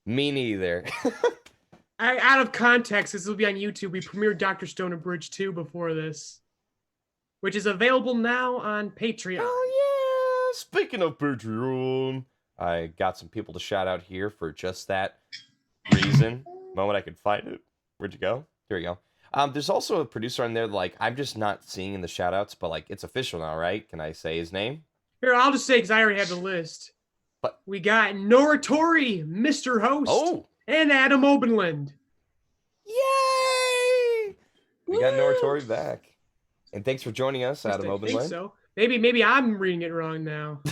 Me neither. Out of context, this will be on YouTube. We premiered Dr. Stone and Bridge 2 before this, which is available now on Patreon. Oh, yeah. Speaking of Patreon, I got some people to shout out here for just that reason. Moment I could find it. Where'd you go? Here we go. There's also a producer on there, like, I'm just not seeing in the shout outs, but, like, it's official now, right? Can I say his name? Here, I'll just say, because I already have the list. But we got Noratori, Mr. Host, and Adam Obenland. Yay! We got Noratori back. And thanks for joining us, Adam Obenland. I think so. Maybe I'm reading it wrong now.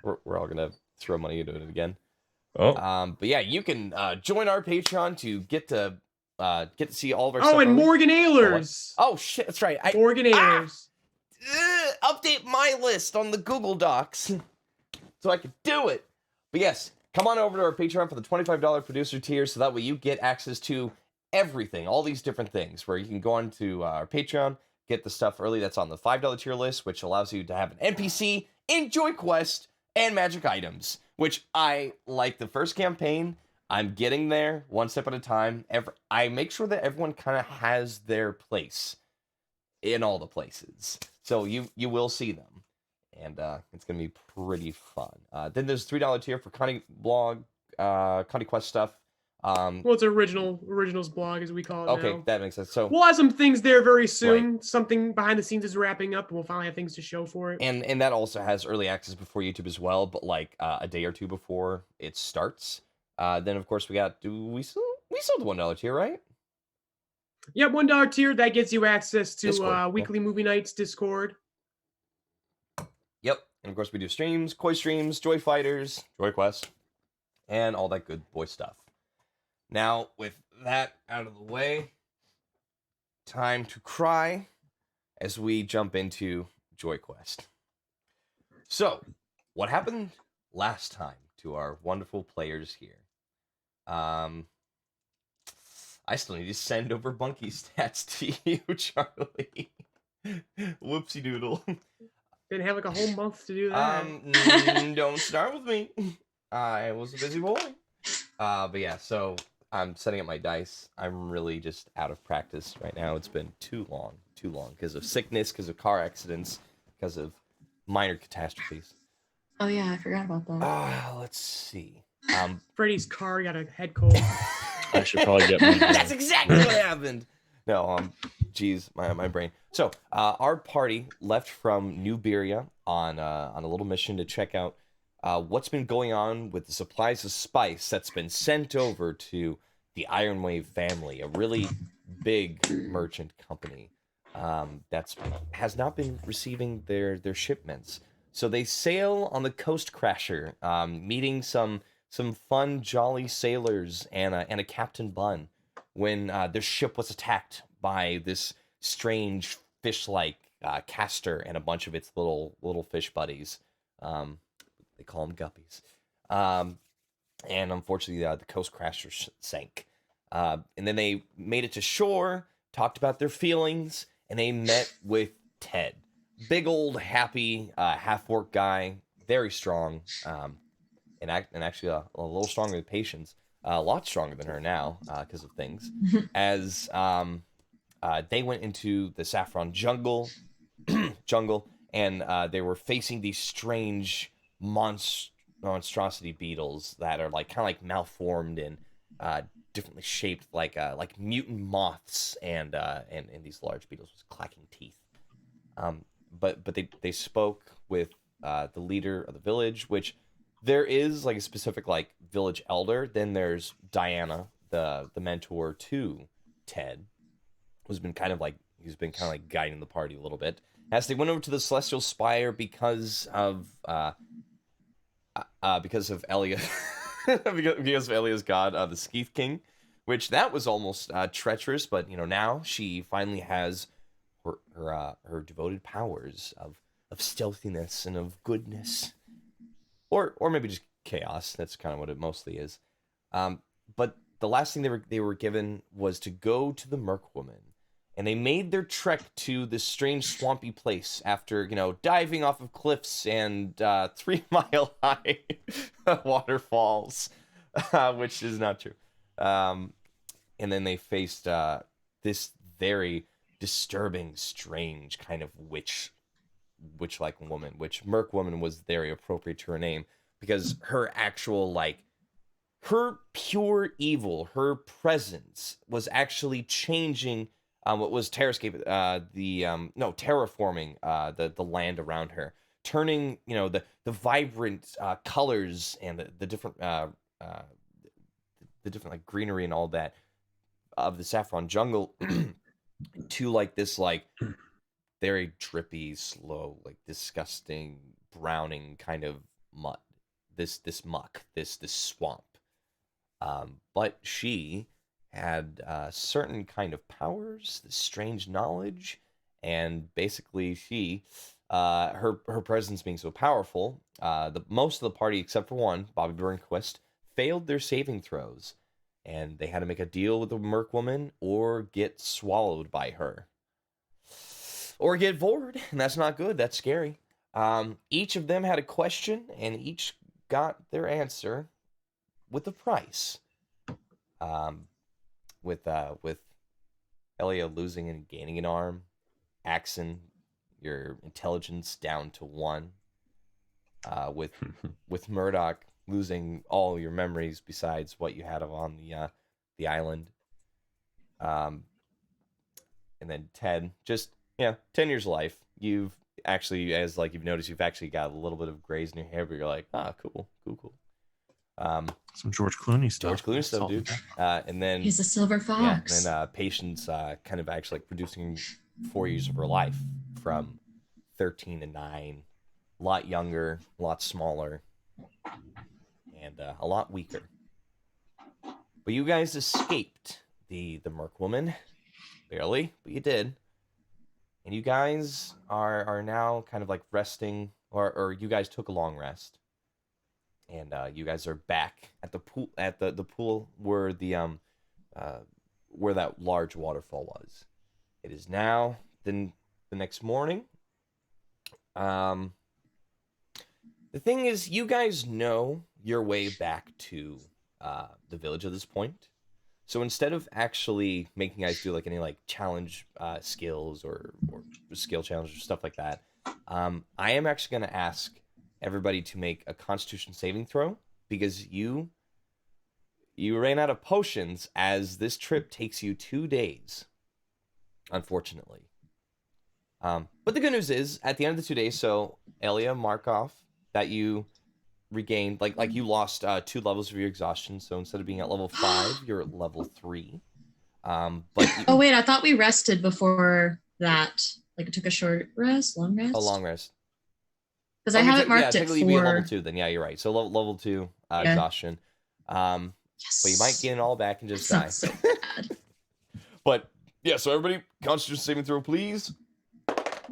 We're all gonna throw money into it again. Oh. But yeah, you can join our Patreon to get to see all of our stuff. Oh, and early. Morgan Ehlers. Oh shit, that's right. Morgan Ehlers. Update my list on the Google Docs so I could do it. But yes, come on over to our Patreon for the $25 producer tier, so that way you get access to everything, all these different things, where you can go on to our Patreon, get the stuff early that's on the $5 tier list, which allows you to have an NPC in JoyQuest and magic items, which I like. The first campaign, I'm getting there one step at a time. I make sure that everyone kind of has their place in all the places, so you will see them, and it's gonna be pretty fun. Then there's $3 tier for Connie blog, Connie Quest stuff. Well, it's originals blog, as we call it. Okay, now. that makes sense. So we'll have some things there very soon. Right. Something behind the scenes is wrapping up, and we'll finally have things to show for it. And that also has early access before YouTube as well, but like a day or two before it starts. Then of course we still the $1 tier, right? Yep, $1 tier that gets you access to weekly movie nights Discord. Yep, and of course we do streams, Koi streams, Joy Fighters, JoyQuest, and all that good boy stuff. Now, with that out of the way, time to cry as we jump into JoyQuest. So, what happened last time to our wonderful players here? I still need to send over Bunky stats to you, Charlie. Whoopsie doodle. Didn't have like a whole month to do that. Don't start with me. I was a busy boy. But yeah, so I'm setting up my dice. I'm really just out of practice right now. It's been too long because of sickness, because of car accidents, because of minor catastrophes. Oh yeah, I forgot about that. Let's see. Freddy's car got a head cold. I should probably get my That's exactly what happened. No, geez, my brain. So, our party left from New Beria on a little mission to check out what's been going on with the supplies of spice that's been sent over to the Ironwave family, a really big merchant company that's has not been receiving their shipments. So they sail on the Coast Crasher, meeting some fun, jolly sailors and a Captain Bun when their ship was attacked by this strange fish-like caster and a bunch of its little fish buddies. They call them guppies. And unfortunately, the Coast Crasher sank. And then they made it to shore, talked about their feelings, and they met with Ted. Big old happy half-orc guy, very strong, and actually a little stronger than Patience. A lot stronger than her now because of things. As they went into the Saffron jungle, and they were facing these strange monstrosity beetles that are like kind of like malformed and differently shaped, like mutant moths and these large beetles with clacking teeth. But they spoke with the leader of the village, which there is like a specific like village elder. Then there's Diana, the mentor to Ted, he's been kind of like guiding the party a little bit as they went over to the Celestial Spire because of Elia, because of Elia's god, the Skeeth King, which that was almost treacherous. But now she finally has her devoted powers of stealthiness and of goodness. Or maybe just chaos. That's kind of what it mostly is. But the last thing they were given was to go to the Merc Woman. And they made their trek to this strange swampy place after, diving off of cliffs and 3 mile high waterfalls. which is not true. And then they faced this very disturbing, strange kind of witch-like woman, which Merc Woman was very appropriate to her name because her actual, like, her pure evil, her presence was actually changing what was terrascape, terraforming the land around her, turning, the vibrant colors and the different like greenery and all that of the saffron jungle to like this like very drippy, slow, like disgusting browning kind of mud, this muck, this swamp. But she had certain kind of powers, this strange knowledge, and basically she, her presence being so powerful, the most of the party except for one, Bobby Burnquist, failed their saving throws, and they had to make a deal with the Merc Woman or get swallowed by her. Or get bored, and that's not good, that's scary. Each of them had a question, and each got their answer with a price. With Elia losing and gaining an arm, Axon, your intelligence down to 1. With Murdoch losing all your memories besides what you had on the island. And then Ted, just 10 years of life. You've actually, as like you've noticed, you've actually got a little bit of grays in your hair, but you're like, cool. Some George Clooney stuff. George Clooney stuff, dude. And then He's a silver fox. And then Patience kind of actually like producing 4 years of her life from 13 to 9, a lot younger, a lot smaller, and a lot weaker. But you guys escaped the Merc Woman, barely, but you did. And you guys are now kind of like resting, or you guys took a long rest. And you guys are back at the pool, at the pool where where that large waterfall was. It is now the next morning. The thing is, you guys know your way back to the village at this point. So instead of actually making you guys do like any like challenge skills or skill challenge or stuff like that, I am actually going to ask everybody to make a Constitution saving throw because you ran out of potions, as this trip takes you 2 days, unfortunately. But the good news is, at the end of the 2 days, so Elia, mark off that you regained, like you lost 2 levels of your exhaustion. So instead of being at level 5, you're at level 3. Oh wait, I thought we rested before that. Like it took a short rest, long rest. A long rest. Because I have it marked at 4. Technically, you'd be at level 2 then. Yeah, you're right. So level 2 exhaustion. Yes. But you might gain it all back and just die. That's so bad. But yeah, so everybody, Constitution saving throw, please.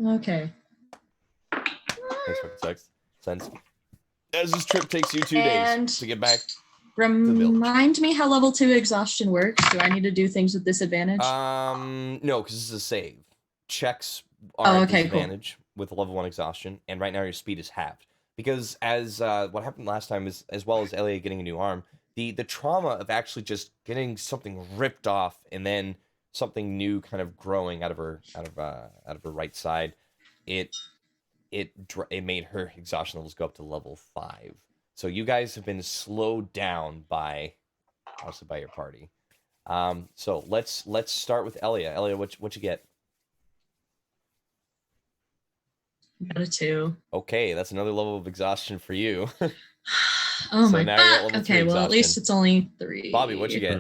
Okay. Thanks for sense. As this trip takes you 2 days to get back. Remind me how level 2 exhaustion works. Do I need to do things with disadvantage? No, because this is a save. Checks are at disadvantage with level 1 exhaustion, and right now your speed is halved. Because as what happened last time is, as well as Elia getting a new arm, the trauma of actually just getting something ripped off and then something new kind of growing out of her right side, it made her exhaustion levels go up to level 5. So you guys have been slowed down by your party. So let's start with Elia. Elia, what you get? Got a 2. Okay, that's another level of exhaustion for you. Oh so my god. Okay, well at least it's only 3. Bobby, what you get?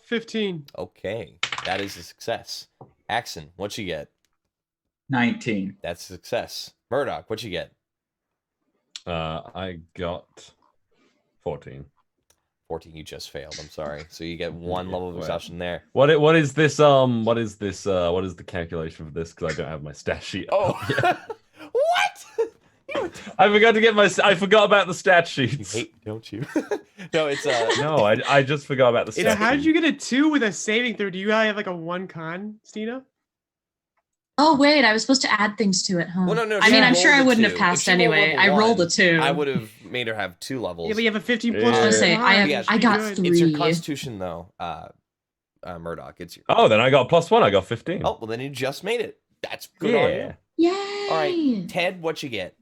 15. Okay, that is a success. Axon, what you get? 19. That's a success. Murdoch, what you get? I got 14. 14, you just failed. I'm sorry. So you get 1 level of exhaustion there. What is this? What is the calculation for this? Because I don't have my stat sheet. Oh, what? I forgot about the stat sheets. You hate, don't you? No, it's No, I just forgot about the stat. How did you get a 2 with a saving throw? Do you have like a 1 con, Stina? Oh wait, I was supposed to add things to it, huh? Well, no. I mean, I'm she sure I rolled a wouldn't 2. have passed If she rolled anyway. level I rolled a one, 2. I would have made her have 2 levels. Yeah, but you have a 15 plus. I was gonna say, Yeah, I got good. 3. It's your Constitution though, Murdoch. It's your. Oh, then I got +1. I got 15. Oh, well, then you just made it. That's good on you. Yay! All right, Ted, what you get?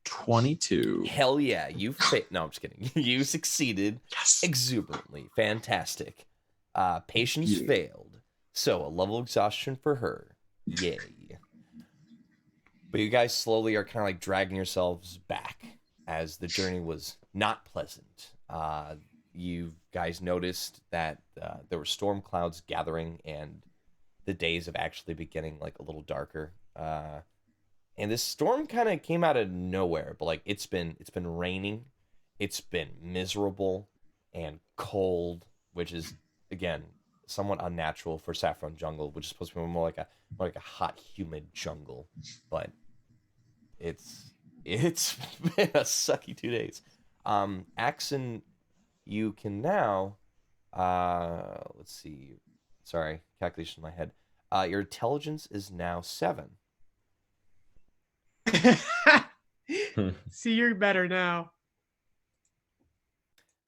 22. Hell yeah, you No, I'm just kidding. You succeeded exuberantly. Fantastic. Patience failed. So a level of exhaustion for her. Yay. But you guys slowly are kind of like dragging yourselves back as the journey was not pleasant. You guys noticed that there were storm clouds gathering and the days have actually been getting like a little darker. And this storm kind of came out of nowhere, but like it's been raining, it's been miserable and cold, which is again somewhat unnatural for Saffron Jungle, which is supposed to be more like a hot, humid jungle. But it's been a sucky 2 days. Axon, you can now let's see. Sorry, calculation in my head. Your intelligence is now 7. See, you're better now.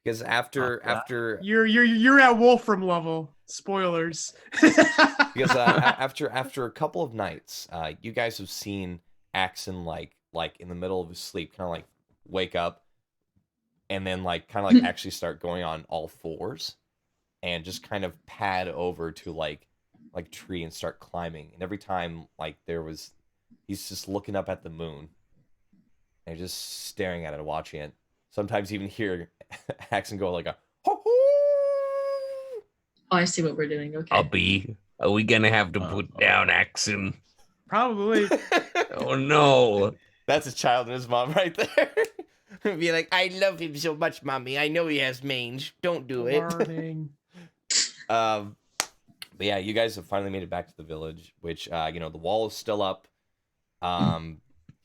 Because after You're at Wolfram level. Spoilers. because after a couple of nights, you guys have seen Axon like in the middle of his sleep, kind of like wake up, and then like kind of like actually start going on all fours, and just kind of pad over to like tree and start climbing. And every time like he's just looking up at the moon, and just staring at it, watching it. Sometimes even hear Axon go like a ho-ho! Oh, I see what we're doing. Okay. Are we gonna have to put down Axon? Probably. Oh no. That's his child and his mom right there. Be like, I love him so much, mommy. I know he has mange. Don't do it. But yeah, you guys have finally made it back to the village, which the wall is still up.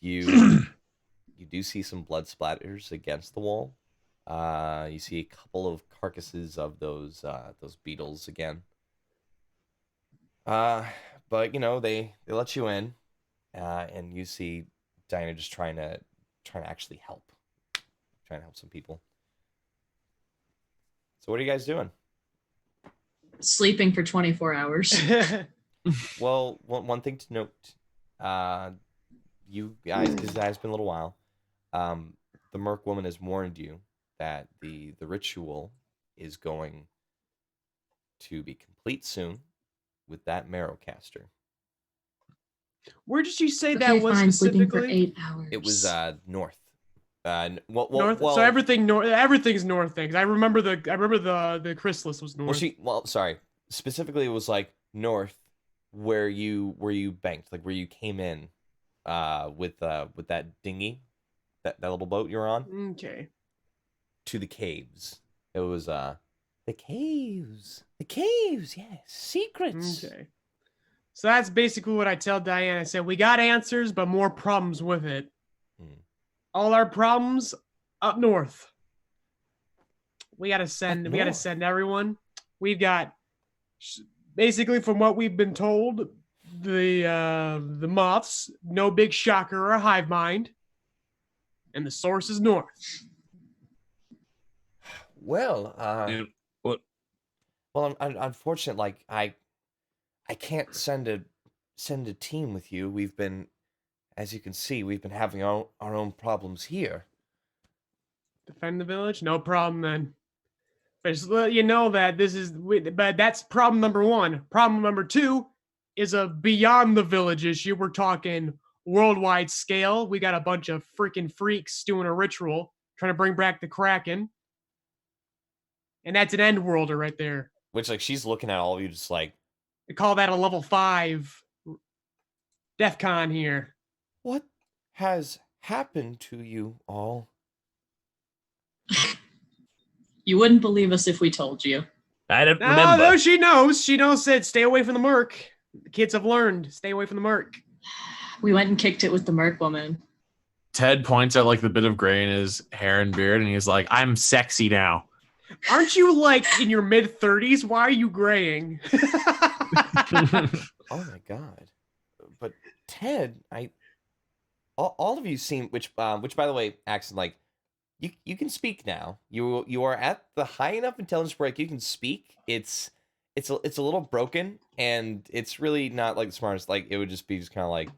You do see some blood splatters against the wall. You see a couple of carcasses of those beetles again. But they let you in, and you see Diana just trying to actually help some people. So what are you guys doing? Sleeping for 24 hours. Well, one thing to note, you guys, because it has been a little while, the Merc woman has warned you that the ritual is going to be complete soon with that Marrowcaster. Where did she say Okay, that was fine, sleeping for specifically? 8 hours. It was north. North. So everything's north things. I remember the chrysalis was north. Sorry. Specifically, it was like north where you banked, like where you came in, with that dinghy, that little boat you were on. Okay. To the caves. It was the caves. The caves, yes. Secrets. Okay. So that's basically what I tell Diana. I said, we got answers, but more problems with it. All our problems up north. We gotta send everyone. We've got basically, from what we've been told, the moths, no big shocker or a hive mind. And the source is north. Well, What? well, unfortunate. Like I can't send a team with you. We've been, as you can see, we've been having our own problems here. Defend the village? No problem then. But just let you know that but that's problem number 1. Problem number 2 is a beyond the village issue. We're talking worldwide scale. We got a bunch of freaking freaks doing a ritual, trying to bring back the Kraken. And that's an end worlder right there. Which, like, she's looking at all of you just like, They call that a level 5 DEF CON here. what has happened to you all? You wouldn't believe us if we told you. I don't remember. No, she knows. She knows that stay away from the Merc. The kids have learned. Stay away from the Merc. We went and kicked it with the Merc woman. Ted points at like the bit of gray in his hair and beard, and he's like, "I'm sexy now." Aren't you like in your mid-30s? Why are you graying? Oh my god. Ted, all of you seem, which by the way, Axon, like, you can speak now. You are at the high enough intelligence break. You can speak. It's a little broken, and it's really not like the smartest. Like, it would just be kind of like,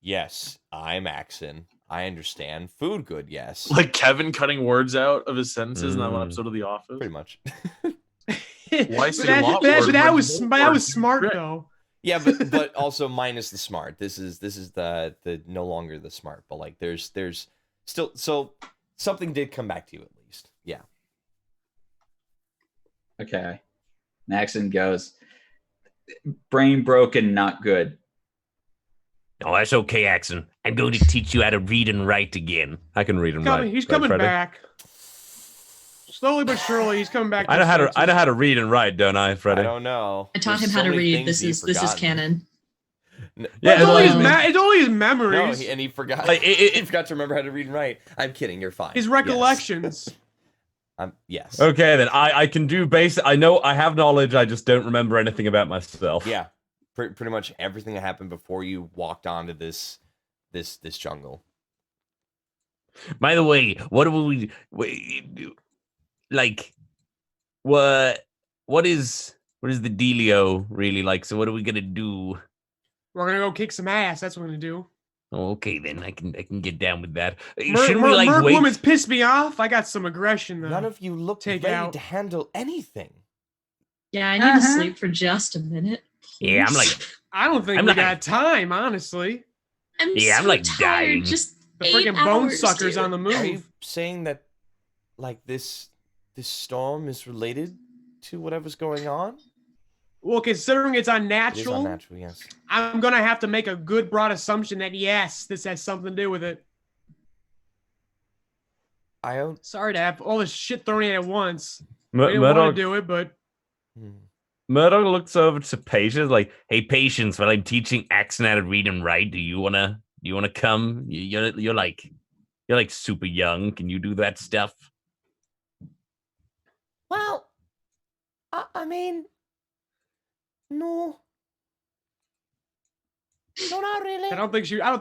yes, I'm Axon. I understand. Food good, yes. Like Kevin cutting words out of his sentences in that one episode of The Office. Pretty much. Why say that, a lot that, word that when was no that word was is smart correct? though. Yeah, but also minus the smart. This is the no longer the smart, but like there's still, so something did come back to you at least. Yeah. Okay. Maxon goes, brain broken, not good. Oh, that's okay, Axon. I'm going to teach you how to read and write again. I can read and Coming, write. he's right, coming Freddy? back. Slowly but surely, he's coming back. I know how to read and write, don't I, Freddy? I don't know. I taught There's him how so to many read. things This you've is forgotten. canon. No, Yeah, It's only, like- it's only his no, memories, and he forgot. Like, he forgot to remember how to read and write. I'm kidding. You're fine. his Yes. recollections. Yes. Okay, then I can do basic. I know I have knowledge. I just don't remember anything about myself. Yeah. Pretty much everything that happened before you walked onto this jungle. By the way, what do we like? What is the dealio really like? So what are we gonna do? We're gonna go kick some ass. That's what we're gonna do. Oh, okay, then I can get down with that. Shouldn't we like Merc wait? woman's pissed me off. I got some aggression though. None of you look Take ready out. to handle anything. Yeah, I need to sleep for just a minute. Yeah, I'm like, I don't think I'm we not- got time, honestly. I'm Yeah, I'm, so like, tired. dying. Just The 8 freaking bone hours, suckers dude. on the Are you move. saying that, like, this storm is related to whatever's going on? Well, considering it's It is unnatural, unnatural, yes. I'm gonna have to make a good broad assumption that yes, this has something to do with it. I don't. Sorry to have all this shit thrown in at once. I Mur- didn't want Murdoch, to do it, but Murdoch looks over to Patience like, hey, Patience, while I'm teaching Axon how to read and write, do you wanna come? You're like super young. Can you do that stuff? Well, I mean, no. No, not really. I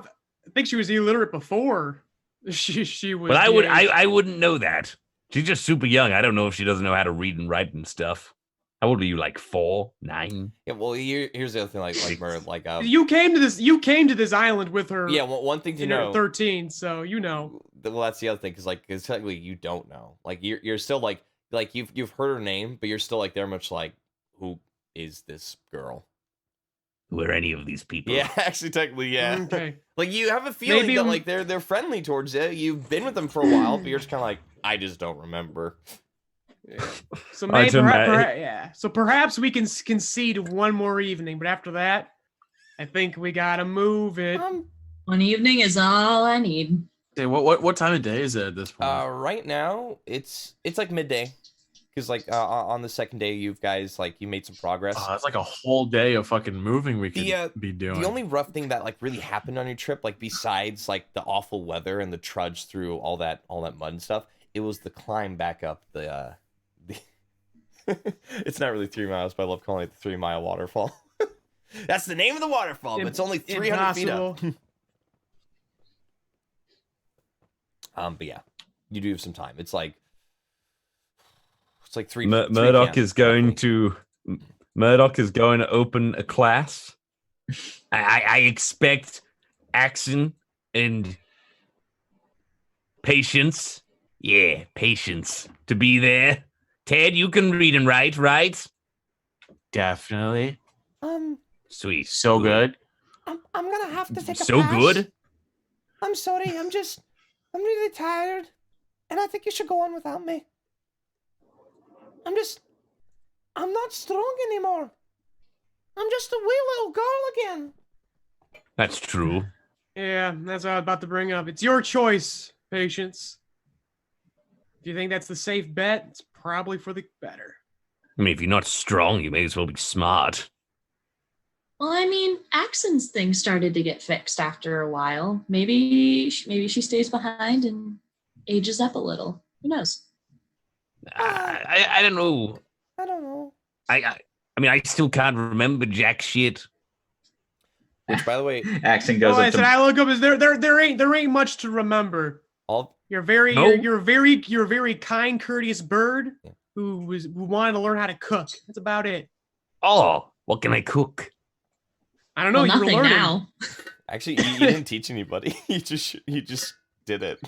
think she was illiterate before. She was. Well, the age. I wouldn't know that. She's just super young. I don't know if she doesn't know how to read and write and stuff. How old are you? Like 4, 9? Yeah, well, here's the other thing, like Murd, like, You came to this island with her. yeah, well, one thing to in her know. 13, so you know. Well, that's the other thing, because technically you don't know. Like, you're still like you've heard her name, but you're still like they're much like, who is this girl? Who are any of these people? Yeah, actually, technically, yeah. Okay. Like, you have a feeling Maybe that we- like they're friendly towards you. You've been with them for a while, but you're just kind of like, I just don't remember. So All right, maybe, so yeah. So perhaps we can concede one more evening, but after that, I think we gotta move it. One evening is all I need. Okay, what time of day is it at this point? Right now it's like midday, because like on the second day, you guys you made some progress. That's like a whole day of fucking moving we could be doing. The only rough thing that like really happened on your trip, like besides like the awful weather and the trudge through all that mud and stuff, it was the climb back up the it's not really 3 miles, but I love calling it the 3 mile waterfall. That's the name of the waterfall, but it's only 300 feet up. But yeah, you do have some time. It's like 3. Murdoch is going to open a class. I expect Axon and Patience. Yeah, Patience to be there. Ted, you can read and write, right? Definitely. Sweet. So good. I'm gonna have to take a So pass. good. I'm sorry. I'm really tired, and I think you should go on without me. I'm not strong anymore. I'm just a wee little girl again. That's true. Yeah, that's what I was about to bring up. It's your choice, Patience. If you think that's the safe bet, it's probably for the better. I mean, if you're not strong, you may as well be smart. Well, I mean, Axon's thing started to get fixed after a while. Maybe she stays behind and ages up a little. Who knows? I don't know. I don't know. I mean, I still can't remember jack shit. Which, by the way, Axon goes I up said to I look up is there ain't much to remember. all You're very No. you're a very kind, courteous bird who wanted to learn how to cook. That's about it. Oh, what can I cook? I don't know. Well, You were nothing learning. now. actually you didn't teach anybody. You just did it.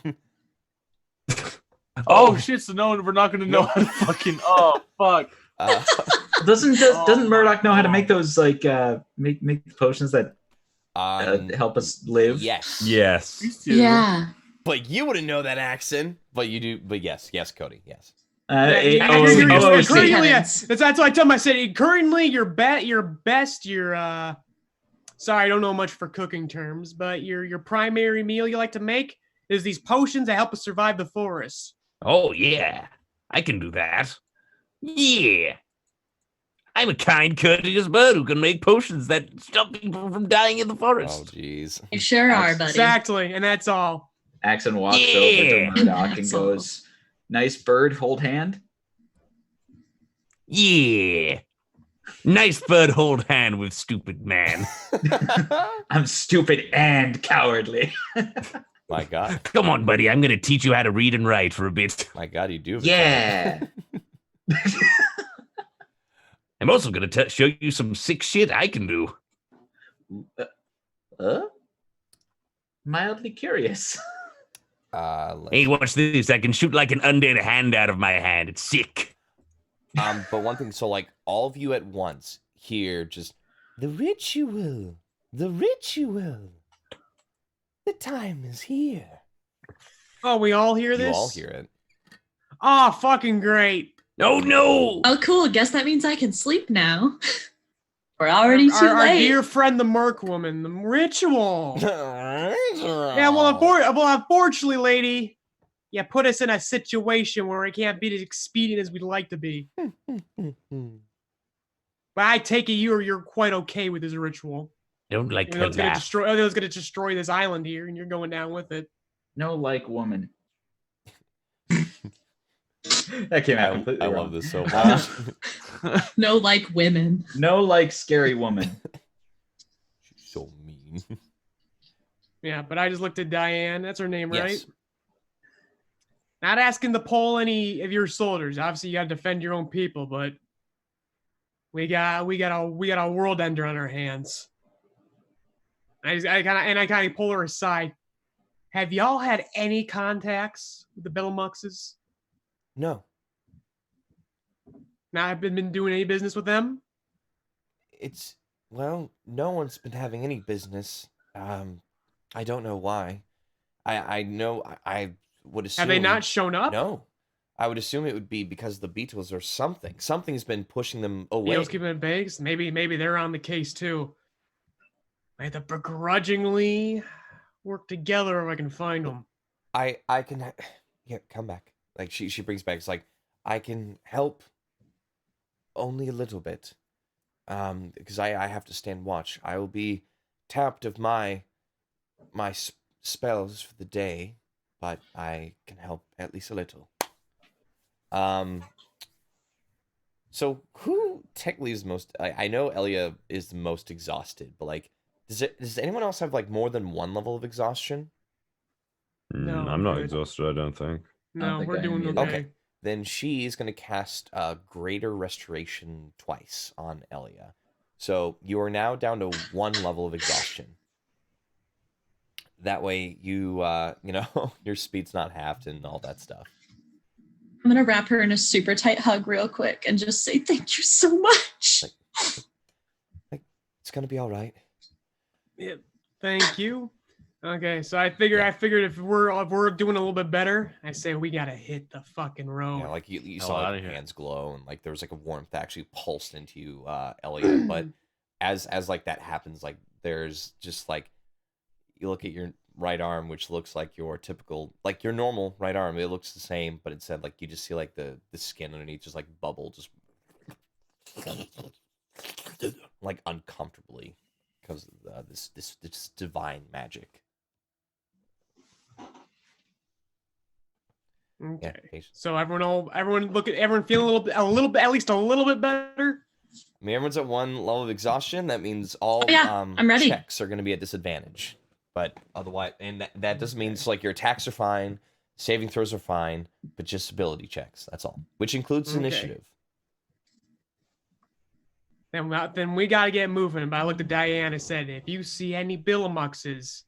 Oh shit! So we're not gonna know how to fucking. Oh fuck! Uh, doesn't Murdoch know how to God. make those like make potions that help us live? Yes. Yes. Used to. Yeah. But you wouldn't know that accent. But you do. But yes, Cody. Yes. Currently, Heavens. that's what I tell him. I said currently your best. Sorry, I don't know much for cooking terms, but your primary meal you like to make is these potions that help us survive the forest. Oh yeah, I can do that. Yeah, I'm a kind, courteous bird who can make potions that stop people from dying in the Oh, forest. jeez. You sure are, buddy. Exactly, and that's all. Axon walks over Yeah. to Murdoch and That's all. goes, "Nice bird, hold hand." Yeah, nice bird, hold hand with stupid man. I'm stupid and cowardly. My God. Come on, buddy, I'm gonna teach you how to read and write for a bit. My God, you do. have a Yeah. I'm also gonna show you some sick shit I can do. Mildly curious. Hey, watch this. I can shoot like an undead hand out of my hand. It's sick. But one thing, so like all of you at once hear just the ritual, the time is here. Oh, we all hear this. You all hear it. Oh, fucking great. Oh no! Oh, cool. Guess that means I can sleep now. We're already too Our late. dear friend, the Merc Woman, the ritual. Yeah, Yeah, well, unfortunately, lady, you put us in a situation where we can't be as expedient as we'd like to be. But I take it you're quite okay with this ritual. Don't like Even though her it's gonna laugh. destroy this island here, and you're going down with it. No like woman. That came out completely I wrong. love this so much. No, like women. No like scary woman. She's so mean. Yeah, but I just looked at Diane. That's her name, right? Yes. Not asking to pull any of your soldiers. Obviously, you got to defend your own people, but we got a world ender on our hands. I kind of pull her aside. Have y'all had any contacts with the Billamuxes? No, Now I've been doing any business with them? no one's been having any business. I don't know why. I know I would assume. Have they not shown up? No, I would assume it would be because the Beatles or something. Something's been pushing them away. Beatles keeping it vague. Maybe they're on the case too. I have to begrudgingly work together if I can find them. I can, yeah, come back. Like she brings back. It's like I can help only a little bit, because I have to stand watch. I will be tapped of my spells for the day, but I can help at least a little. So who technically is most? I know Elia is the most exhausted, but like, does anyone else have like more than one level of exhaustion? No, I'm not good. exhausted, I don't think. No, think we're I am doing either. okay. Okay. Then she's going to cast Greater Restoration twice on Elia. So you are now down to one level of exhaustion. That way you your speed's not halved and all that stuff. I'm going to wrap her in a super tight hug real quick and just say thank you so much. It's going to be all right. Yeah, thank you. Okay, so I figured if we're doing a little bit better, I say we gotta hit the fucking road. Yeah, like you Hell saw like, outta your here. hands glow and like there was like a warmth that actually pulsed into you, Elliot. But as like that happens, like there's just like you look at your right arm, which looks like your typical, like your normal right arm. It looks the same, but instead like you just see like the skin underneath just like bubble, just like uncomfortably because of this divine magic. Okay. Yeah, patience. So everyone feeling at least a little bit better. I mean, everyone's at 1 level of exhaustion. That means all I'm ready. checks are going to be at disadvantage. But otherwise, and that doesn't mean it's like your attacks are fine, saving throws are fine, but just ability checks. That's all, which includes initiative. Then we got to get moving. But I looked at Diane and said, if you see any Billamuxes,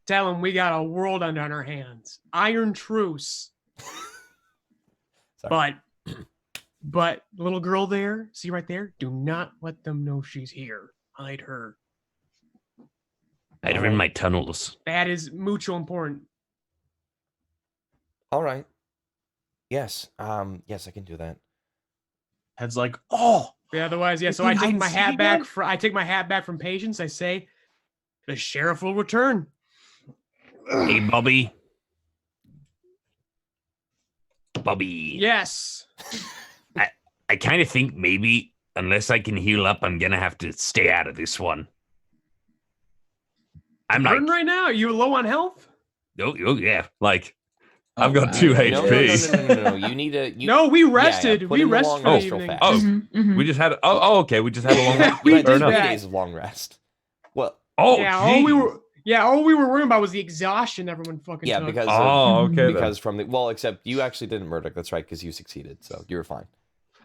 tell them we got a world under our hands. Iron truce. But little girl there, see right there? Do not let them know she's here. Hide her. Hide her in my tunnels. That is mucho important. All right. Yes. Yes, I can do that. Head's like, oh. Yeah, otherwise, yeah. So I take my hat back. I take my hat back from Patience. I say, the sheriff will return. Hey, Bobby. Bobby. Yes. I kind of think maybe, unless I can heal up, I'm going to have to stay out of this one. I'm Burn like... right now? Are you low on health? Oh yeah. Like, I've got 2 HP. No. You need a... No, we rested. Yeah, we rested for the evening. Oh, we just had... Oh, okay. We just had a long rest. We did 3 that. days of long rest. Well... Oh, yeah, geez. all we were worrying about was the exhaustion everyone fucking took. because... Because from the... Well, except you actually didn't, Murdoch. That's right, because you succeeded, so you were fine.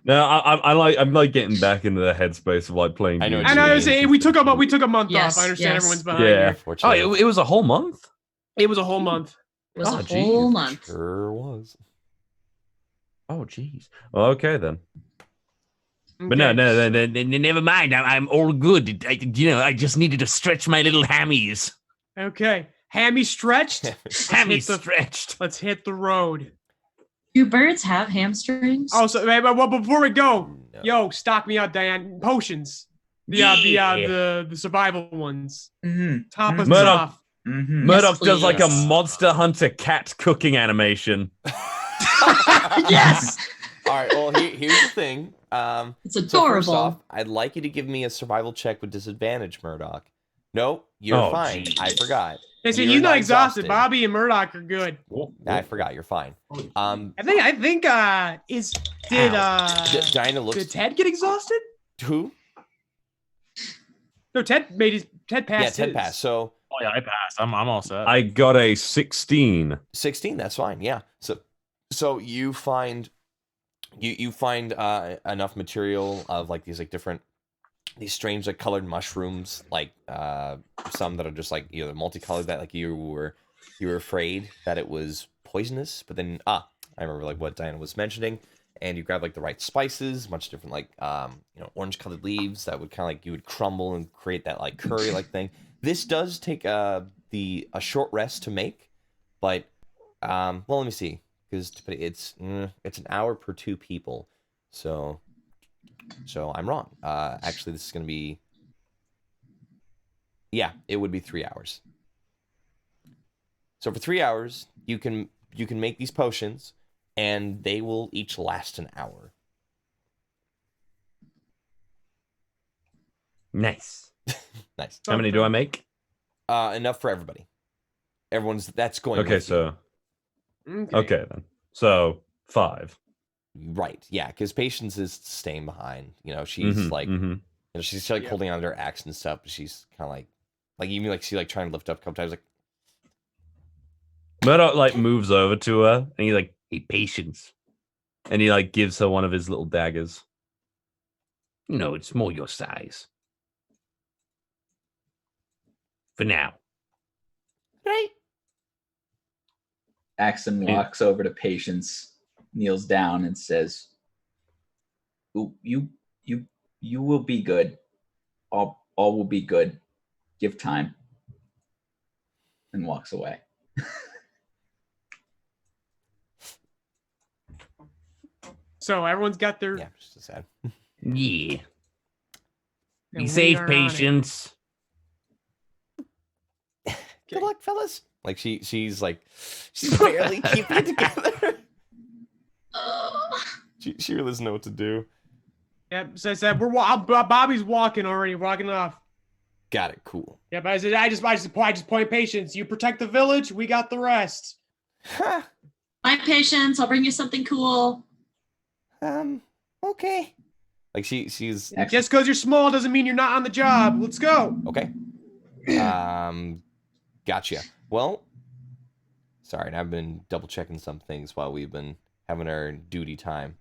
No, I'm like getting back into the headspace of like playing. I know. I was saying we took a month Yes, off. I understand yes. everyone's behind. Yeah. you. Oh, it was a whole month? It was a whole month. It was Oh, a geez. whole month. Sure was. Oh, jeez. Well, okay, then. But no, never mind. I'm all good. I just needed to stretch my little hammies. Okay. Hammy stretched. Hammy stretched. Let's hit the road. Do birds have hamstrings? Oh, so well, before we go, No. yo, stock me out, Diane. Potions. The survival ones. Top us Murdoch. off. Murdoch Yes, does like a please. Monster Hunter cat cooking animation. Yes. All right. Well, here's the thing. It's So first adorable. off, I'd like you to give me a survival check with disadvantage, Murdoch. No, you're Oh, fine. geez. I forgot. They said You're he's not not exhausted. exhausted. Bobby and Murdoch are good. I forgot. You're fine. I think Dinah looks. did Ted get exhausted? Who? No, Ted passed. Ted his. passed. So Oh yeah, I passed. I'm all set. I got a 16. 16. That's fine. Yeah. So you find enough material of like these these strange like colored mushrooms, like some that are just like multicolored, that like you were afraid that it was poisonous, but then I remember like what Diana was mentioning, and you grab like the right spices, much different like orange colored leaves that would kind of like you would crumble and create that like curry like thing. This does take a short rest to make, but well, let me see, because it's an hour per 2 people, so I'm wrong. Actually, this is going to be... Yeah, it would be 3 hours. So for 3 hours, you can make these potions, and they will each last an hour. Nice. Nice. How many do I make? Enough for everybody. That's going Okay, with so... Okay. Okay, then. So, 5. you. Right, yeah, because Patience is staying behind. She's she's like holding on to her axe and stuff, but she's kind of like even like she like trying to lift up a couple times, like... Murdoch like moves over to her and he's like, Hey, patience. and he like gives her one of his little daggers. It's more your size. For now. Right. Axon walks over to Patience, kneels down, and says, "Ooh, you will be good. All will be good. Give time." And walks away. So everyone's got their. Yeah, just sad. Yeah. and Be we safe, are on it. patience. Good luck, fellas. Like she's barely keeping it together. She really doesn't know what to do. Yep. So I said Bobby's walking already, walking off. Got it. Cool. Yep. I said I just point Patience. You protect the village. We got the rest. Huh. My Patience, I'll bring you something cool. Okay. Like she's Just because you're small doesn't mean you're not on the job. Let's go. okay. Gotcha. Well, sorry, I've been double checking some things while we've been having our duty time.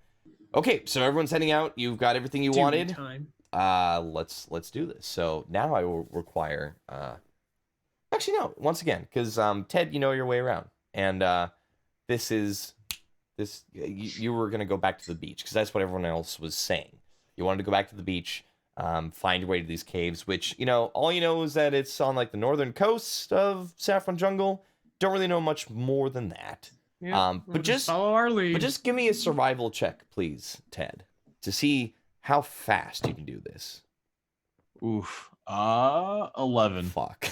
Okay, so everyone's heading out. You've got everything you Duty wanted. time. Let's do this. So now I will require. Actually, no. Once again, because Ted, you know your way around, and you were gonna go back to the beach because that's what everyone else was saying. You wanted to go back to the beach, find your way to these caves, which all you know is that it's on like the northern coast of Saffron Jungle. Don't really know much more than that. Yeah, But we'll just follow our lead. But just give me a survival check, please, Ted, to see how fast you can do this. Oof. 11. Fuck.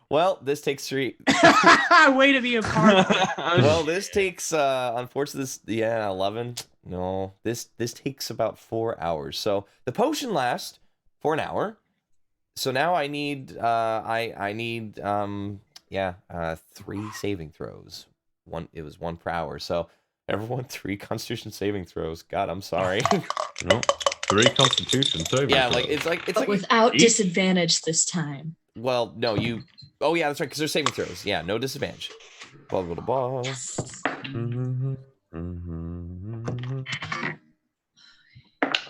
Well, this takes 3. Way to be a part. Well, this takes unfortunately 11. No, this takes about 4 hours. So the potion lasts for an hour. So now I need 3 saving throws. It was 1 per hour. So everyone 3 Constitution saving throws. God, I'm sorry. No, 3 Constitution saving. Yeah, throws. it's like without disadvantage this time. well, no, you. Oh yeah, that's right. Because they're saving throws. Yeah, no disadvantage. Blah blah blah.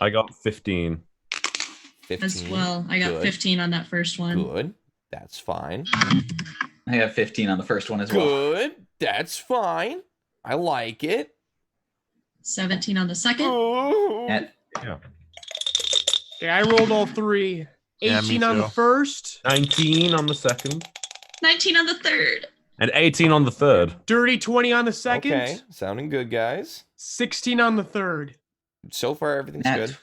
I got 15. 15. As well. I got Good. 15 on that first one. Good. That's fine. I got 15 on the first one as well. Good. That's fine. I like it. 17 on the second. At Okay, I rolled all 3. Yeah, me 18 on the too. first. 19 on the second. 19 on the third. And 18 on the third. Dirty 20 on the second. Okay, sounding good, guys. 16 on the third. So far, everything's Nat, good.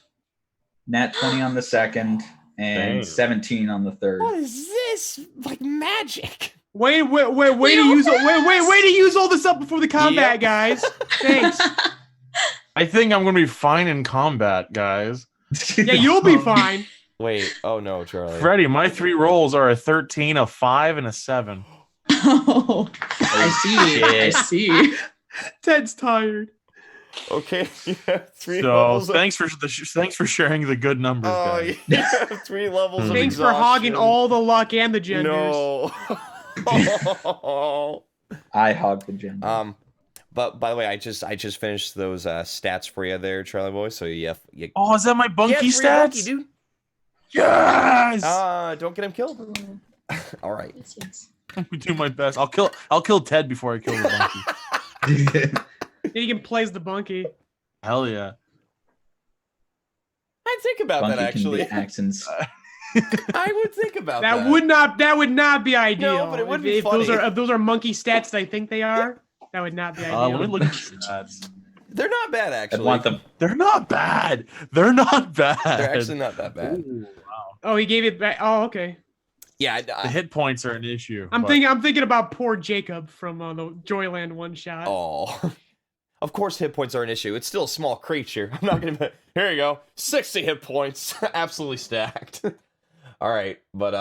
Nat 20 on the second and Damn. 17 on the third. What is this? Like magic. Wait to use all this up before the combat, Yep. guys. Thanks. I think I'm gonna be fine in combat, guys. Yeah, you'll be fine. Wait. Oh no, Charlie. Freddie, my 3 rolls are a 13, a 5, and a 7. Oh, I see. I see. Ted's tired. Okay. Yeah, 3 So levels. thanks for sharing the good numbers, Oh guys. yeah, 3 levels. Of Thanks for hogging exhaustion. all the luck and the genders. No. I hog the gem. But by the way, I just finished those stats for you there, Charlie boy. So you Oh, is that my bunky yeah, 3 stats? bunky, dude. Yes. Don't get him killed. All right. Yes, yes. I'm gonna do my best. I'll kill Ted before I kill the bunky. He can play as the bunky. Hell yeah. I'd think about Bunky that actually. can be accents. I would think about that. That would not be ideal. but it would if, be if those funny. are if those are monkey stats that I think they are, that would not be ideal. Let me look at the stats. They're not bad I'd actually. want them. They're not bad. They're not bad. They're actually not that bad. Ooh, wow. Oh, he gave it back. Oh, okay. Yeah. The hit points are an issue. I'm but- thinking about poor Jacob from the Joyland one shot. Oh. Of course, hit points are an issue. It's still a small creature. I'm not gonna. Here you go. 60 hit points. Absolutely stacked. All right, but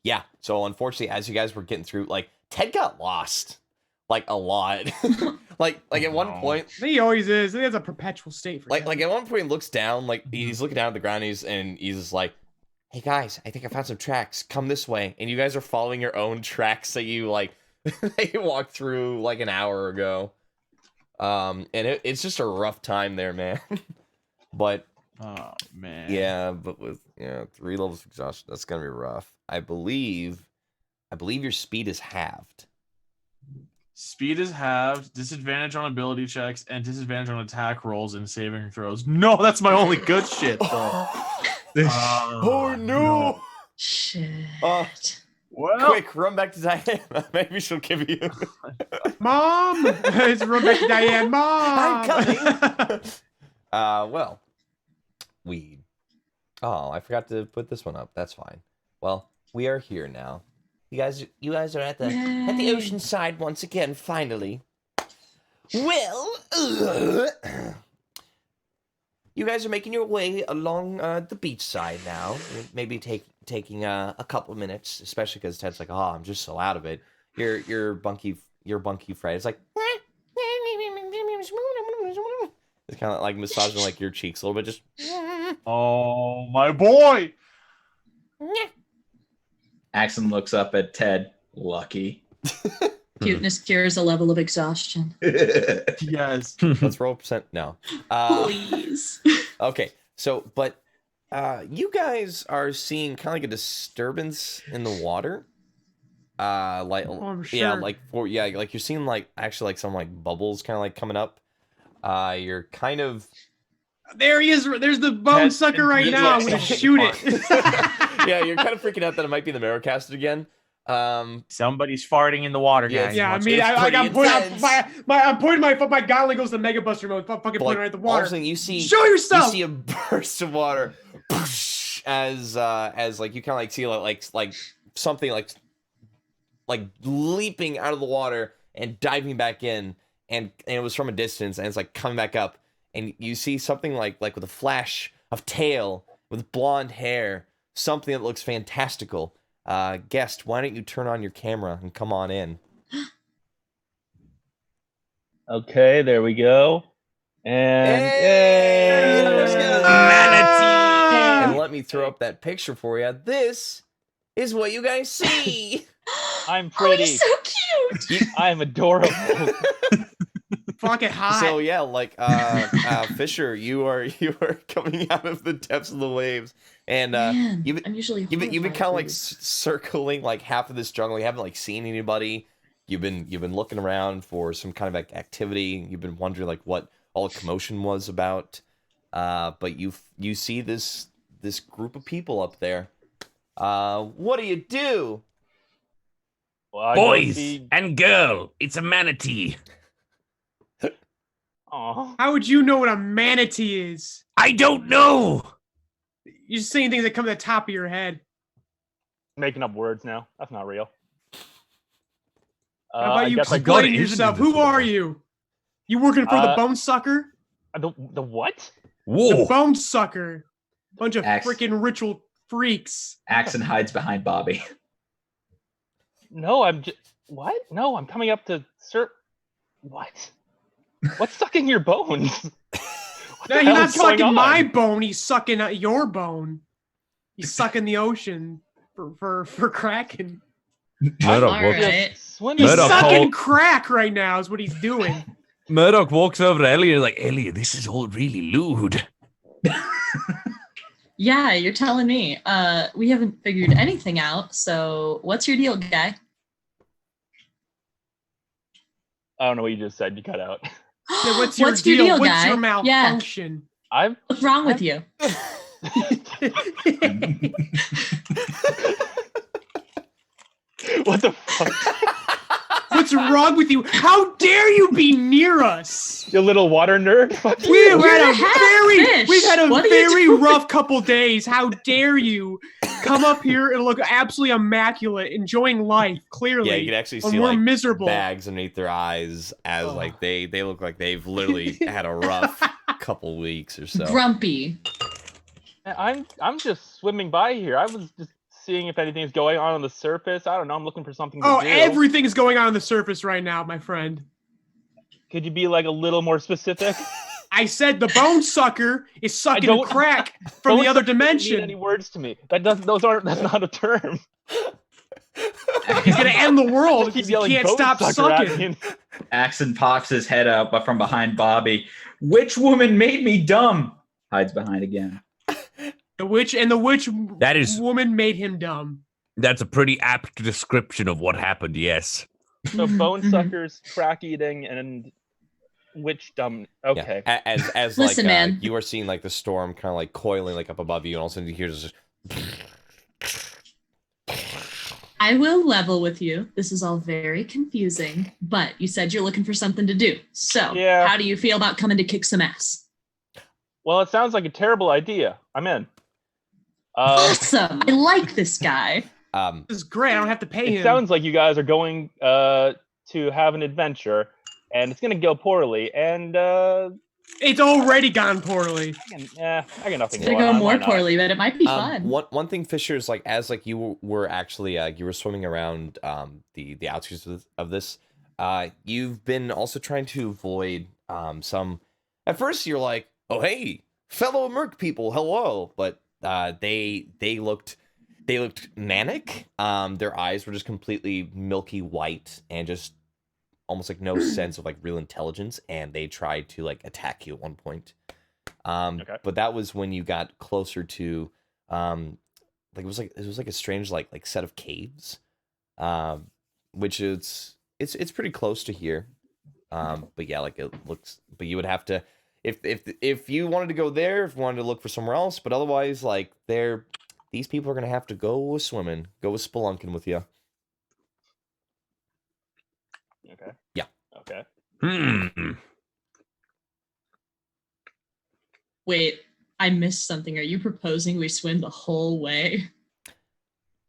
yeah. So unfortunately, as you guys were getting through, like Ted got lost, like a lot. like at one No. point, He always is. He has a perpetual state for like Ted. at one point, he looks down, like he's looking down at the ground, and he's just like, "Hey guys, I think I found some tracks. Come this way." And you guys are following your own tracks that you like that you walked through like an hour ago. And it's just a rough time there, man. But Oh man. yeah, but with 3 levels of exhaustion, that's gonna be rough. I believe your speed is halved. Speed is halved, disadvantage on ability checks, and disadvantage on attack rolls and saving throws. No, that's my only good shit. Though. Oh no! Shit. Well, Quick, run back to Diana. Maybe she'll give you. Mom, it's Rebecca Diane. Mom, I'm coming. Well, we. Oh, I forgot to put this one up. That's fine. Well, we are here now. You guys are at the Yay. ocean side once again. Finally. Well, you guys are making your way along the beach side now. Maybe taking a couple of minutes, especially because Ted's like, "Oh, I'm just so out of it." Your bunky Fred is like, it's kind of like massaging like your cheeks a little bit, just. Oh, my boy. Axon looks up at Ted. Lucky. Cuteness cures a level of exhaustion. Yes. Let's roll percent. No. Please. Okay. So, but you guys are seeing kind of like a disturbance in the water. Like I'm yeah, sure. like you're seeing like actually like some like bubbles kind of like coming up. You're kind of There he is. There's the bone Ted- sucker right yeah, now. I'm yeah. gonna shoot it. yeah, you're kind of freaking out that it might be the Marrowcast again. Somebody's farting in the water, Yeah, guys. Yeah, I Watch mean, It's I'm pretty pointing intense. I'm pointing my gauntlet goes to Mega Buster mode. Fucking But, pointing like, right at the all of a water. sudden you see Show yourself. You see a burst of water as like you kind of like see like something like leaping out of the water and diving back in, and it was from a distance, and it's like coming back up, and you see something like with a flash of tail with blonde hair, something that looks fantastical. Guest, why don't you turn on your camera and come on in? Okay, there we go. And Hey! Manatee! And let me throw up that picture for you. This is what you guys see. I'm Oh, pretty. he's so cute. I'm adorable. Fucking hot. So yeah, like Fisher, you are coming out of the depths of the waves, and Man, you've I'm usually been kind of horrified like of circling like half of this jungle. You haven't like seen anybody. You've been looking around for some kind of like activity. You've been wondering like what all the commotion was about. But you see this group of people up there. What do you do? Well, I go Boys see- and girl, it's a manatee. Aw. How would you know what a manatee is? I don't know. You're just saying things that come to the top of your head. Making up words now. That's not real. How about I you guess I God, explain it isn't yourself? invisible. Who are you? You working for the Uh, bone sucker? the what? The Whoa. bone sucker. Bunch of Axe. freaking ritual freaks. Axon hides behind Bobby. No, I'm just what? No, I'm coming up to What? What's sucking your bones? What No, the he's hell not is going sucking on? my bone. He's sucking your bone. He's sucking the ocean for Kraken. Murdoch All walks, right. Swimming. He's Murdoch sucking Hall- crack right now. Is what he's doing. Murdoch walks over to Elliot like, Elliot, this is all really lewd. Yeah, you're telling me. We haven't figured anything out. So, what's your deal, guy? I don't know what you just said. You cut out. Yeah, what's your deal? What's guy? your Yeah. malfunction? I've What's wrong with you? what the fuck? What's wrong with you? How dare you be near us? You little water nerd. Fuck We've you. had a half very, fish. we've had a What are you very doing? rough couple days. How dare you come up here and look absolutely immaculate, enjoying life? Clearly, Yeah, you can actually when see we're like miserable. bags underneath their eyes as Ugh. like they look like they've literally had a rough couple weeks or so. Grumpy. I'm just swimming by here. I was just seeing if anything's going on the surface. I don't know. I'm looking for something to Oh, do. everything is going on the surface right now, my friend. Could you be like a little more specific? I said the bone sucker is sucking don't- crack from the Don't other say- doesn't mean dimension. Any words to me? That's not a term. He's gonna end the world Keep because he yelling can't bone stop sucker at sucking. me. Axon pops his head up from behind Bobby. Which woman made me dumb? Hides behind again. The witch That is- woman made him dumb. That's a pretty apt description of what happened, yes. So bone Mhm. suckers, crack eating, and witch dumb. Okay. Yeah. As Listen, like man. you are seeing like the storm kind of like coiling like up above you, and all of a sudden you hear just I will level with you. This is all very confusing, but you said you're looking for something to do. So, Yeah. how do you feel about coming to kick some ass? Well, it sounds like a terrible idea. I'm in. Awesome. I like this guy. This is great. I don't have to pay It him. sounds like you guys are going to have an adventure, and it's gonna go poorly. And It's already gone poorly. I got nothing It's gonna going go on. more Why not? poorly, but it might be fun. one thing, Fisher, is like as like you were actually you were swimming around the outskirts of this. You've been also trying to avoid some. At first, you're like, oh hey, fellow merc people, hello. But they looked manic. Their eyes were just completely milky white and just almost like no sense of like real intelligence, and they tried to like attack you at one point. But that was when you got closer to like it was like a strange like set of caves, which it's pretty close to here. But yeah, like it looks. But you would have to if you wanted to go there, if you wanted to look for somewhere else. But otherwise, like these people are gonna have to go swimming, go spelunking with you. Okay. Yeah. Okay. Wait, I missed something. Are you proposing we swim the whole way?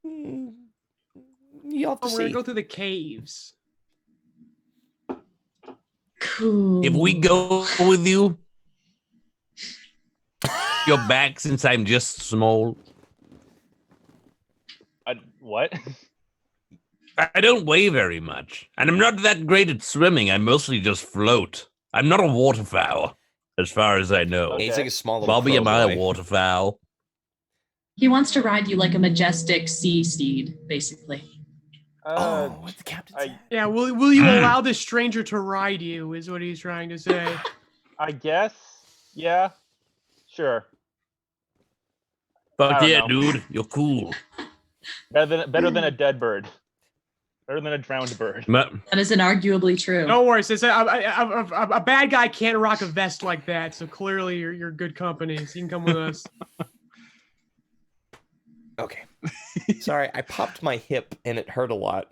You have to We're gonna see. go through the caves. Cool. If we go with you, your back, since I'm just small. What? I don't weigh very much, and I'm not that great at swimming. I mostly just float. I'm not a waterfowl, as far as I know. Okay. He's like a small little Bobby, crow am I boy. a waterfowl? He wants to ride you like a majestic sea steed, basically. What the captain I- said. Yeah, will you allow this stranger to ride you? Is what he's trying to say. I guess. Yeah. Sure. Fuck I don't yeah, know. dude. You're cool. Better than a dead bird. Better than a drowned bird. That is inarguably true. Don't worry, sis. A bad guy can't rock a vest like that. So clearly, you're good company. So you can come with us. Okay. Sorry, I popped my hip and it hurt a lot.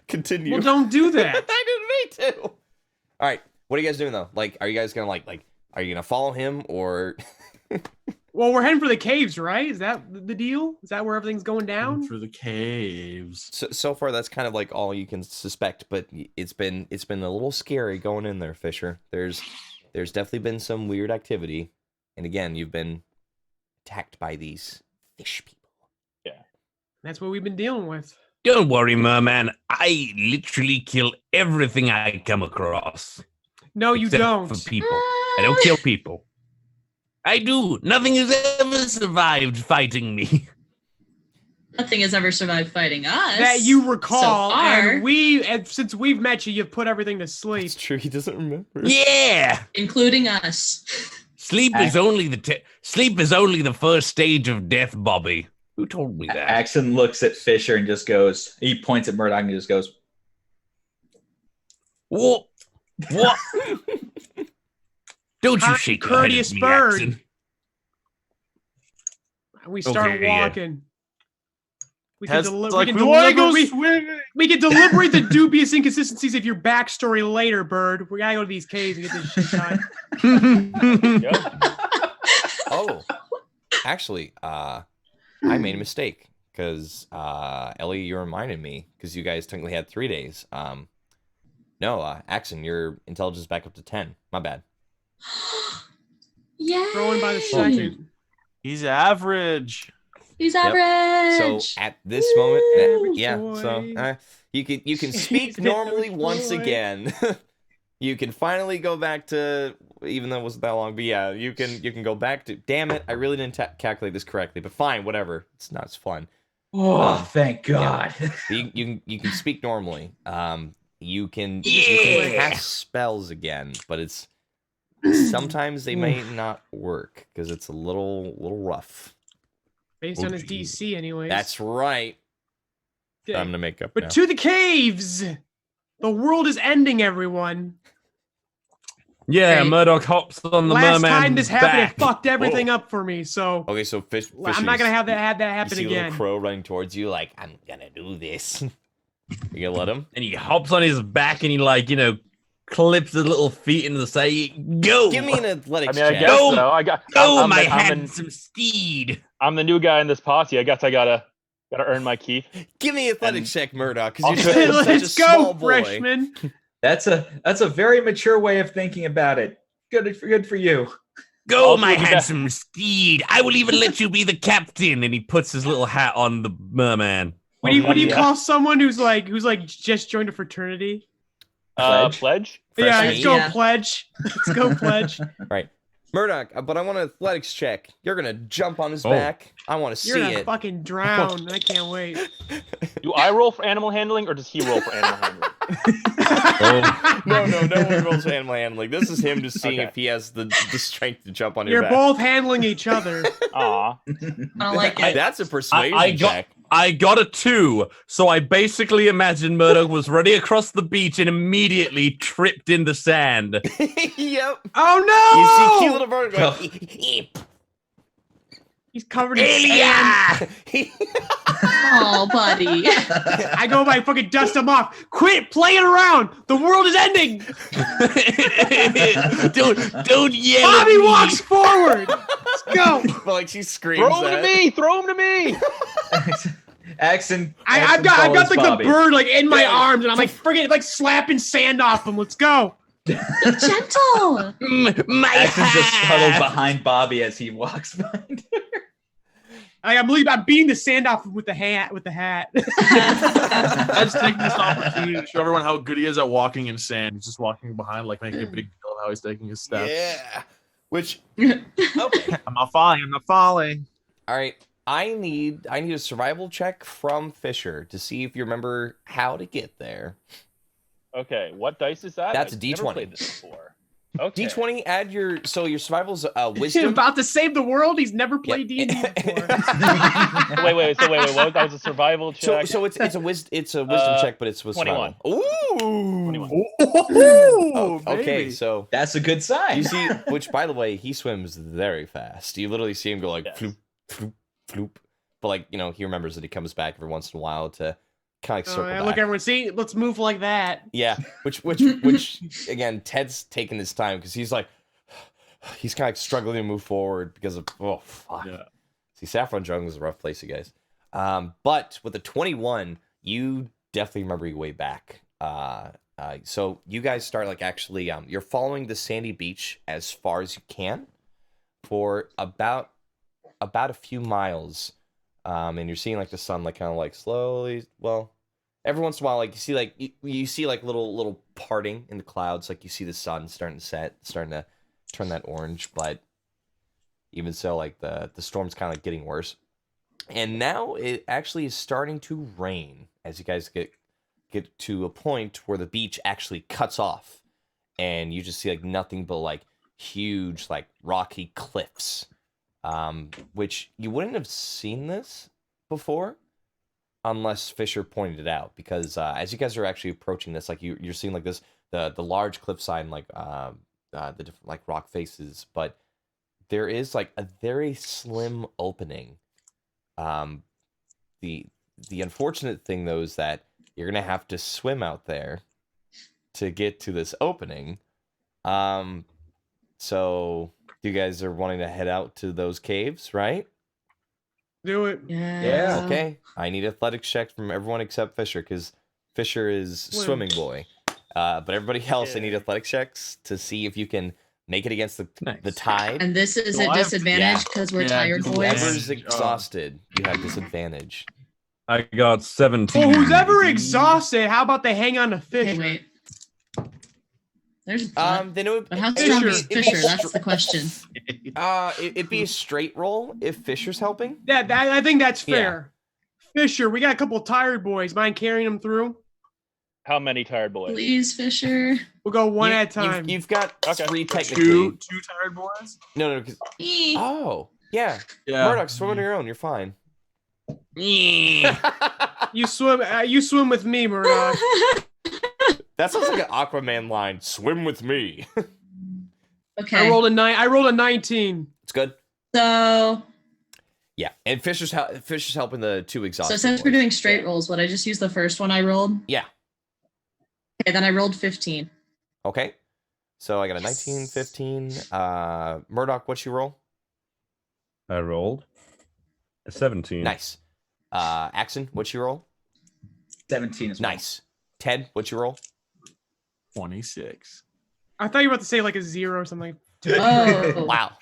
Continue. Well, don't do that. I didn't mean to. All right. What are you guys doing though? Like, are you guys gonna like? Are you gonna follow him or? Well, we're heading for the caves, right? Is that the deal? Is that where everything's going down? For the caves. So far, that's kind of like all you can suspect, but it's been a little scary going in there, Fisher. There's definitely been some weird activity, and again, you've been attacked by these fish people. That's what we've been dealing with. Don't worry, merman. I literally kill everything I come across. No, you except don't. For people. I don't kill people. I do. Nothing has ever survived fighting me. Nothing has ever survived fighting us. That you recall, So far. and since we've met you, you've put everything to sleep. It's true. He doesn't remember. Yeah. Including us. Sleep is only the first stage of death, Bobby. Who told me that? Axon looks at Fisher and just goes. He points at Murdoch and he just goes. What? What? Don't you shake your head at Courteous me, bird. Axon. We start Okay, yeah. walking. We can, Ted's deli- like, we we can want to go deliver. swimming. We can deliberate the dubious inconsistencies of your backstory later, Bird. We gotta go to these caves and get this shit done. Yep. Oh, actually, I made a mistake because Ellie, you reminded me because you guys technically had 3 days. No, Axon, your intelligence is back up to 10. My bad. Yay! Growing by the second. He's average. He's Yep. average. So at this moment, Woo, yeah. boy. So you can speak He's normally average once boy. again. You can finally go back to, even though it wasn't that long, but yeah, you can go back to. Damn it, I really didn't calculate this correctly, but fine, whatever. It's not as fun. Oh, thank God. You can speak normally. You can Yeah. cast spells again, but it's sometimes they may not work because it's a little rough. Based on his DC, anyways. That's right. Okay. I'm gonna make up. But now. to the caves! The world is ending, everyone. Yeah, Great. Murdoch hops on the Last merman. time this happened, back. it fucked everything up for me. So Okay, so I'm not gonna have that You happen see a little again. crow running towards you, like I'm gonna do this. You gonna let him? And he hops on his back and he clips his little feet into the side. Go! Give me an athletics I mean, I check. guess Go! so. Oh, I'm my the- handsome steed. I'm the new guy in this posse. I guess I gotta earn my keep. Give me an athletics check, Murdoch, because Also- you're still such a Let's go, small boy. freshman. That's a very mature way of thinking about it. Good for you. Go, Also, my you got- handsome steed. I will even let you be the captain. And he puts his little hat on the merman. What do you Yeah. call someone who's like just joined a fraternity? Pledge. Yeah, Freshman. let's go Yeah. pledge. Let's go pledge. Murdoch, but I want an athletics check. You're gonna jump on his back. I want to You're see gonna it. fucking drown. I can't wait. Do I roll for animal handling, or does he roll for animal handling? No one rolls for animal handling. This is him just seeing if he has the strength to jump on your You're back. both handling each other. Aw. I don't like it. That's a persuasion check. I got a 2, so I basically imagined Murdoch was running across the beach and immediately tripped in the sand. Yep. Oh You no! see cute little bird going, eep. He's covered in sand. Oh, buddy. I go by fucking dust him off. Quit playing around. The world is ending. Don't yell Bobby at me. walks forward. Let's go. But like she screams Throw him at to me! Throw him to me! Accent. I've got like Bobby. a bird like in my arms, and I'm like friggin' like slapping sand off him. Let's go. Be gentle. My Accent's just hat. huddled behind Bobby as he walks behind her. I'm beating the sand off him with the hat. Ed's taking this opportunity to show everyone how good he is at walking in sand. He's just walking behind, like making a big deal of how he's taking his steps. Yeah. Which okay. I'm not falling. I'm not falling. All right. I need a survival check from Fisher to see if you remember how to get there. Okay, what dice is that? That's I've a D20. never played this before. Okay. D20, add your survival's He's wisdom. about to save the world. He's never played D&D before. Wait. So wait. What? That was a survival check. So it's a wisdom check, but it's with 21. survival. Ooh. 21. Oh, okay, baby. so That's a good sign. you see, which by the way, he swims very fast. You literally see him go like Yes. floop, floop, floop. But like, he remembers that he comes back every once in a while to kind of circle back. Look, everyone, see, let's move like that. Yeah, which again, Ted's taking his time because he's like, he's kind of struggling to move forward because of fuck. Yeah. See, Saffron Jungle is a rough place, you guys. But with the 21, you definitely remember your way back. So you guys start like actually, you're following the sandy beach as far as you can for about a few miles. And you're seeing like the sun like kind of like slowly, well, every once in a while, like you see like little parting in the clouds, like you see the sun starting to set, starting to turn that orange, but even so, like the storm's kind of like getting worse. And now it actually is starting to rain as you guys get to a point where the beach actually cuts off, and you just see like nothing but like huge like rocky cliffs. Which you wouldn't have seen this before unless Fisher pointed it out, because as you guys are actually approaching this, like you're seeing like this the large cliffside and like the different like rock faces, but there is like a very slim opening. The unfortunate thing though is that you're gonna have to swim out there to get to this opening. So you guys are wanting to head out to those caves, right? Do it. Yeah. Okay. I need athletics check from everyone except Fisher, because Fisher is swimming boy. But everybody else, I need athletics checks to see if you can make it against the tide. And this is Do a I have- disadvantage because we're tired boys. Whoever's exhausted, you have disadvantage. I got 17. Well, who's ever exhausted, how about they hang on to fish? Hey, wait. There's Then it would. but how it'd strong be- is it'd be Fisher? That's the question. It'd be a straight roll if Fisher's helping. Yeah, I think that's Yeah. fair. Fisher, we got a couple of tired boys. Mind carrying them through? How many tired boys? Please, Fisher. We'll go one at a time. You've got Okay. 3 technically. Two tired boys. No. 'Cause- Eee. oh, yeah. Yeah. Murdoch, swim on your own. You're fine. You swim with me, Murdoch. That sounds like an Aquaman line. Swim with me. Okay. I rolled a 19. It's good. So Yeah, and Fisher's helping the 2 exhausted. since we're boys. doing straight rolls, would I just use the first one I rolled? Yeah. Okay, then I rolled 15. Okay. So I got a 19, 15. Murdoch, what'd you roll? I rolled a 17. Nice. Axon, what'd you roll? 17 as well. Nice. Ted, what'd you roll? 26. I thought you were about to say like a 0 or something. Oh. Wow.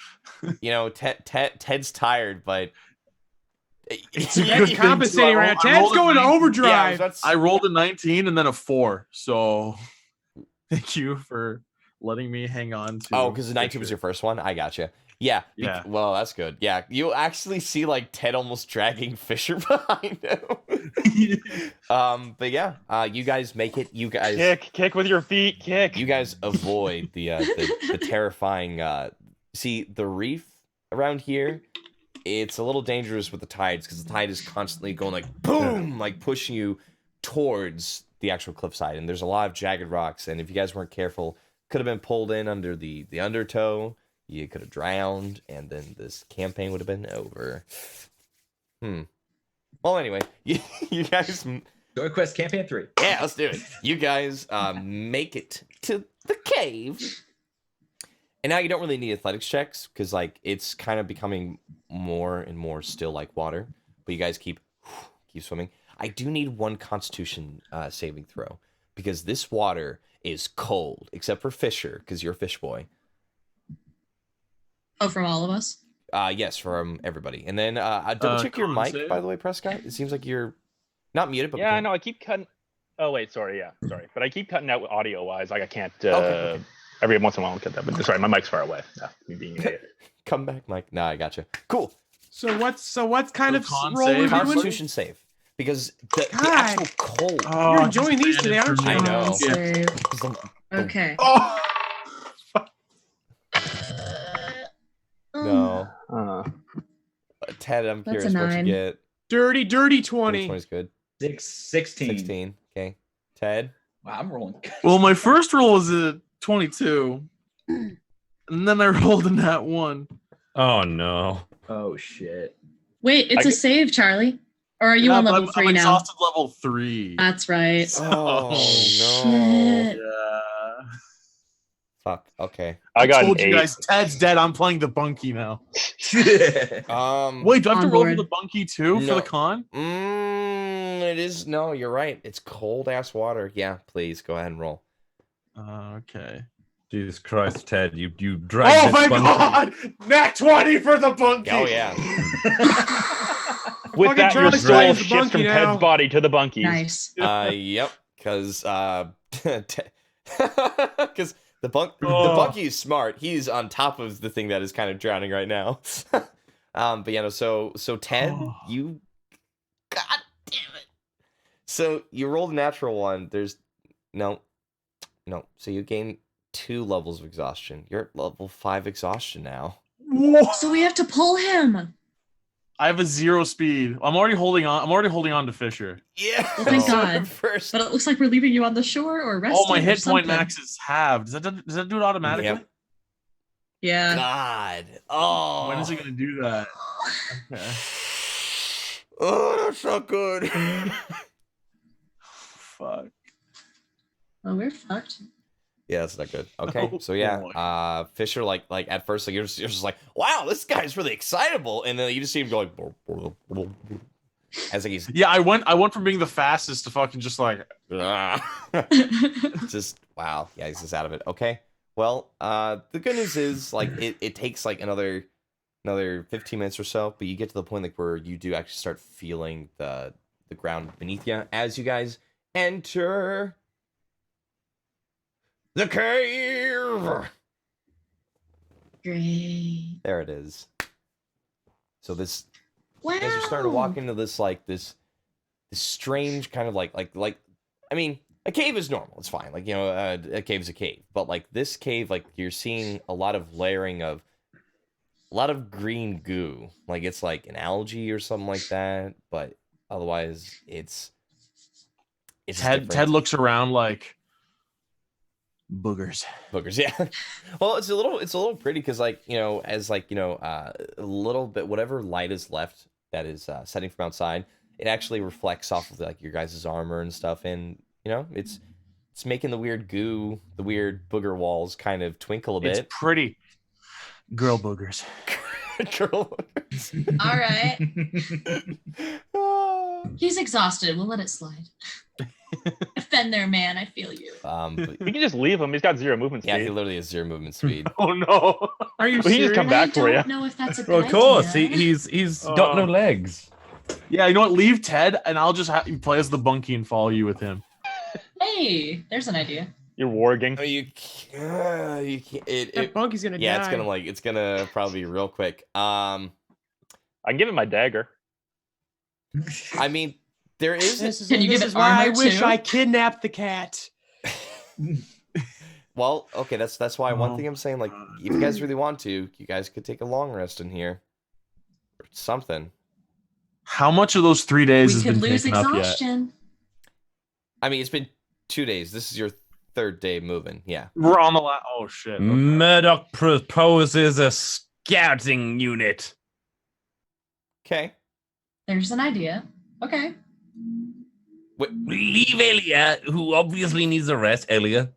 Ted's tired, but It's a Ted's good compensating thing, too. right now. I Ted's rolled a going to 19. overdrive. I rolled a 19 and then a 4. So thank you for letting me hang on to. Oh, because the 19 was your first one? I gotcha. Yeah. Yeah. Well, that's good. Yeah. You actually see like Ted almost dragging Fisher behind him. But yeah, you guys make it. You guys Kick with your feet, kick. You guys avoid the terrifying see the reef around here. It's a little dangerous with the tides because the tide is constantly going like boom, like pushing you towards the actual cliffside, and there's a lot of jagged rocks, and if you guys weren't careful, could have been pulled in under the undertow. You could have drowned, and then this campaign would have been over. Well, anyway, you guys... JoyQuest Campaign 3. Yeah, let's do it. You guys make it to the cave. And now you don't really need athletics checks, because like it's kind of becoming more and more still like water. But you guys keep swimming. I do need one Constitution saving throw, because this water is cold, except for Fisher, because you're a fish boy. Oh, from all of us? Yes, from everybody. And then double check your mic, save? by the way, Prescott. It seems like you're not muted, but Yeah, I know. I keep cutting. Oh wait, sorry. Yeah, sorry, but I keep cutting out audio wise. Like I can't. Okay. Every once in a while, I'll cut that. But sorry, my mic's far away. Yeah, me being an idiot. Come back, Mike. Nah, I gotcha. Cool. So what kind of con roll save? are we doing? Constitution save. Because the God. actual cold. You're enjoying these today, aren't you? I know. Save. is the- Okay. Oh, No. Ted, I'm That's curious a what you 9. get. Dirty 20. 20 is good. 16. 16. Okay. Ted? Wow, I'm rolling. well, my first roll was a 22, and then I rolled a nat 1. Oh no. Oh shit. Wait, it's a save, Charlie. Or are you on level 3 I'm now? exhausted level 3. That's right. Oh, no. Shit. Yeah. Fuck. Okay. I got told an you 8. guys, Ted's dead. I'm playing the bunkie now. Wait, do I have to On roll board. for the bunkie too for No. the con? It is. No, you're right. It's cold ass water. Yeah, please go ahead and roll. Okay. Jesus Christ, Ted, you dragged Oh this my bunkie. god! Nat 20 for the bunkie! Oh, yeah. With Fucking that, your Charlie's soul playing the shifts bunkie from now. Ted's body to the bunkie. Nice. Yep. Because because the Oh. bunkie is smart. He's on top of the thing that is kind of drowning right now. But yeah, no, so Ted, you, god damn it. So you rolled a natural one. There's no. So you gain 2 levels of exhaustion. You're at level 5 exhaustion now. Whoa. So we have to pull him. I have a 0 speed. I'm already holding on to Fisher. Yeah. Oh, thank So God. First. But it looks like we're leaving you on the shore or resting. Oh, my or hit point something. max is halved. Does that do it automatically? Yep. Yeah. God. Oh. When is it gonna do that? Okay. Oh, that's not good. Fuck. Oh, we're fucked. Yeah, that's not good. Okay, Oh, so yeah, boy. Fisher, like at first, like you're just like, wow, this guy's really excitable, and then you just see him going, as like he's Yeah, I went from being the fastest to fucking just like. just wow, yeah, he's just out of it. Okay, well, the good news is like it takes like another 15 minutes or so, but you get to the point like where you do actually start feeling the ground beneath you as you guys enter the cave. Great. There it is. So this, Wow. you guys are starting to walk into this like this strange kind of like I mean, a cave is normal, it's fine, like, you know, a cave is a cave, but like this cave, like you're seeing a lot of layering of a lot of green goo, like it's like an algae or something like that, but otherwise it's just different. Ted looks around like boogers. Yeah. Well, it's a little pretty because, like, you know, as like, you know, a little bit whatever light is left that is setting from outside, it actually reflects off of like your guys' armor and stuff, and you know, it's making the weird goo, the weird booger walls kind of twinkle a bit. It's pretty. Girl boogers. Girl. All right. Ah. He's exhausted. We'll let it slide. Offend there, man. I feel you. But, We can just leave him. He's got 0 movement speed. yeah, he literally has 0 movement speed. Oh no. Are you Well, he just serious? come back for I you. don't know if that's a good Well, of course, idea. he's got no legs. Yeah, you know what? Leave Ted, and I'll just play as the bunkie and follow you with him. Hey, there's an idea. You're warging. Oh, you can't. That Bunky's gonna Yeah, die. it's gonna probably be real quick. I can give him my dagger. I mean, there is. Can you this give is it why I armor, wish too? I kidnapped the cat. Well, okay, that's why one thing I'm saying, like, if you guys really want to, you guys could take a long rest in here, or something. How much of those 3 days We has could been lose taken up yet? exhaustion. I mean, it's been 2 days. This is your third day moving. Yeah. We're on the last. Oh shit. Okay. Murdoch proposes a scouting unit. Okay. There's an idea. Okay. Leave Elia, who obviously needs a rest. Elia,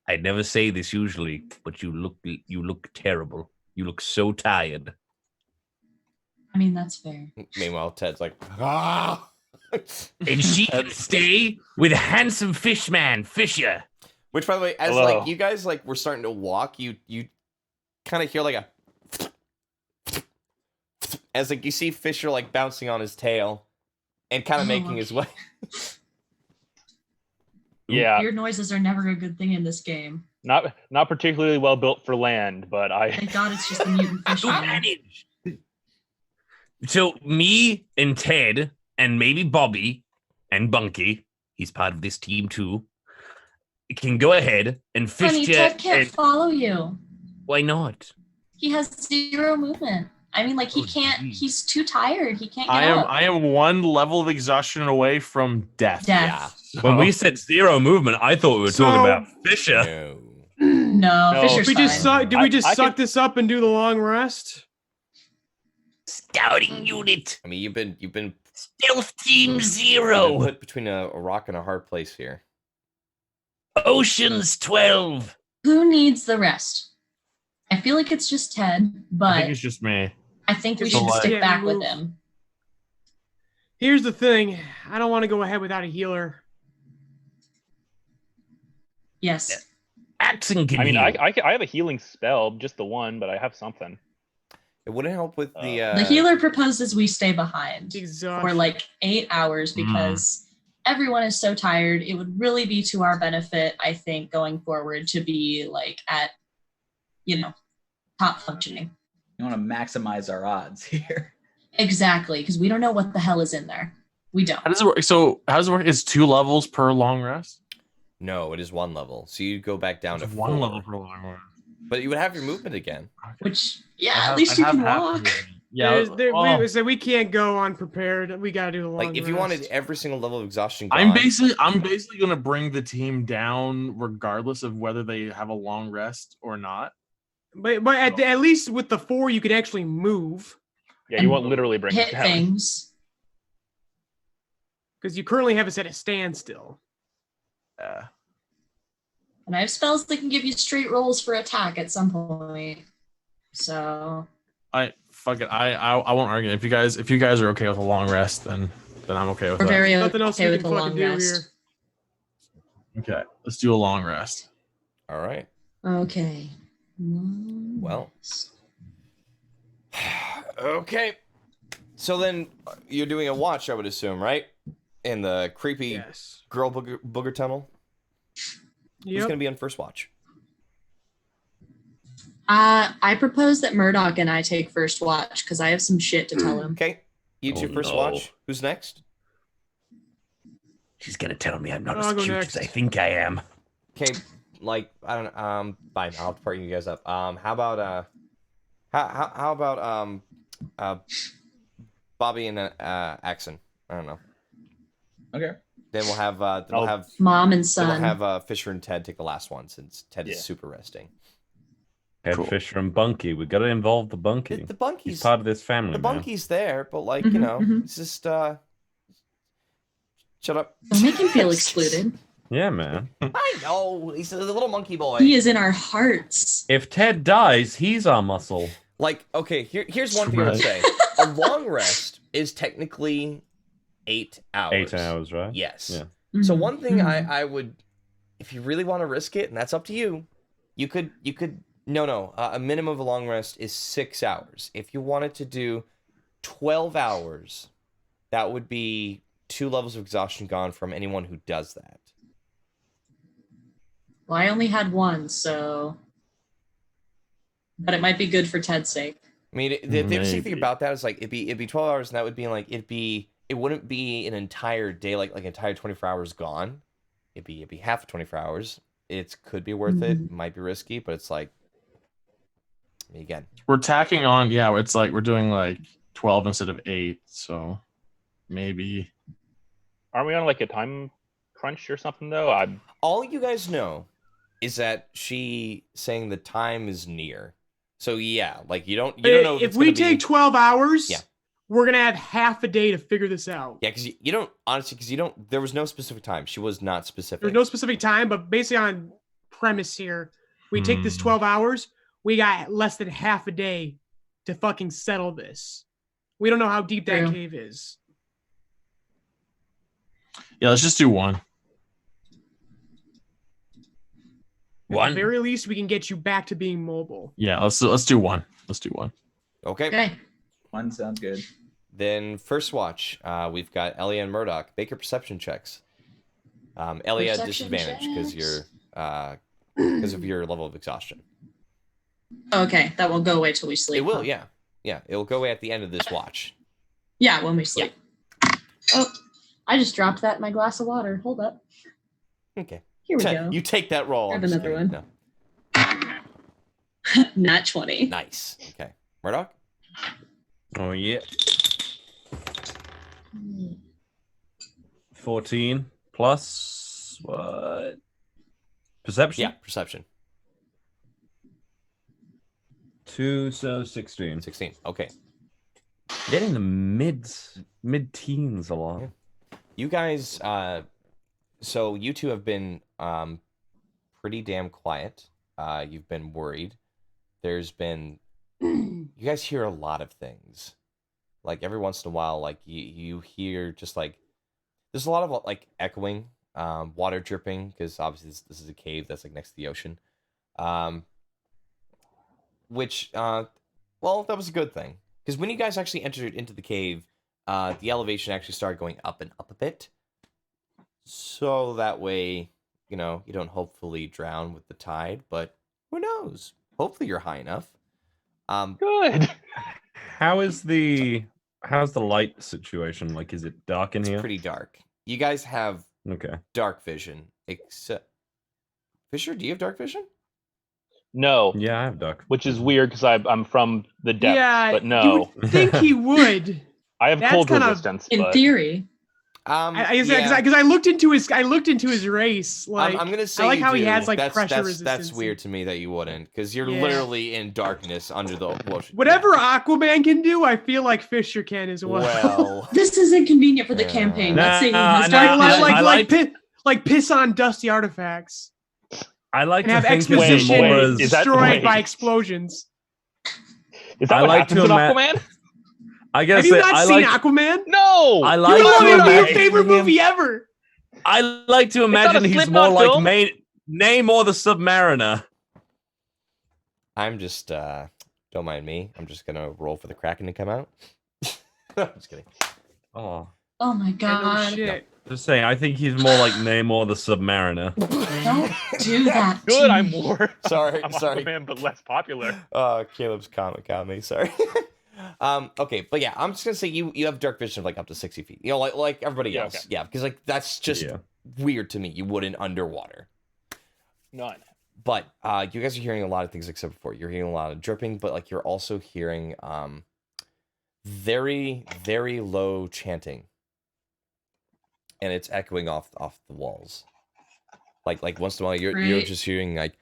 I'd never say this usually, but you look terrible. You look so tired. I mean, that's fair. Meanwhile, Ted's like, ah. And she can stay with handsome fishman Fisher. Which, by the way, as Hello. like you guys like were starting to walk, you kind of hear like a as like you see Fisher like bouncing on his tail and kind of making his way. Yeah, Weird noises are never a good thing in this game. not particularly well built for land, but Thank God it's just a mutant fish You man. manage. So me and Ted and maybe Bobby and Bunky, he's part of this team too, can go ahead and fish. Honey, Ted can't follow you. Why not? He has 0 movement. I mean, like, he Oh, can't, geez. he's too tired. He can't get I up. am 1 level of exhaustion away from death. Death. When we said 0 movement, I thought we were talking about Fisher. No. No, No. Fisher's We just fine. suck. Did we just I suck can- this up and do the long rest? Scouting unit, I mean, you've been stealth team You've been 0, put between a rock and a hard place here. Oceans 12. Who needs the rest? I feel like it's just Ted, I think but it's just me. I think we So, should like- stick Yeah, back move. with him. Here's the thing. I don't want to go ahead without a healer. Yes. Axon can I mean, heal. I have a healing spell, just the one, but I have something. It wouldn't help with the. The healer proposes we stay behind Exhaustion. for like 8 hours because everyone is so tired. It would really be to our benefit, I think, going forward to be like at, top functioning. You want to maximize our odds here. Exactly, because we don't know what the hell is in there. We don't. How does it work? So how does it work? Is 2 levels per long rest? No, it is 1 level. So you go back down to It's 4. 1 level per long rest. But you would have your movement again. Which, I yeah, have- at least I you have can half walk. movement. Yeah. We can't go unprepared. We gotta do the long Like if you wanted rest. every single level of exhaustion I'm gone, basically gonna bring the team down regardless of whether they have a long rest or not. But at least with the 4, you can actually move Yeah, you won't literally bring Hit it down. things. because you currently have us at a standstill. Yeah. And I have spells that can give you straight rolls for attack at some point. So Fuck it. I won't argue. If you guys are okay with a long rest, then I'm okay with we're that. very Nothing else okay we with can the fucking long do rest. here. Okay, let's do a long rest. all right. Okay. Long Well. rest. Okay. So then you're doing a watch, I would assume, right? In the creepy Yes. girl booger tunnel. Who's Yep. gonna be on first watch? I propose that Murdoch and I take first watch because I have some shit to tell him. Okay. You two Oh, first no. watch. Who's next? She's gonna tell me I'm not I'll as go cute next. as I think I am. Okay, like I don't know. Fine. I'll partner you guys up. How about how about Bobby and Axon? I don't know. Okay. Then we'll have Mom and then son. we'll have Fisher and Ted take the last one since Ted Yeah. is super resting. Head Cool. Fisher and Bunky. We got to involve the Bunky. The He's Bunky's part of this family. the man. Bunky's there, but like Mhm, you know, mhm. it's just shut up. Don't make him feel excluded. Yeah, man. I know he's a little monkey boy. He is in our hearts. If Ted dies, he's our muscle. Like, okay, here's one thing I would say. A long rest is technically 8 hours. 8 hours, right? Yes. Yeah. So Mhm, one thing mhm. I would, if you really want to risk it, and that's up to you, you could a minimum of a long rest is 6 hours. If you wanted to do 12 hours, that would be 2 levels of exhaustion gone from anyone who does that. Well, I only had one, so. But it might be good for Ted's sake. I mean, the interesting thing Maybe. about that is like it'd be 12 hours, and that would be like it wouldn't be an entire day, like entire 24 hours gone. It'd be half of 24 hours. It could be worth it. Might be risky, but it's like, I mean, again, We're tacking on. Yeah, it's like we're doing like 12 instead of 8. So maybe. Aren't we on like a time crunch or something though? all you guys know is that she saying the time is near. So yeah, like you don't know if we take 12 hours, Yeah. we're gonna have half a day to figure this out. Yeah, because you don't honestly, because you don't. There was no specific time. She was not specific. There's no specific time, but basically on premise here, we take this 12 hours, we got less than half a day to fucking settle this. We don't know how deep that True. cave is. Yeah, let's just do one. At the very least, we can get you back to being mobile. Yeah, let's do one. Let's do one. Okay. Okay. One sounds good. Then first watch, we've got Elia and Murdoch. Make your perception checks. Elia at Perception disadvantage because checks. you're because of your level of exhaustion. Okay, that will go away till we sleep. It will, huh? yeah. Yeah, it will go away at the end of this watch. Yeah, when we sleep. Oh, I just dropped that in my glass of water. Hold up. Okay. Here we go. You take that roll. Grab I'm just another kidding. one. No. Nat 20. Nice. Okay. Murdoch? Oh yeah. 14 plus what? Perception? Yeah, perception. 2, so 16. 16. Okay. Getting the mid-teens a lot. Yeah. You guys, so you two have been pretty damn quiet. You've been worried. There's been, you guys hear a lot of things. Like every once in a while, like you hear just like, there's a lot of like echoing, water dripping, because obviously this is a cave that's like next to the ocean. Which, well, that was a good thing. Because when you guys actually entered into the cave, the elevation actually started going up and up a bit. So that way, you know, you don't hopefully drown with the tide, but who knows? Hopefully you're high enough. Good. How's the light situation? Like, is it dark in It's here? pretty dark. You guys have Okay. dark vision, except... Fisher, do you have dark vision? No, Yeah, I have dark. which is weird because I'm from the depths, Yeah, but you no. would think he would. I have That's cold kind of- resistance, In but theory. Because Yeah. I looked into his race. Like I'm gonna say I like you how he do. has like that's, pressure that's, resistance. That's weird to me that you wouldn't, because you're Yeah. literally in darkness under the ocean. Whatever Aquaman can do, I feel like Fisher can as well. Well, This is inconvenient for the campaign. Let's say he has Nah, dark nah, vision. I like piss on dusty artifacts I like and to have think of him exposition more Wait, as is that- destroyed wait. by explosions. is that I what like happens to in ima- Aquaman? I guess Have you that not I seen like Aquaman? No. I You like love to it. Your imagine favorite him- movie ever. I like to not a imagine he's more Slipknot like film? Namor the Submariner. I'm just don't mind me. I'm just gonna roll for the Kraken to come out. I'm just kidding. Oh, Oh my Yeah, no god. shit. just saying. I think he's more like Namor the Submariner. Don't do that. Good. to I'm me. more. Sorry, I'm sorry. Aquaman, but less popular. Caleb's comment got me. Sorry. Okay, but yeah, I'm just gonna say you have dark vision of like up to 60 feet. You know, like everybody Yeah, else. okay. Yeah, because like that's just Yeah. weird to me. You wouldn't underwater. None. But you guys are hearing a lot of things except before. You're hearing a lot of dripping, but like you're also hearing very, very low chanting. And it's echoing off the walls. Like once in a while you're Right. just hearing like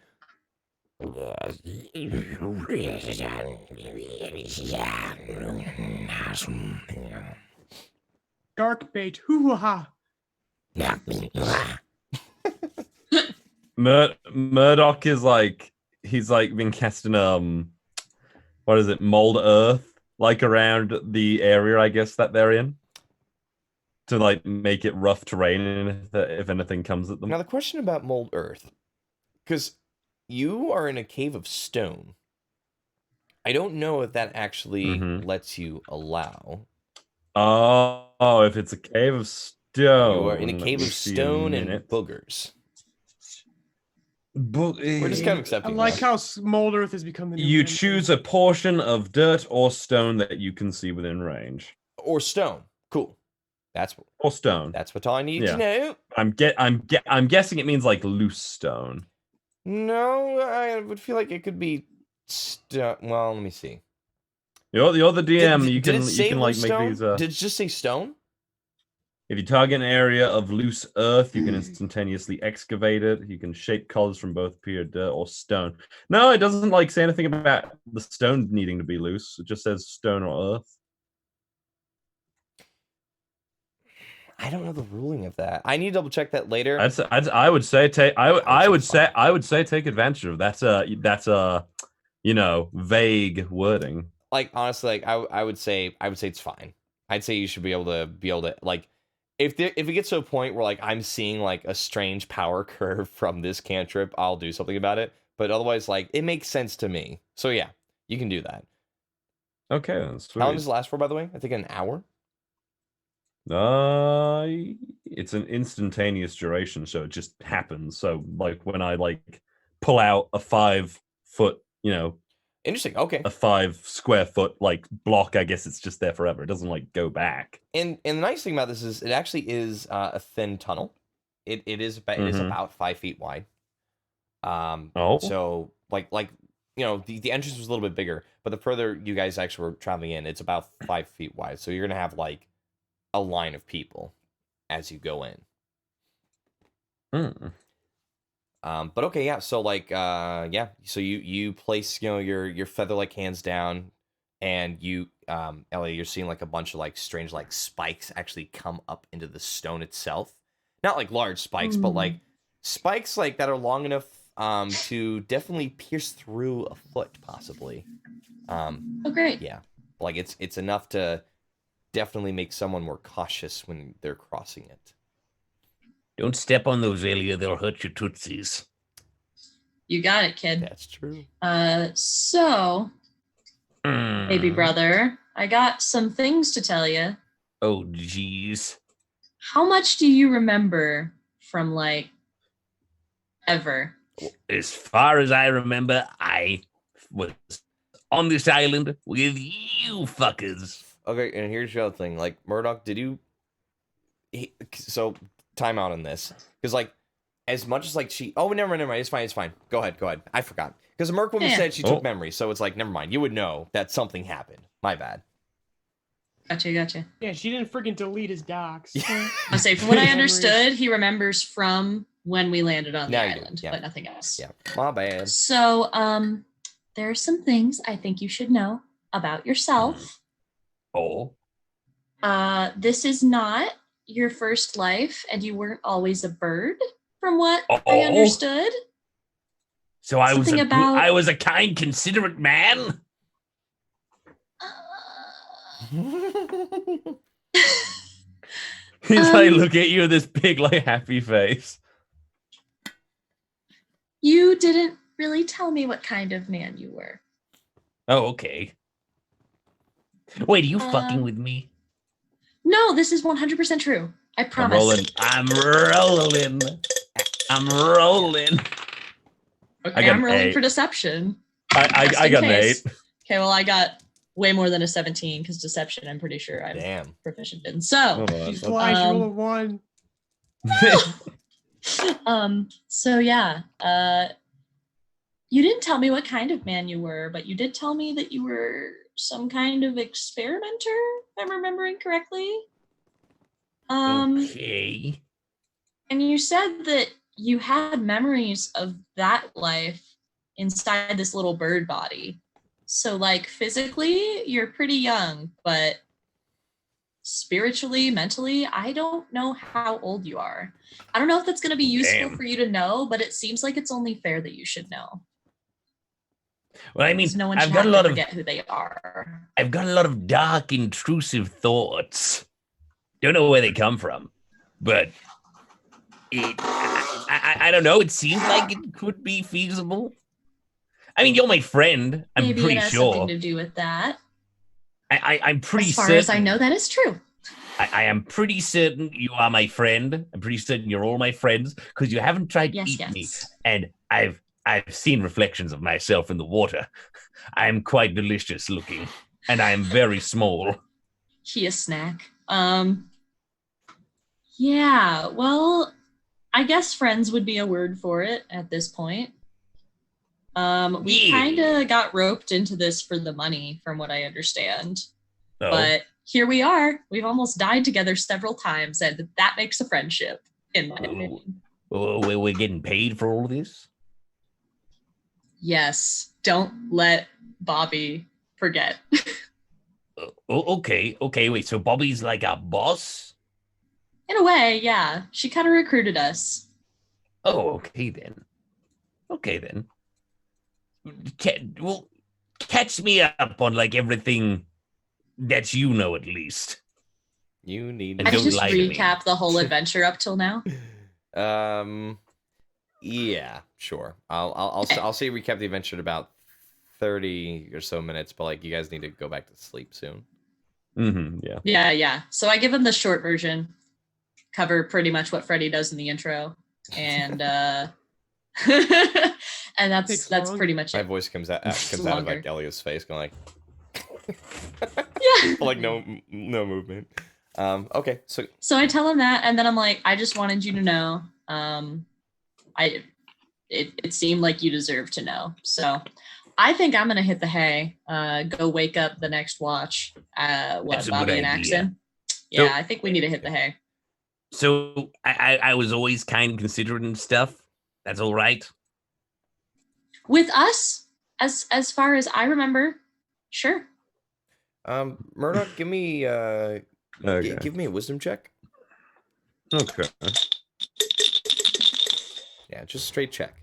Dark bait. Hoo ha. Murdoch is like he's like been casting what is it, mold earth like around the area I guess that they're in to like make it rough terrain if anything comes at them. Now the question about mold earth, because you are in a cave of stone. I don't know if that actually Mhm. lets you allow. Oh, if it's a cave of stone. You are in a let cave me of see a stone and minute. boogers. We're just kind of I accepting. like that. how Mold Earth has become the new. You Memphis. choose a portion of dirt or stone that you can see within range. Or stone. Cool. Or stone. That's what I need Yeah. to know. I'm guessing it means like loose stone. No, I would feel like it could be stone. Well, let me see. You're the DM. You Did can it say like make stone? these. Did it just say stone? If you target an area of loose earth, you can instantaneously excavate it. You can shape colors from both pure dirt or stone. No, it doesn't like say anything about the stone needing to be loose. It just says stone or earth. I don't know the ruling of that. I need to double check that later. I would say take. I would say take advantage of that's a vague wording. Like honestly, like I would say it's fine. I'd say you should be able to like if it gets to a point where like I'm seeing like a strange power curve from this cantrip, I'll do something about it. But otherwise, like it makes sense to me. So yeah, you can do that. Okay, then, sweet. How long does it last for, by the way? I think an hour. It's an instantaneous duration, so it just happens. So like when I like pull out a 5 foot, Interesting. Okay. a 5 square foot like block, I guess it's just there forever. It doesn't like go back. And the nice thing about this is it actually is a thin tunnel. It is about 5 feet wide. So like the entrance was a little bit bigger, but the further you guys actually were traveling in, it's about 5 feet wide. So you're gonna have like a line of people as you go in. But okay, yeah. So like, yeah. So you place your feather-like hands down, and you, Ellie, you're seeing like a bunch of like strange like spikes actually come up into the stone itself. Not like large spikes, but like spikes like that are long enough to definitely pierce through a foot, possibly. Oh, great. Yeah, like it's enough to definitely make someone more cautious when they're crossing it. Don't step on those, Elia. They'll hurt your tootsies. You got it, kid. That's true. So, baby brother, I got some things to tell you. Oh, jeez. How much do you remember from, like, ever? As far as I remember, I was on this island with you fuckers. Okay, and here's the other thing. Like, Murdoch, did you... So, time out on this. Because, like, as much as, like, she... Oh, never mind. It's fine. Go ahead. I forgot. Because the Merc woman said she took memory, so it's like, never mind. You would know that something happened. My bad. Gotcha. Yeah, she didn't freaking delete his docs. I'll say, from what I understood, he remembers from when we landed on the Now you do, island, yeah. but nothing else. Yeah, my bad. So, there are some things I think you should know about yourself. Oh. This is not your first life, and you weren't always a bird, from what I understood. So I was Something I was a kind, considerate man. He's like, look at you with this big, like, happy face. You didn't really tell me what kind of man you were. Oh, okay. Wait, are you fucking with me? No, this is 100% true. I promise. I'm rolling. Okay, I'm rolling for deception. I got an 8. Okay, well, I got way more than a 17 because deception, I'm pretty sure I'm proficient in. So, She's lying. She rolled a 1. So yeah, you didn't tell me what kind of man you were, but you did tell me that you were some kind of experimenter, if I'm remembering correctly. Okay. And you said that you had memories of that life inside this little bird body. So, like, physically, you're pretty young, but spiritually, mentally, I don't know how old you are. I don't know if that's going to be useful for you to know, but it seems like it's only fair that you should know. Well, I mean, no one I've got a lot of forget who they are. I've got a lot of dark, intrusive thoughts. Don't know where they come from, but I don't know. It seems like it could be feasible. I mean, you're my friend. I'm Maybe pretty it has sure. something to do with that. I'm pretty as far certain. as I know, that is true. I am pretty certain you are my friend. I'm pretty certain you're all my friends because you haven't tried to Yes, eat me. yes. And I've seen reflections of myself in the water. I am quite delicious looking, and I am very small. He a snack. Yeah, well, I guess friends would be a word for it at this point. We Yeah. kind of got roped into this for the money, from what I understand. Oh, But here we are. We've almost died together several times, and that makes a friendship, in my opinion. we're getting paid for all of this? Yes, don't let Bobby forget. Okay, wait, so Bobby's like a boss? In a way, yeah. She kind of recruited us. Oh, okay then. Well, catch me up on like everything that you know at least. You need. And I don't just lie to me. recap the whole adventure up till now. Yeah, sure. I'll say recap the adventure in about 30 or so minutes, but like you guys need to go back to sleep soon. Yeah. Yeah. So I give him the short version, cover pretty much what Freddy does in the intro, and and Takes that's long. pretty much My it. voice comes out of Longer. like Elio's face, going like, Yeah. like no movement. Okay, so So I tell him that, and then I'm like, I just wanted you to know. It seemed like you deserve to know. So I think I'm gonna hit the hay. Go wake up the next watch. That's a Bobby good and idea. Axon. Yeah, So- I think we need to hit the hay. So I was always kind and considerate and stuff. That's all right. With us, as far as I remember, sure. Murdoch, give me Okay. give me a wisdom check. Okay. Yeah, just straight check.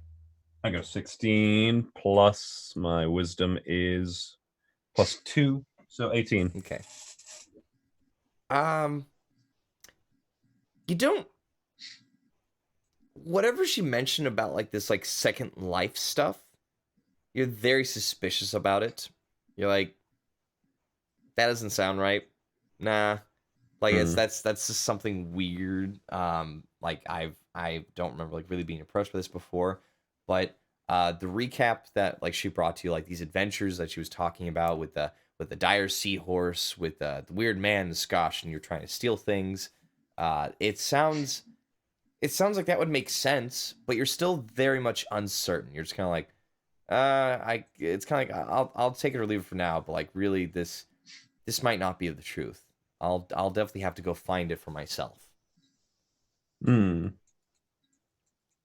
I got 16 plus my wisdom is +2, so 18. Okay. You don't. Whatever she mentioned about like this like second life stuff, you're very suspicious about it. You're like, that doesn't sound right. Nah. Like that's just something weird. Like I don't remember like really being approached by this before, but the recap that like she brought to you, like these adventures that she was talking about with the dire seahorse, with the weird man, the Scotch, and you're trying to steal things. It sounds like that would make sense, but you're still very much uncertain. You're just kind of like, it's kind of like I'll take it or leave it for now, but like really this might not be the truth. I'll definitely have to go find it for myself. Hmm.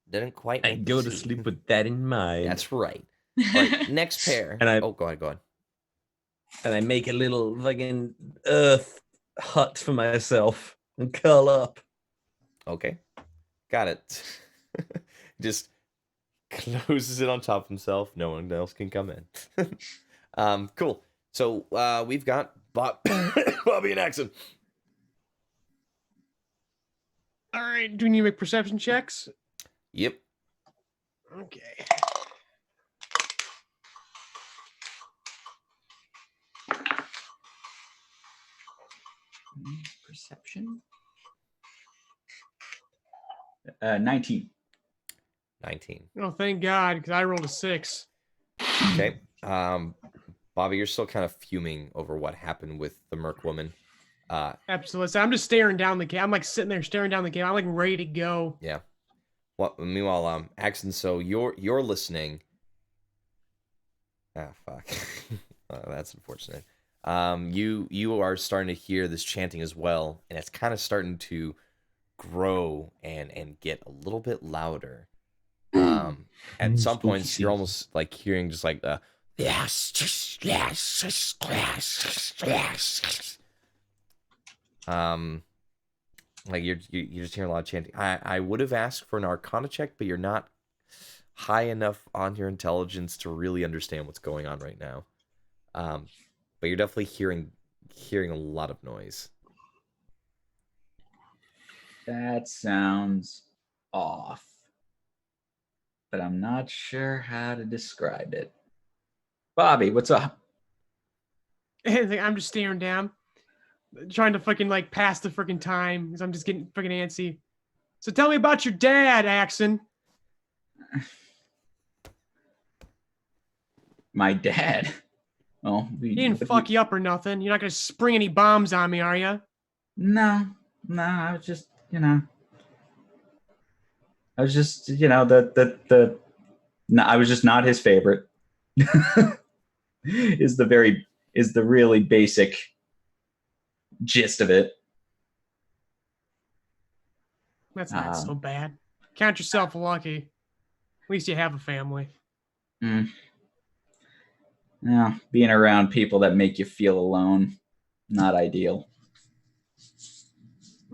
Didn't quite. I make go the to scene. sleep with that in mind. That's right. All right, next pair. And I- go ahead. And I make a little fucking earth hut for myself and curl up. Okay, got it. Just closes it on top of himself. No one else can come in. Cool. So we've got Bobby and Axon. All right. Do we need to make perception checks? Yep. Okay. Perception. 19. 19. Oh, thank God, because I rolled a 6. Okay. Bobby, you're still kind of fuming over what happened with the Merc woman. Absolutely. So I'm just staring down the cave. I'm like sitting there staring down the cave. I'm like ready to go. Yeah. Well, meanwhile, Axon, so you're listening. Ah, fuck. That's unfortunate. You are starting to hear this chanting as well, and it's kind of starting to grow and get a little bit louder. At some points, you're almost like hearing just like the yes. Like you're just hearing a lot of chanting. I would have asked for an Arcana check, but you're not high enough on your intelligence to really understand what's going on right now. But you're definitely hearing a lot of noise. That sounds off. But I'm not sure how to describe it. Bobby, what's up? I'm just staring down. trying to fucking like pass the freaking time because I'm just getting freaking antsy. So tell me about your dad, Axon. My dad. Well, He didn't fuck you up or nothing. You're not gonna spring any bombs on me, are you? No, I was just, I was just, no, I was just not his favorite. is the really basic gist of it. That's not so bad. Count yourself lucky. At least you have a family. Yeah, being around people that make you feel alone, not ideal.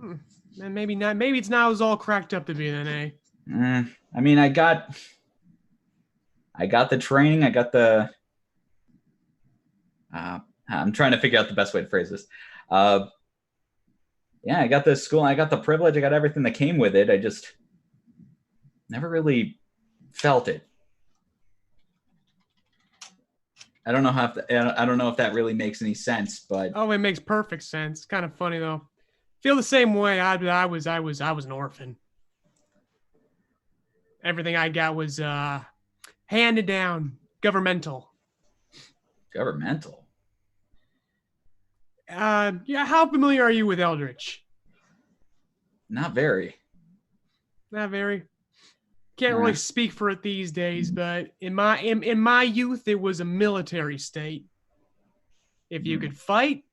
And maybe not. Maybe it's not as all cracked up to be then, eh? I mean, I got the training. I got the. I'm trying to figure out the best way to phrase this. Yeah, I got the school. I got the privilege. I got everything that came with it. I just never really felt it. I don't know I don't know if that really makes any sense, but oh, it makes perfect sense. Kind of funny though. Feel the same way. I was an orphan. Everything I got was handed down, governmental. Governmental. Yeah. How familiar are you with Eldritch? Not very. Not very. Can't really speak for it these days, but in my youth, it was a military state. If you could fight,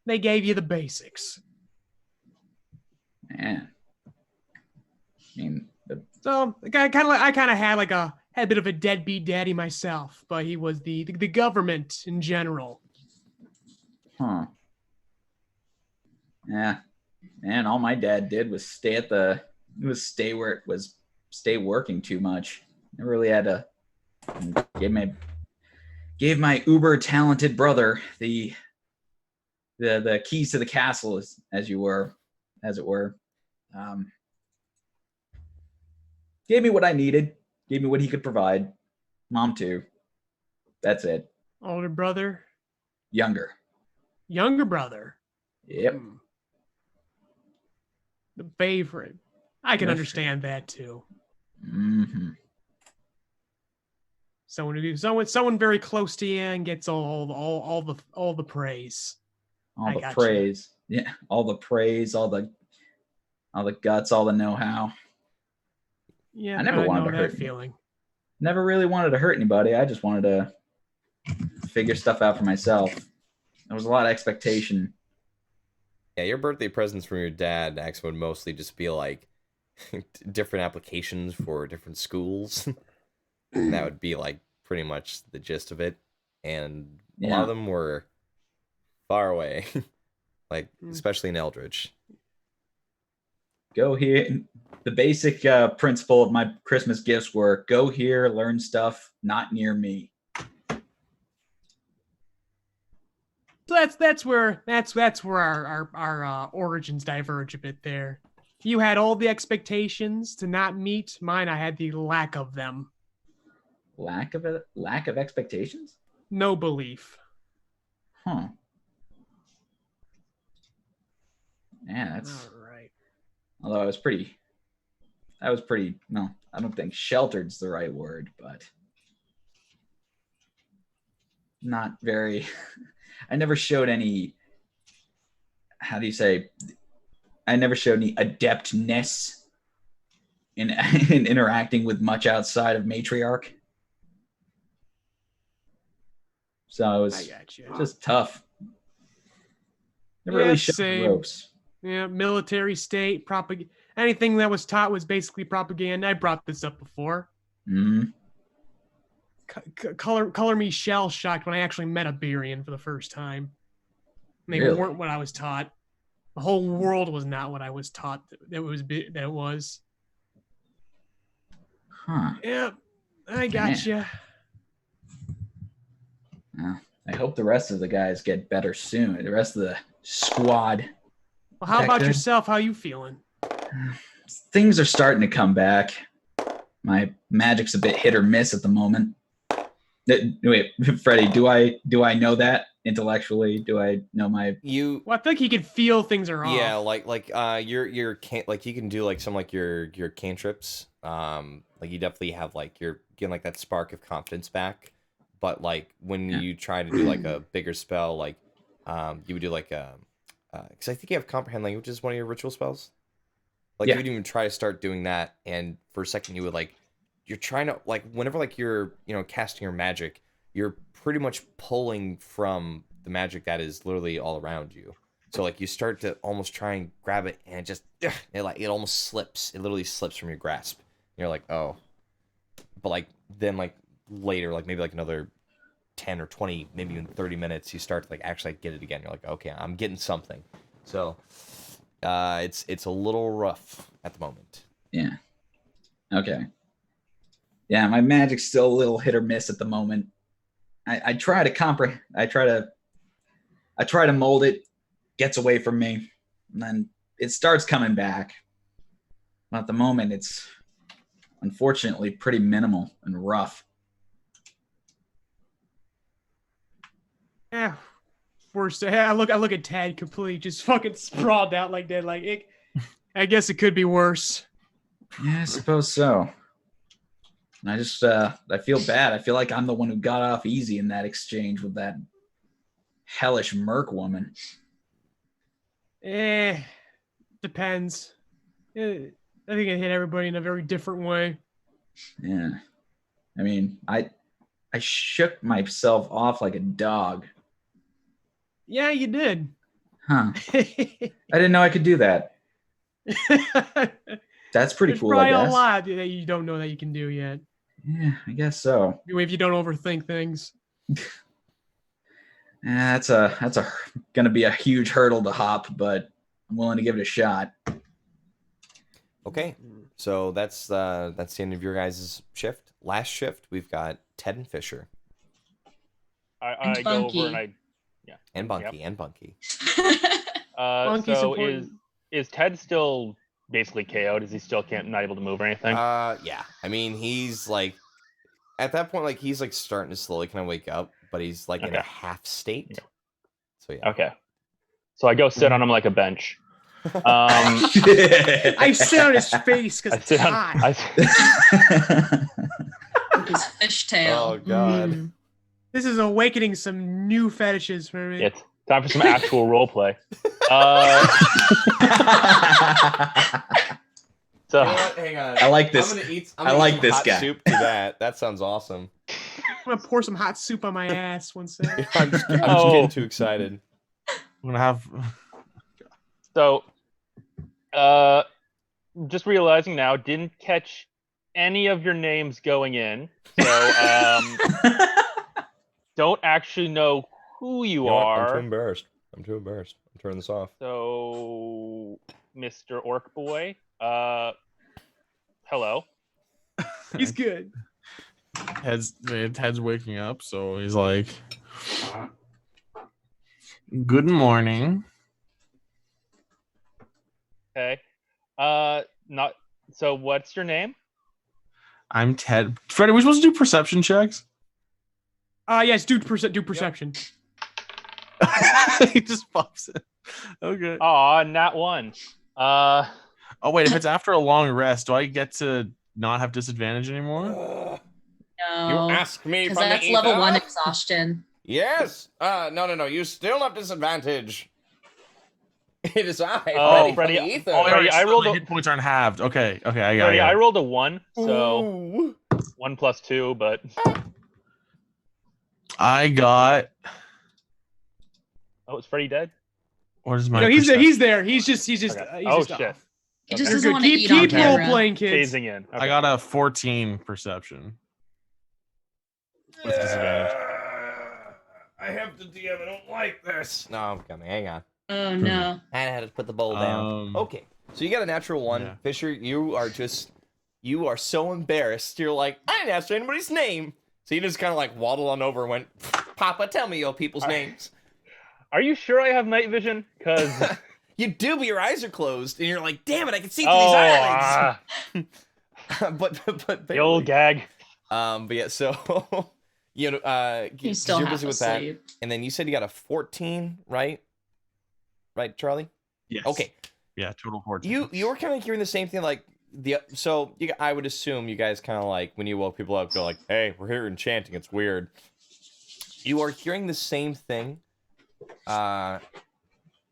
they gave you the basics. Man. I mean, so I kind of had a bit of a deadbeat daddy myself, but he was the government in general. Huh. Yeah. Man, all my dad did was stay working too much. Never really had to gave my uber talented brother the keys to the castle as it were. Gave me what I needed, gave me what he could provide. Mom too. That's it. Older brother? Younger brother. Yep. The favorite. I can understand that too. Mm-hmm. Someone very close to you and gets all the praise. All the praise. Yeah, all the praise, all the guts, all the know-how. Yeah, I never wanted to hurt feeling. Never really wanted to hurt anybody. I just wanted to figure stuff out for myself. There was a lot of expectation. Yeah, your birthday presents from your dad actually would mostly just be like different applications for different schools. And that would be like pretty much the gist of it. And a lot of them were far away. Like, especially in Eldritch. Go here. The basic principle of my Christmas gifts were go here, learn stuff, not near me. So that's where our origins diverge a bit there. You had all the expectations to not meet. Mine, I had the lack of them. Lack of expectations? No belief. Huh. Yeah, that's all right. Although I was pretty. No, I don't think sheltered's the right word, but not very. I never showed any. How do you say? I never showed any adeptness in interacting with much outside of matriarch. So it was just tough. Never really showed the ropes. Yeah, military state, anything that was taught was basically propaganda. I brought this up before. Mm-hmm. Color me shell shocked when I actually met a Berian for the first time. They weren't what I was taught. The whole world was not what I was taught that it was. Huh. Yeah, I got you. I hope the rest of the guys get better soon. The rest of the squad. Well, how about yourself? How you feeling? Things are starting to come back. My magic's a bit hit or miss at the moment. Wait, Freddie, do I know that? intellectually? Do I know my? Well, I think he could feel things are off. Yeah, your can't like you can do like some like your cantrips. Like you definitely have like you're getting like that spark of confidence back. But like when you try to do like a bigger spell, like you would do like because I think you have comprehend language as one of your ritual spells. Like you would even try to start doing that, and for a second you would like you're trying to like whenever like you're casting your magic, you're pretty much pulling from the magic that is literally all around you. So like you start to almost try and grab it, and it almost slips. It literally slips from your grasp. And you're like, oh, but like then like later, like maybe like another 10 or 20, maybe even 30 minutes, you start to like actually get it again. You're like, okay, I'm getting something. So it's a little rough at the moment. Yeah. Okay. Yeah, my magic's still a little hit or miss at the moment. I try to comprehend. I try to mold it, gets away from me, and then it starts coming back. But at the moment, it's unfortunately pretty minimal and rough. Yeah. Worst. I look at Ted completely just fucking sprawled out like that. Like I guess it could be worse. Yeah, I suppose so. And I just I feel bad. I feel like I'm the one who got off easy in that exchange with that hellish merc woman. Depends. I think it hit everybody in a very different way. Yeah. I mean, I shook myself off like a dog. Yeah, you did. Huh. I didn't know I could do that. That's pretty There's cool, probably I guess. a lot that you don't know that you can do yet. Yeah, I guess so. If you don't overthink things. Yeah, that's gonna be a huge hurdle to hop, but I'm willing to give it a shot. Okay, so that's the end of your guys' shift. Last shift, we've got Ted and Fisher. I go over and And Bunky. Bunky's So important. is Ted still basically KO'd? Is he still not able to move or anything? Yeah. I mean, he's like at that point, like he's like starting to slowly kind of wake up, but he's like in a half state. So yeah. Okay. So I go sit on him like a bench. I sit on his face because it's hot. His fishtail. Oh god. This is awakening some new fetishes for me. It's time for some actual role play. So You know what? Hang on. I like this. I'm I gonna like eat this hot guy. soup to that. That sounds awesome. I'm gonna pour some hot soup on my ass one second. I'm just getting too excited. I'm gonna have. So, just realizing now, didn't catch any of your names going in. So, don't actually know who you You know what? are. I'm too embarrassed. I'm turning this off. So, Mr. Orc Boy, hello. He's good. Ted's waking up, so he's like, "Good morning." Okay. Not. So, what's your name? I'm Ted. Fred, are we supposed to do perception checks? Yes, do perception. He just pops it. Okay. Aw, nat one. Oh wait, if it's after a long rest, do I get to not have disadvantage anymore? No. You ask me Because from that's the level ether? 1 exhaustion. Yes. No. You still have disadvantage. It is I, Oh, Freddy, Freddy, from the ether. oh, Freddy, I rolled the a- hit points aren't halved. Okay, I got Sorry, it. I rolled a 1, so Ooh. 1 plus 2, but I got. oh, is Freddy dead? What is my? No, he's perception? there. He's just. Okay. He's Oh, just shit. off. He just Okay. doesn't You're want good. to Keep eat on role camera. playing, kids. Phasing in. Okay. I got a 14 perception. With disadvantage. I have to DM. I don't like this. No, I'm coming. Hang on. Oh no. I had to put the bowl down. Okay, so you got a natural one, Yeah. Fisher. You are so embarrassed. You're like, I didn't ask for anybody's name. So you just kind of like waddled on over and went, Papa, tell me your people's names. Are you sure I have night vision? Because You do, but your eyes are closed, and you're like, damn it, I can see through these eyelids. but the old gag. But yeah, so You know, He's still you're half busy with that, asleep. and then you said you got a 14, right? Right, Charlie? Yes. Okay. Yeah, total 14. You were kind of hearing the same thing, like I would assume you guys kind of like when you woke people up, go like, "Hey, we're here enchanting. It's weird." You are hearing the same thing.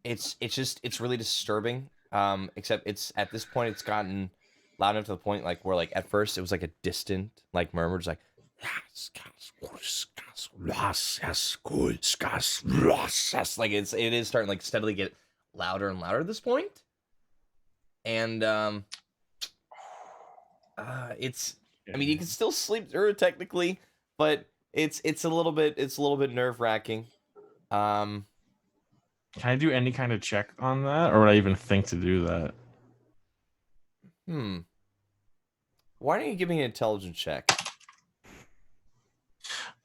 It's really disturbing. Except it's at this point it's gotten loud enough to the point like where like at first it was like a distant like murmur, just like like it is starting like steadily get louder and louder at this point. And it's I mean you can still sleep through it technically, but it's a little bit nerve-wracking. Can I do any kind of check on that, or would I even think to do that? Why don't you give me an intelligence check?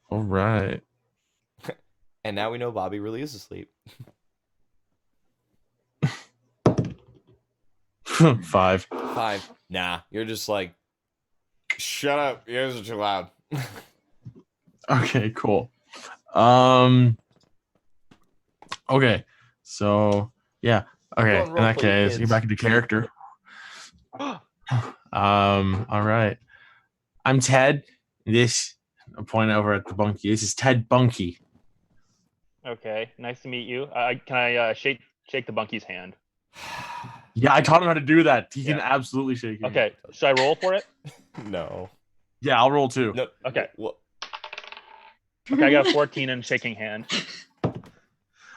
All right. And now we know Bobby really is asleep. 5. 5. Nah, you're just like, shut up. You guys are too loud. Okay, cool. Okay, so yeah. Okay, in that case, get back into character. All right. I'm Ted. I'm pointing over at the Bunky. This is Ted Bunky. Okay, nice to meet you. Can I shake the Bunky's hand? Yeah, I taught him how to do that. He can Yeah. absolutely shake it. Okay, should I roll for it? No. Yeah, I'll roll too. No. Okay. What? Okay, I got a 14 in shaking hand.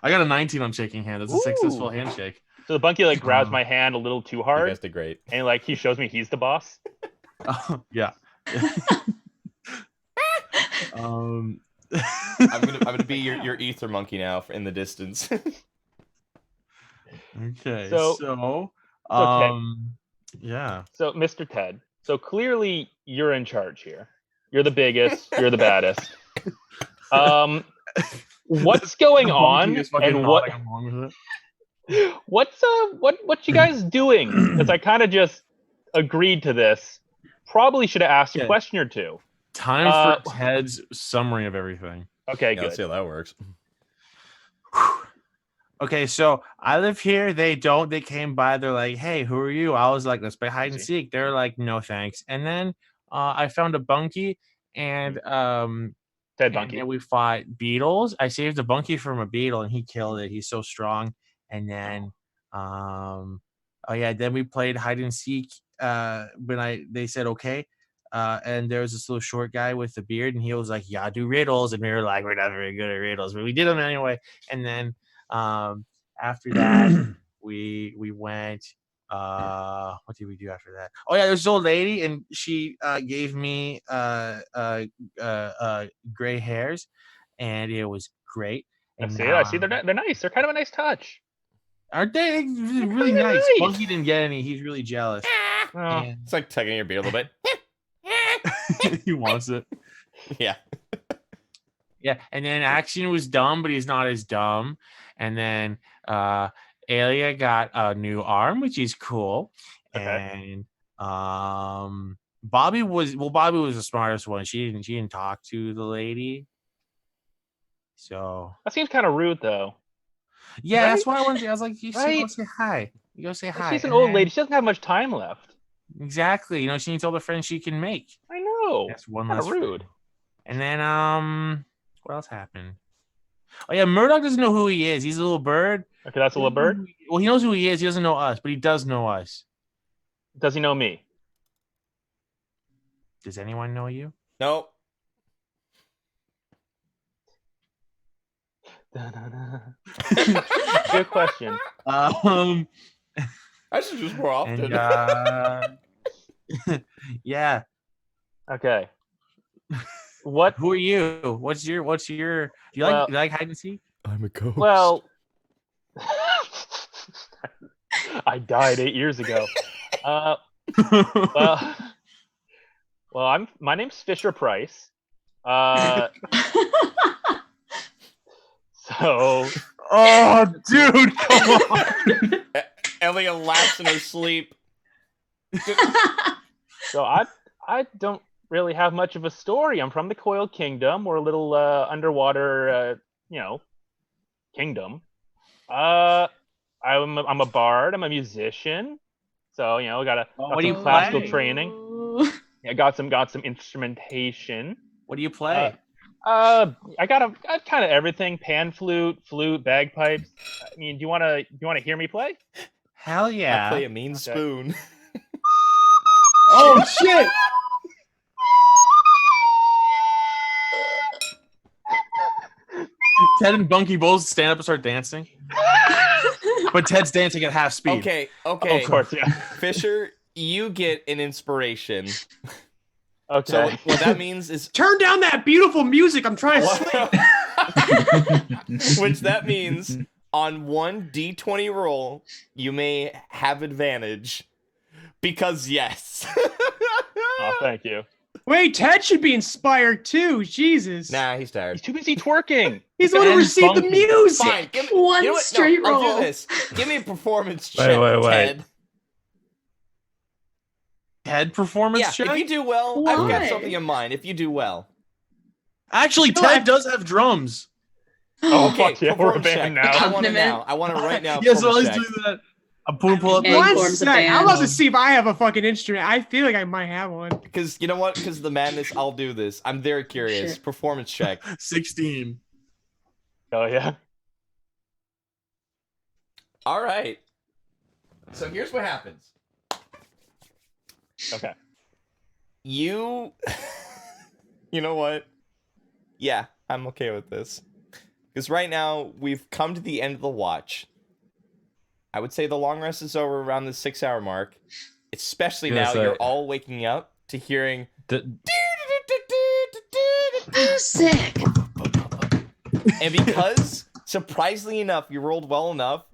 I got a 19 on shaking hand. That's a successful handshake. So the Bunky like grabs my hand a little too You hard, guys did great. and like he shows me he's the boss. Yeah. I'm gonna be your ether monkey now in the distance. Okay. So yeah. So Mr. Ted, so clearly you're in charge here. You're the biggest. You're the baddest. What's going on, and what you guys doing? Because I kind of just agreed to this. Probably should have asked a question or two. Time for Ted's summary of everything. Okay, Yeah, good. let's see how that works. Okay, so I live here. They don't. They came by. They're like, "Hey, who are you?" I was like, "Let's play hide and seek." They're like, "No, thanks." And then I found a Bunky, and Ted Bunky. And we fought beetles. I saved a Bunky from a beetle, and he killed it. He's so strong. And then, then we played hide and seek. They said okay. And there was this little short guy with a beard, and he was like, "Yeah, do riddles," and we were like, "We're not very good at riddles," but we did them anyway. And then after that, we went. What did we do after that? Oh yeah, there's this old lady, and she gave me gray hairs, and it was great. And I see. They're nice. They're kind of a nice touch. Aren't they? Really nice. Bunky didn't get any. He's really jealous. It's like tugging your beard a little bit. He wants it. Yeah. Yeah, and then Action was dumb, but he's not as dumb. And then Alia got a new arm, which is cool. Okay. And Bobby was the smartest one. She didn't talk to the lady. So that seems kind of rude, though. Yeah, right? That's why I wanted to. I was like, you should go say hi. You go say hi. She's an old lady. She doesn't have much time left. Exactly. She needs all the friends she can make. I know. That's one less rude. And then what else happened? Oh yeah, Murdoch doesn't know who he is. He's a little bird. Okay, that's a little bird. Well, he knows who he is. He doesn't know us, but he does know us. Does he know me? Does anyone know you? No. Good question. I should use more often. And, yeah. Okay. What? Who are you? What's your? Do you like hide and seek? I'm a ghost. Well, I died 8 years ago. My name's Fisher Price. So. Oh, dude, come on. Elia laughs in her sleep. So I don't really have much of a story. I'm from the Coil Kingdom. We're a little underwater, kingdom. I'm a bard. I'm a musician. So got what do you some classical play? training. I got some instrumentation. What do you play? I got kind of everything: pan flute, bagpipes. I mean, do you want to hear me play? Hell yeah! I play a mean spoon. Oh shit! Ted and Bunky both stand up and start dancing, but Ted's dancing at half speed. Okay. Of course, yeah. Fisher, you get an inspiration. Okay. So what that means is Turn down that beautiful music. I'm trying to sleep. which that means on one D20 roll, you may have advantage. Because yes. Oh, thank you. Wait, Ted should be inspired too. Jesus. Nah, he's tired. He's too busy twerking. He's the one who received the music. Fine. Give me, One you know what? straight no, roll. I'll do this. Give me a performance check, wait. Ted. Ted performance Yeah, check. if you do well, I've got Why? something in mind. If you do well. Actually, Ted does have drums. Oh, Okay, fuck yeah, we're a performance check. band now. I want it Accompaniment. now. I want it right now. Yeah, so performance let's check. do that. I'm pull up. Yeah, One forms a sec. I'm band. about to see if I have a fucking instrument. I feel like I might have one. Because you know what? Because of the madness, I'll do this. I'm very curious. Sure. Performance check. 16. Oh yeah. All right. So here's what happens. Okay. You know what? Yeah, I'm okay with this. Because right now, we've come to the end of the watch. I would say the long rest is over around the 6-hour mark. Especially Gonna now say- you're all waking up to hearing... Sick. And because, surprisingly enough, you rolled well enough,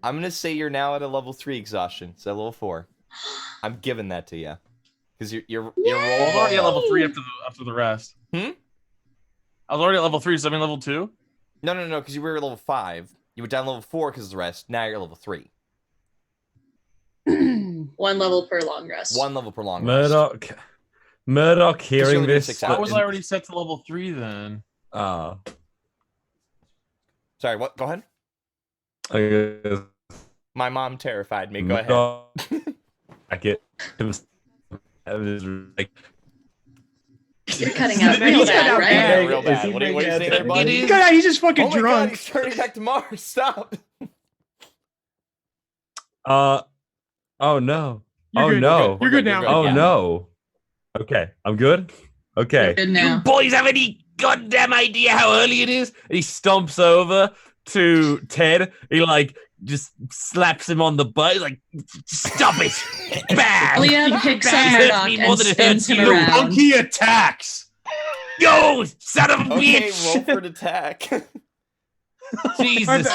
I'm going to say you're now at a level 3 exhaustion. So level 4. I'm giving that to you. Because you're rolled I was well already at enough. level 3 after the rest. Hmm? I was already at level 3, so I'm in level 2. No, because you were at level 5. You went down to level 4 because of the rest. Now you're at level 3. One level per long rest. 1 level per long rest. Murdoch hearing only been this. 6 How hours. was I already set to level 3 then? Ah. Sorry, what? Go ahead. I guess My mom terrified me. Go ahead. Murdoch- I get like You're cutting out He's real cut bad, out right? bad. Real bad. What are you saying there, buddy? He's just fucking Oh my god, drunk. he's turning back to Mars. Stop. Oh no. You're Oh good. no. You're good now. Oh Yeah. no. Okay, I'm good. Okay. Good now. Boys have any goddamn idea how early it is? He stomps over to Ted. He Just slaps him on the butt. He's like, stop it. Bam. Leah picks up Bad. Murdoch Me more and than it spins hurts him you. around. Monkey attacks! Go, son of a Okay, bitch. roll for an attack. Jesus.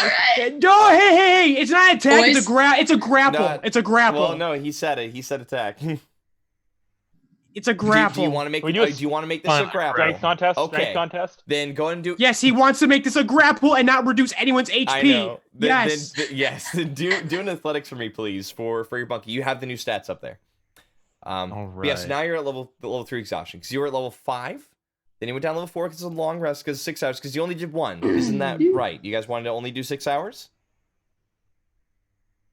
No, hey! It's not an attack. Boys. It's a grapple. No, It's a grapple. Well, no, he said it. He said attack. It's a Do grapple. you want to make? We do a Do you want to make this fine, a grapple? Strength contest. Okay. Strength contest. Then go and do. Yes, he wants to make this a grapple and not reduce anyone's HP. I know. Yes. Yes. Then do an athletics for me, please, for your bunkie. You have the new stats up there. All But yes, right. now you're at level 3 exhaustion because you were at level 5. Then you went down to level 4 because it's a long rest because 6 hours because you only did 1. Isn't that right? You guys wanted to only do 6 hours?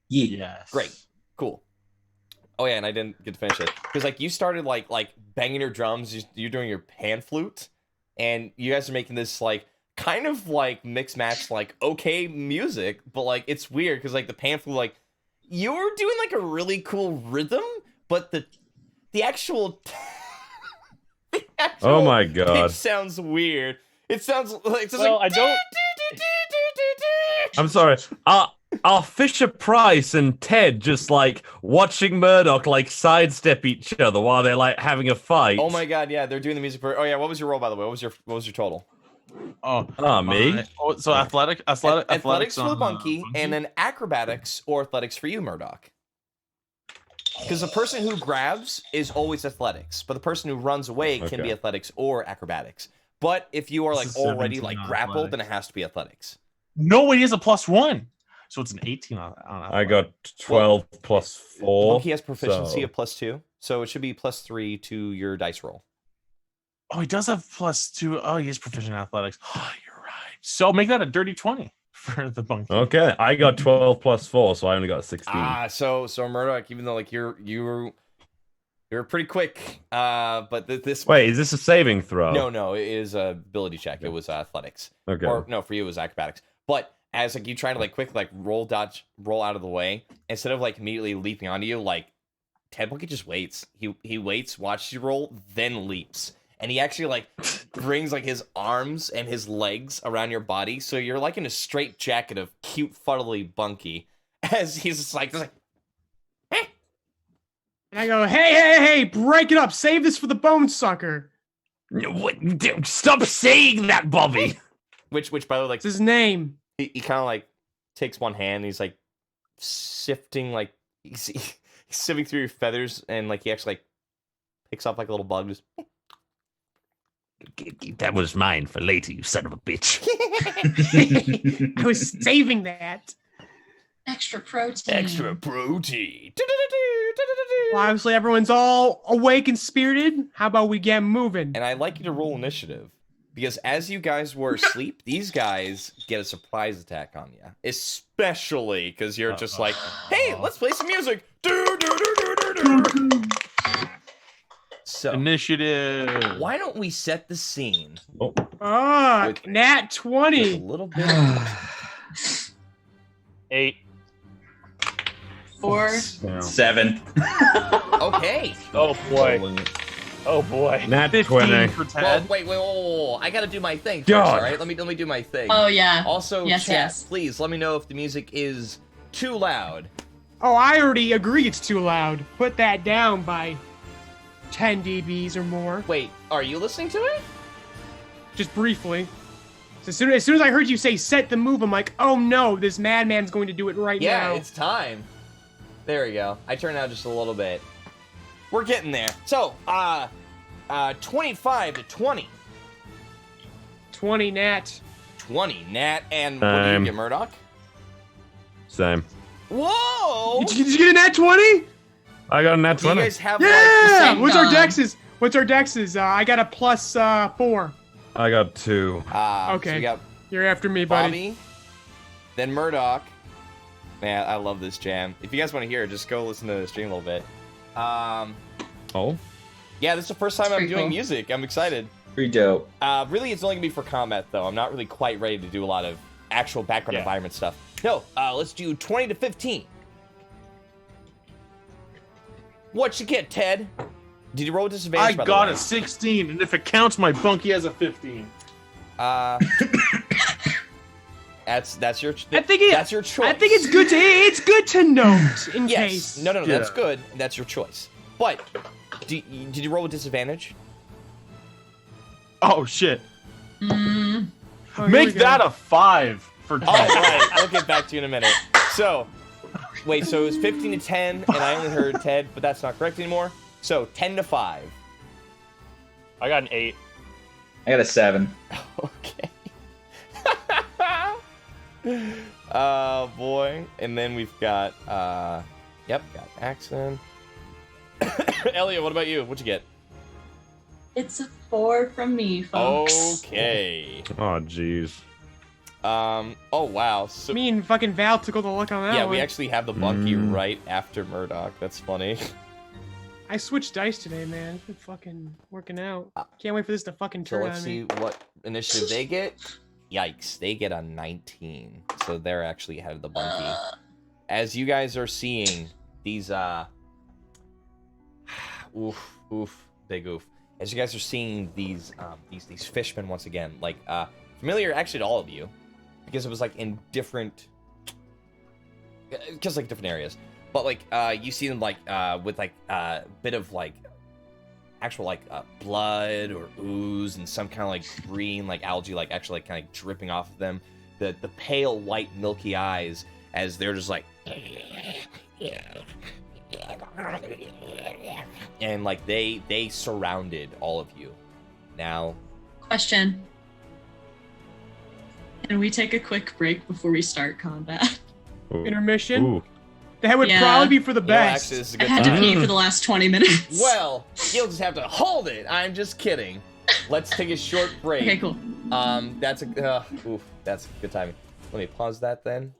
Yeah. Yes. Great. Cool. Oh yeah, and I didn't get to finish it because you started like banging your drums. You're doing your pan flute, and you guys are making this kind of mix match okay music, but it's weird because the pan flute you're doing a really cool rhythm, but the actual Oh my god. pitch sounds weird. It sounds like it's just Well, I don't. I'm sorry. Are Fisher Price and Ted just watching Murdoch sidestep each other while they're having a fight? Oh my god, yeah, they're doing the music for. Oh yeah, what was your roll by the way? What was your total? Oh, Me? So athletics Athletics for the on, monkey, and then acrobatics or athletics for you, Murdoch. Because the person who grabs is always athletics, but the person who runs away can Okay. be athletics or acrobatics. But if you are This is already 17 on grappled, athletics. then it has to be athletics. No, it is a +1. So it's an 18 on I got 12 plus 4. Monkey has proficiency so- of +2, so it should be +3 to your dice roll. Oh, he does have +2. Oh, he is proficient in athletics. Oh, you're right. So make that a dirty 20 for the bunkie. Okay, I got 12 plus 4, so I only got 16. So Murdoch, even though like you're pretty quick, but this Wait, is this a saving throw? no, it is a ability check. It was athletics. Okay. Or no, for you it was acrobatics. But as like you try to like quick like roll out of the way, instead of like immediately leaping onto you, like Ted Monkey just waits. He waits, watches you roll, then leaps. And he actually like brings like his arms and his legs around your body, so you're like in a straight jacket of cute fuddly Bunky. As he's just like eh. And I go, hey, break it up. Save this for the bone sucker. What? Stop saying that, Bobby. Which by the way, like It's his name. he kind of like takes one hand and he's like sifting like he's sifting through your feathers, and like he actually like picks up like a little bug. Just That was mine for later, you son of a bitch. I was saving that. Extra protein. extra protein. Well, obviously, everyone's all awake and spirited. How about we get moving? And I'd like you to roll initiative, because as you guys were asleep, these guys get a surprise attack on you. Especially because you're just like, hey, let's play some music. So, Initiative. why don't we set the scene Nat with a 20. little bit? 8. 4. 7. Okay. Oh boy. Oh boy. Nat 15 20. for Well, Ted. wait. I gotta do my thing first. God. All right, let me do my thing. Oh yeah. Also, Yes, chat, yes. please let me know if the music is too loud. Oh, I already agree it's too loud. Put that down by 10 dBs or more. Wait, are you listening to it? Just briefly. So as soon as I heard you say set the move, I'm like, oh no, this madman's going to do it right Yeah, now. it's time. There we go. I turned out just a little bit. We're getting there. So, 25 to 20. 20 Nat. 20, Nat, and what do you Same. get, Murdoch? Same. Whoa! Did you get a Nat 20? I got a nat Do you 20. guys have like Yeah! same What's our gun. dexes? What's our dexes? I got a plus 4. I got 2. So Okay. we got You're after me, buddy. Bobby, then Murdoch. Man, I love this jam. If you guys want to hear it, just go listen to the stream a little bit. Oh? Yeah, this is the first time That's I'm pretty doing cool. music. I'm excited. Pretty dope. Really, it's only gonna be for combat, though. I'm not really quite ready to do a lot of actual background environment stuff. No, let's do 20 to 15. What you get, Ted? Did you roll with I disadvantage? by the got way? a 16, and if it counts, my bunkie has a 15. That's your. I think it- That's your choice. I think it's good to note in Yes. case. No, Yeah. that's good. That's your choice. But did you roll with disadvantage? Oh shit! Mm, Oh, here Make we go. that a 5 for Ted. All right, I'll get back to you in a minute. So, wait, so it was 15 to 10, and I only heard Ted, but that's not correct anymore. So 10 to 5. I got an 8. I got a 7. Okay. Oh boy. And then we've got got accent. Elliot, what about you? What'd you get? it's a 4 from me, folks. Okay. Oh, jeez. Oh wow. So Me and fucking Val took all the luck on that yeah, one. we actually have the bunkie right after Murdoch. That's funny. I switched dice today, man. It's been fucking working out. Can't wait for this to fucking So turn let's on see me. what initiative they get. Yikes, they get a 19. So they're actually ahead of the bunkie. As you guys are seeing these big oof. As you guys are seeing these fishmen once again, like familiar actually to all of you, because it was like in different just like different areas. But like you see them like with like a bit of like actual like blood or ooze and some kind of like green like algae like actually like kind of dripping off of them. The pale white milky eyes as they're just like and like they surrounded all of you. Now Question. Can we take a quick break before we start combat? Ooh. Intermission. Ooh. That would Yeah. probably be for the you know, best. actually this is a I good had to time. pee for the last 20 minutes. Well, you'll just have to hold it. I'm just kidding. let's take a short break. Okay, cool. That's good timing. Let me pause that then.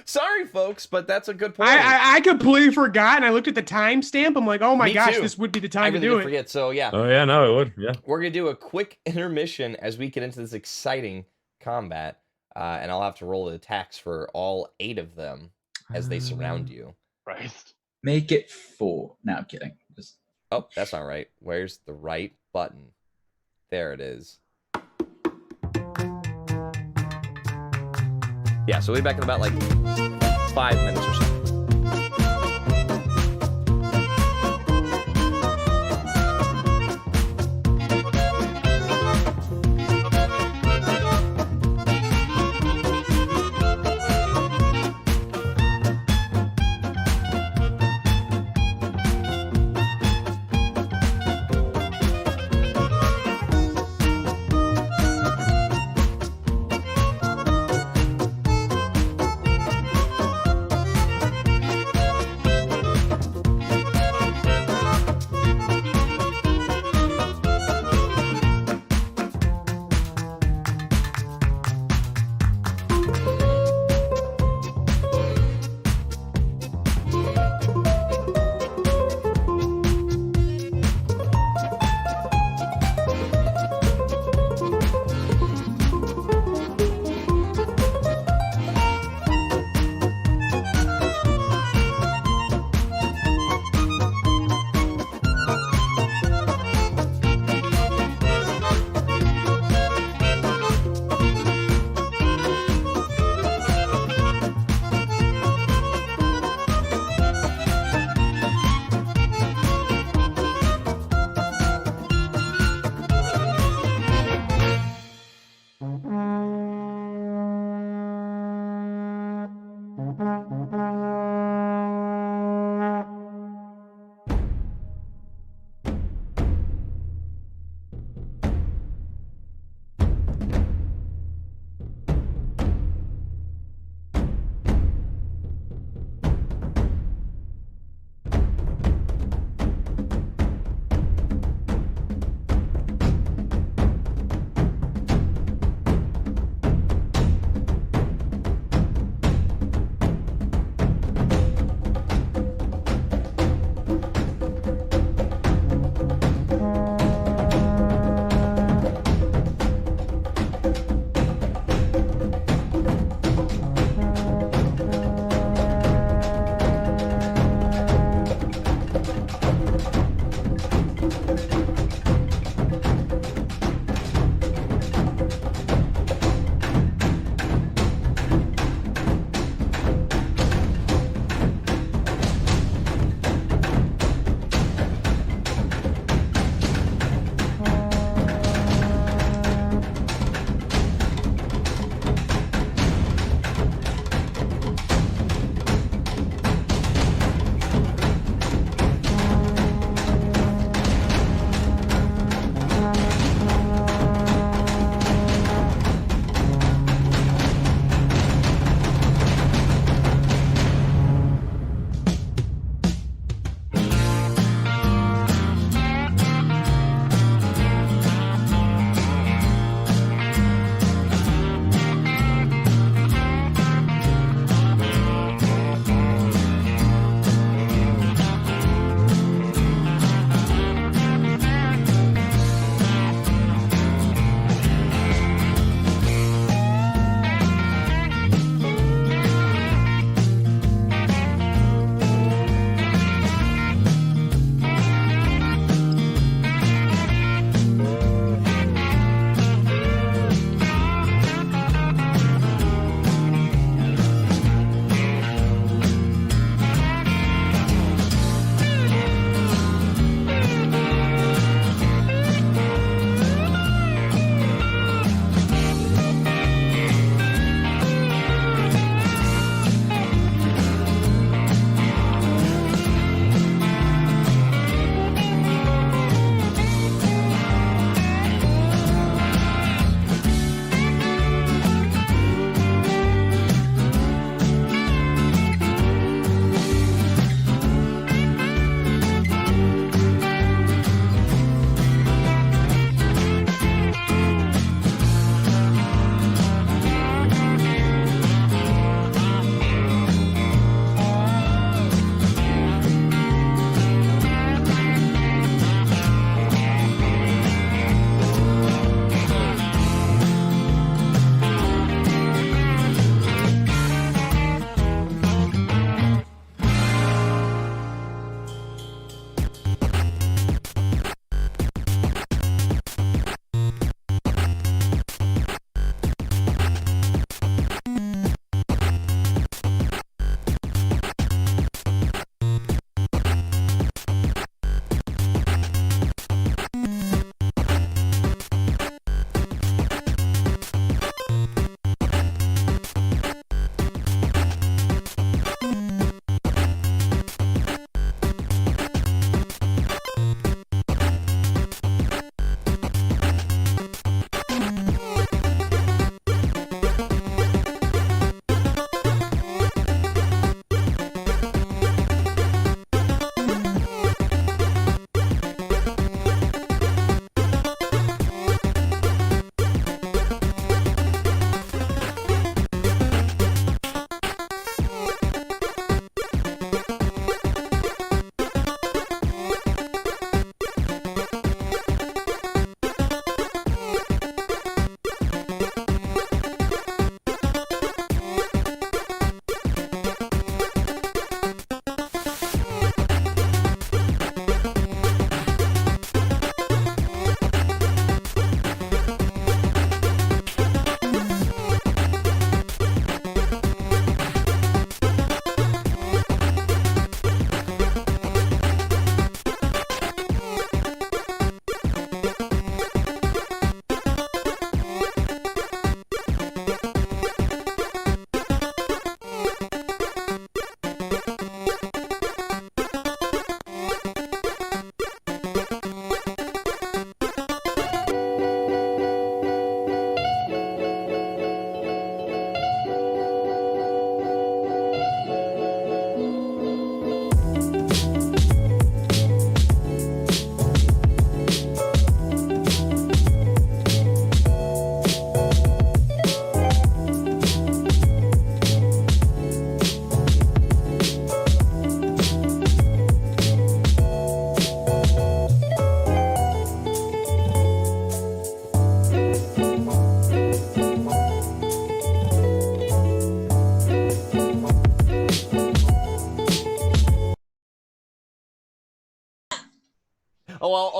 Sorry, folks, but that's a good point. I completely forgot, and I looked at the timestamp. I'm like, oh my Me gosh, too. this would be the I time really to do did it. forget. So yeah, Oh yeah, no, it would. Yeah. we're gonna do a quick intermission as we get into this exciting combat, and I'll have to roll the attacks for all 8 of them as they surround you. Christ. Make it 4. No, I'm kidding. Just Oh, that's not right. Where's the right button? There it is. Yeah, so we'll be back in about like 5 minutes or so.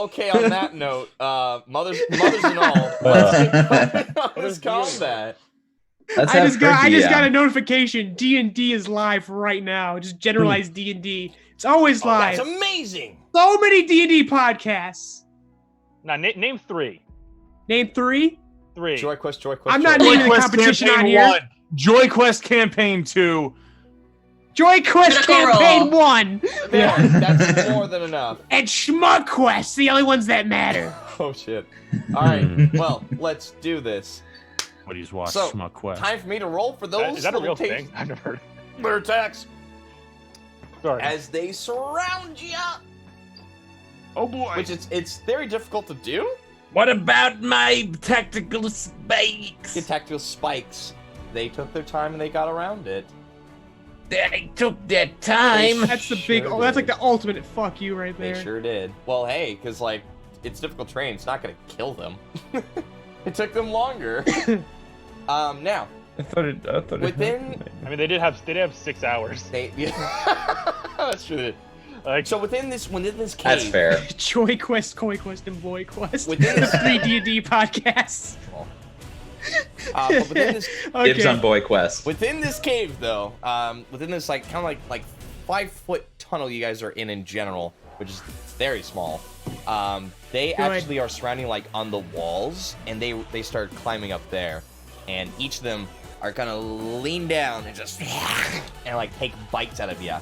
okay. On that note, mothers and all, let's combat. Let's I have just got Turkey, a notification. D&D is live right now. Just generalized D&D. It's always Oh, live. that's amazing. So many D&D podcasts. Now, name three. Name 3. Three. JoyQuest. I'm not naming the competition on here. 1, JoyQuest campaign 2. JoyQuest Critical campaign Role. 1. Yeah, that's more than enough. And SmugQuest, the only ones that matter. Oh shit. All right. Well, let's do this. What do you watch? So, SmugQuest. time for me to roll for those. Is that a little real thing? I've never heard. Their attacks Sorry. as they surround you, Oh boy. which it's very difficult to do. What about my tactical spikes? Get tactical spikes. They took their time and they got around it. They took their time. That's the big. Sure Oh, that's like did. the ultimate fuck you right They there. sure did. Well, hey, because like it's difficult terrain. It's not gonna kill them. It took them longer. Now I thought it within I mean, they did have 6 hours. yeah, that's true. Like, So within this cave, That's fair. JoyQuest, KoiQuest, and BoyQuest. Within the this- 3 D&D podcasts. But within this Dibs on Okay. Boy Quest. Within this cave, though, within this like kind of like 5-foot tunnel you guys are in general, which is very small. They actually are surrounding like on the walls, and they start climbing up there, and each of them are gonna lean down and just and like take bites out of you.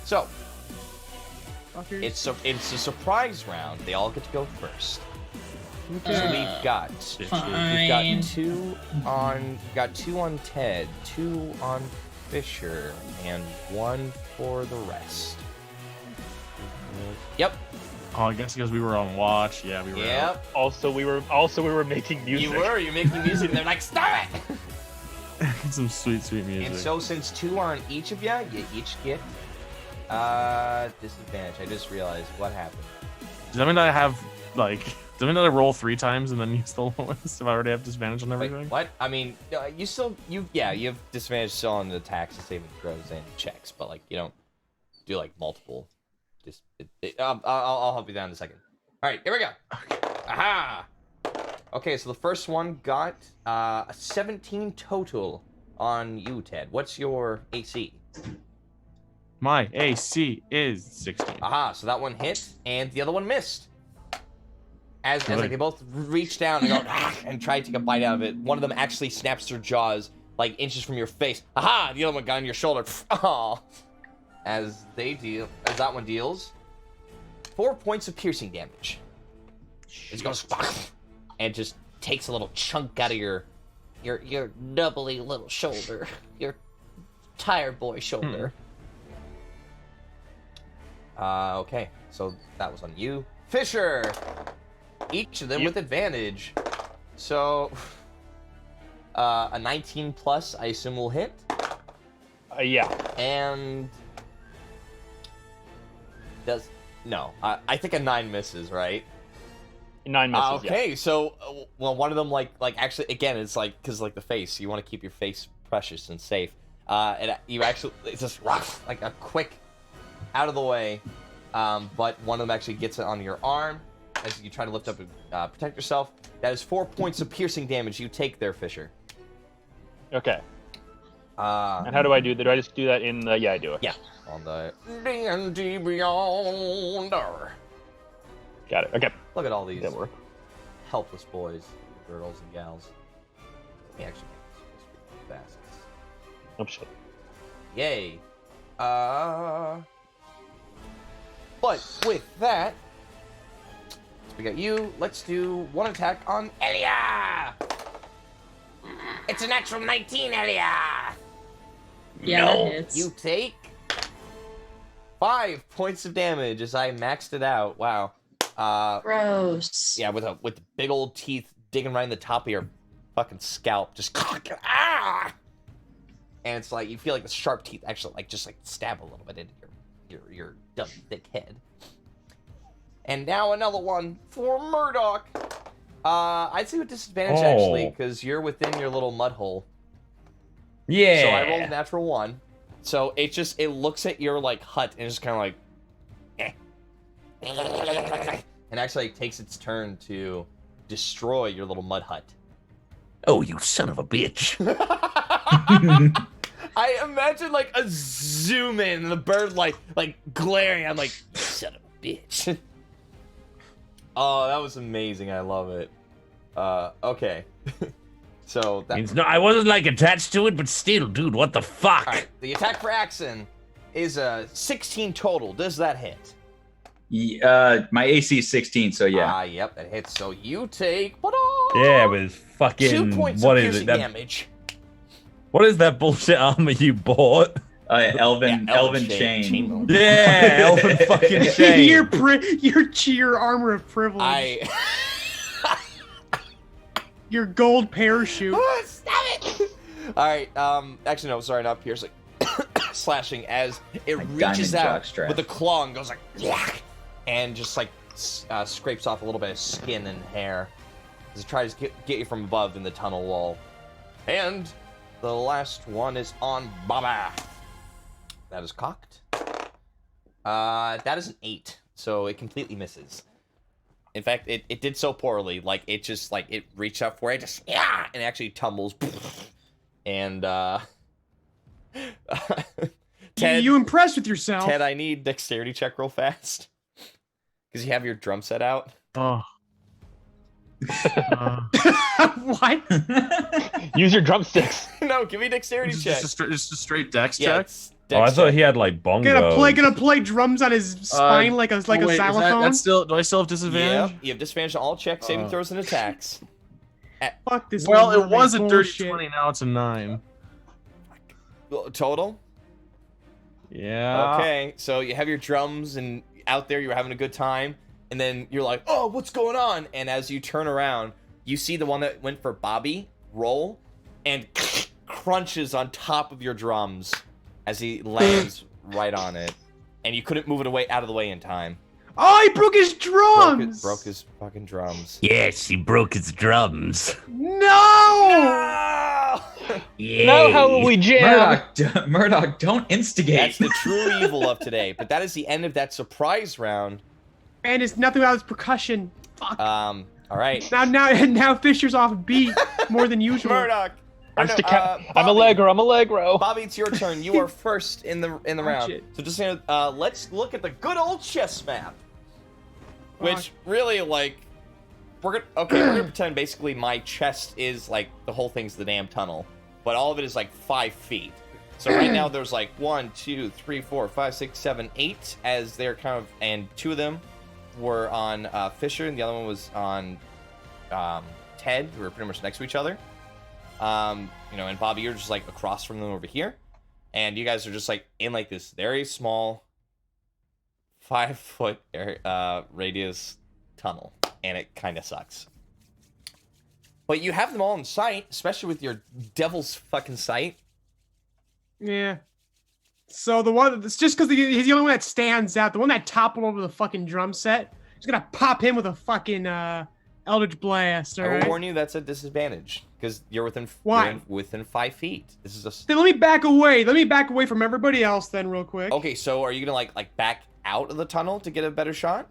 So Fuckers. it's a surprise round. They all get to go first. So we've got Fine. two on Ted, 2 on Fisher, and 1 for the rest. Yep. Oh, I guess because we were on watch. Yeah, we were. Yep. also, we were making music. You're making music. They're like, stop it! Some sweet music. And so since 2 are on each of you each get disadvantage. I just realized what happened. Does that mean that I have like? Does that mean that I roll 3 times and then use the lowest if I already have disadvantage on Wait, everything? what? I mean, you have disadvantage still on the attacks and saving throws and checks, but like you don't do like multiple. I'll help you down in a second. All right, here we go. Aha! Okay, so the first one got a 17 total on you, Ted. What's your AC? My AC is 16. Aha, so that one hit, and the other one missed. As like they both reach down and go and try to take a bite out of it. One of them actually snaps their jaws like inches from your face. Aha! The other one got on your shoulder. Aw. As that one deals 4 points of piercing damage. It goes and just takes a little chunk out of your nubbly little shoulder, your tired boy shoulder. Okay, so that was on you, Fisher. Each of them with advantage. So a 19 plus, I assume, will hit. Yeah. And I think a 9 misses, right? 9 misses. Okay, so one of them like actually again it's like because like the face, you want to keep your face precious and safe. And you actually it's just like a quick out of the way, but one of them actually gets it on your arm as you try to lift up and protect yourself. That is 4 points of piercing damage you take there, Fisher. Okay. And how do I do that? Do I just do that in the... Yeah, I do it. Yeah. On the D&D Beyonder. Got it. Okay. Look at all these That work. helpless boys, girls, and gals. Let me actually make this fast. Oh, shit. Yay. But with that, we got you. Let's do one attack on Elia. It's a natural 19, Elia. Yeah, No. that hits. You take 5 points of damage as I maxed it out. Wow. Gross. Yeah, with big old teeth digging right in the top of your fucking scalp, just ah! And it's like you feel like the sharp teeth actually just stab a little bit into your dumb thick head. And now another one for Murdoch. I'd say with disadvantage actually, because you're within your little mud hole. Yeah. So I rolled a natural 1. So it looks at your like hut and it's kind of like, and actually takes its turn to destroy your little mud hut. Oh, you son of a bitch. I imagine like a zoom in and the bird like glaring. I'm like, you son of a bitch. Oh, that was amazing. I love it. Okay. So that It's not, I wasn't like attached to it, but still, dude, what the fuck? all right. The attack for Axon is a 16 total. Does that hit? My AC is 16, so yeah. Yep, that hits. So you take Yeah, it was fucking. 2 points What of is piercing it? damage. What is that bullshit armor you bought? Elven Elven chain. mode. Yeah, elven fucking chain. your armor of privilege. Your gold parachute. Oh, stop it! All right. Actually, no. Sorry, not piercing. Slashing as it reaches out jockstrap. with a claw and goes like, "Yak," and just like scrapes off a little bit of skin and hair as it tries to get you from above in the tunnel wall. And the last one is on Baba. That is cocked. That is an 8, so it completely misses. In fact, it did so poorly, like it just like it reached out for it, just and it actually tumbles. And Ted, You impressed with yourself? Ted, I need dexterity check real fast because you have your drum set out. Oh. What? Use your drumsticks. No, give me a dexterity check. Just a straight dex Yeah, check. it's Oh, I dex thought check. he had like bongos. Gonna play drums on his spine like a wait, is xylophone. that's still. Do I still have disadvantage? Yep, you have disadvantage on all checks, saving throws, and attacks. Fuck this. Well, little it was a mermaid dirty bullshit. 20. Now it's a 9. Total. Yeah. Okay, so you have your drums and out there, you're having a good time, and then you're like, oh, what's going on? And as you turn around, you see the one that went for Bobby roll and crunches on top of your drums as he lands right on it. And you couldn't move it away out of the way in time. Oh, he broke his drums. Broke his fucking drums. Yes, he broke his drums. No. Yeah. Now how will we jam? Murdoch, don't instigate. That's the true evil of today. But that is the end of that surprise round. And it's nothing without his percussion. Fuck. All right. Now Fisher's off beat more than usual. Murdoch. I'm Bobby. Allegro. Bobby, it's your turn. You are first in the round. Shit. So just let's look at the good old chess map. Which really we're gonna pretend basically my chest is like the whole thing's the damn tunnel, but all of it is like 5 feet. So right now there's like 1, 2, 3, 4, 5, 6, 7, 8 as they're kind of, and 2 of them were on Fisher and the other one was on Ted, who were pretty much next to each other. And Bobby, you're just like across from them over here, and you guys are just like in like this very small 5-foot radius tunnel, and it kind of sucks. But you have them all in sight, especially with your devil's fucking sight. Yeah. So the one, it's just because he's the only one that stands out. The one that toppled over the fucking drum set, he's gonna pop him with a fucking Eldritch Blast. I All will right. warn you, that's a disadvantage because you're within Why? within 5 feet. This is a Then let me back away. Let me back away from everybody else then, real quick. okay. So are you gonna like back out of the tunnel to get a better shot?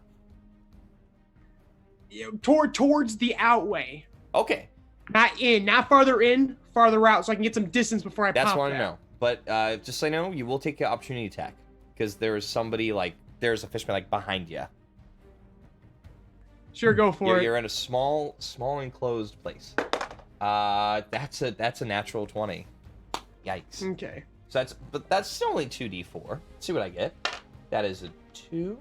Towards the outway, Okay, not in, not farther in, farther out, so I can get some distance before I that's pop what I that. know. But just so you know, you will take an opportunity attack because there's somebody there's a fishman behind you. Sure, go for it. You're in a small enclosed place. That's a natural 20. Yikes. Okay. So that's only 2d4. Let's see what I get. That is a 2,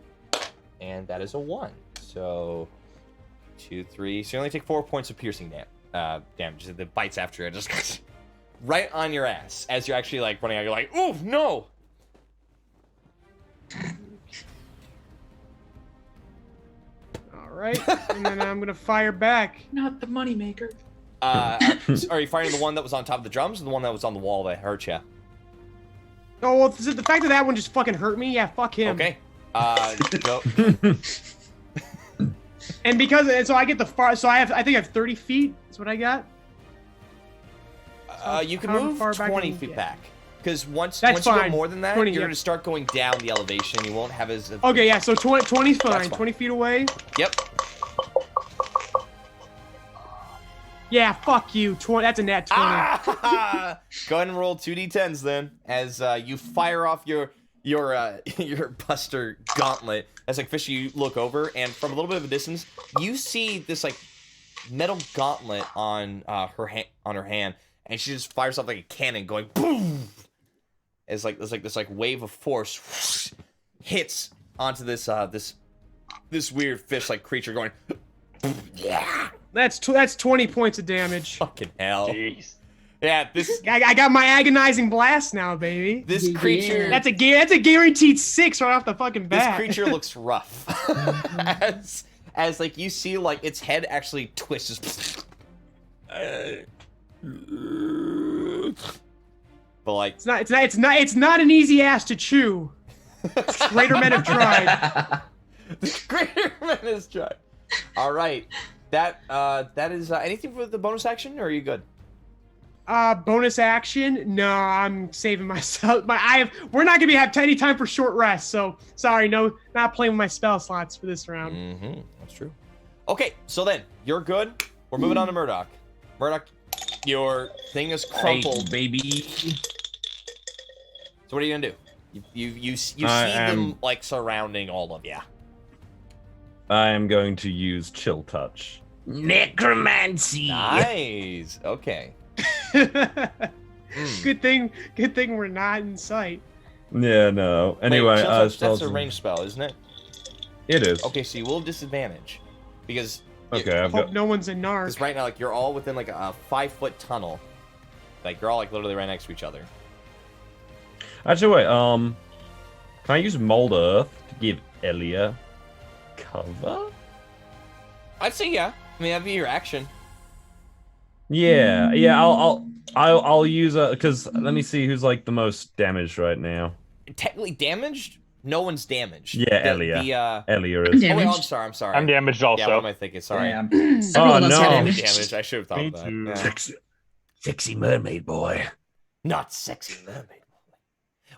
and that is a 1. So 2, 3. So you only take 4 points of piercing damage. The bites after it just right on your ass as you're actually like running out. You're like, ooh, no. All right, and then I'm gonna fire back. Not the moneymaker. Are you firing the one that was on top of the drums or the one that was on the wall that hurt you? Oh well, the fact that one just fucking hurt me. Yeah, fuck him. Okay. Go. And because so I get the far, so I think I have 30 feet. That's what I got. You can How move far back 20 can you feet get? back. Because once That's you go fine. more than that, 20, you're yeah. going to start going down the elevation. You won't have as... Okay, yeah. So 20's fine. That's fine. 20 feet away. Yep. Yeah, fuck you. That's a nat 20. Ah! Go ahead and roll 2d10s then, as you fire off your Buster Gauntlet. As like Fishy, you look over, and from a little bit of a distance, you see this like metal gauntlet on her hand, and she just fires off like a cannon, going boom. It's like this wave of force hits onto this this weird fish-like creature, going. Yeah. That's 20 points of damage. Fucking hell. Jeez. Yeah, this I got my agonizing blast now, baby. this creature That's a guaranteed 6 right off the fucking bat. this creature looks rough. as like you see like its head actually twists. But like It's not an easy ass to chew. Greater men have tried. Greater men has tried. All right. That is anything for the bonus action, or are you good? Bonus action? No, I'm saving myself. We're not gonna have any time for short rest, so sorry, no, not playing with my spell slots for this round. Mm-hmm. That's true. Okay, so then you're good. We're moving on to Murdoch. Murdoch, your thing is crumpled, baby. So what are you gonna do? You see them like surrounding all of you. I am going to use Chill Touch. Necromancy. Nice. Okay. Good thing we're not in sight. Yeah, no. Anyway, Wait, Chill Touch, that's a spells- ranged spell, isn't it? It is. Okay, so you will have disadvantage because Okay, I've Hope got. no one's a narc. because right now like you're all within like a 5-foot tunnel, like you're all like literally right next to each other. Actually, wait. Can I use Mold Earth to give Elia cover? I'd say yeah. I mean that'd be your action. Yeah. I'll use a because let me see who's like the most damaged right now. Technically damaged. No one's damaged. Yeah, Elia. Elia is. Oh wait, I'm sorry. I'm damaged Yeah, also. what am I thinking? Sorry. Yeah. Oh Everyone else got no. damaged. Damaged. I should have thought Me of that. too. Yeah. Sexy mermaid boy. Not sexy mermaid.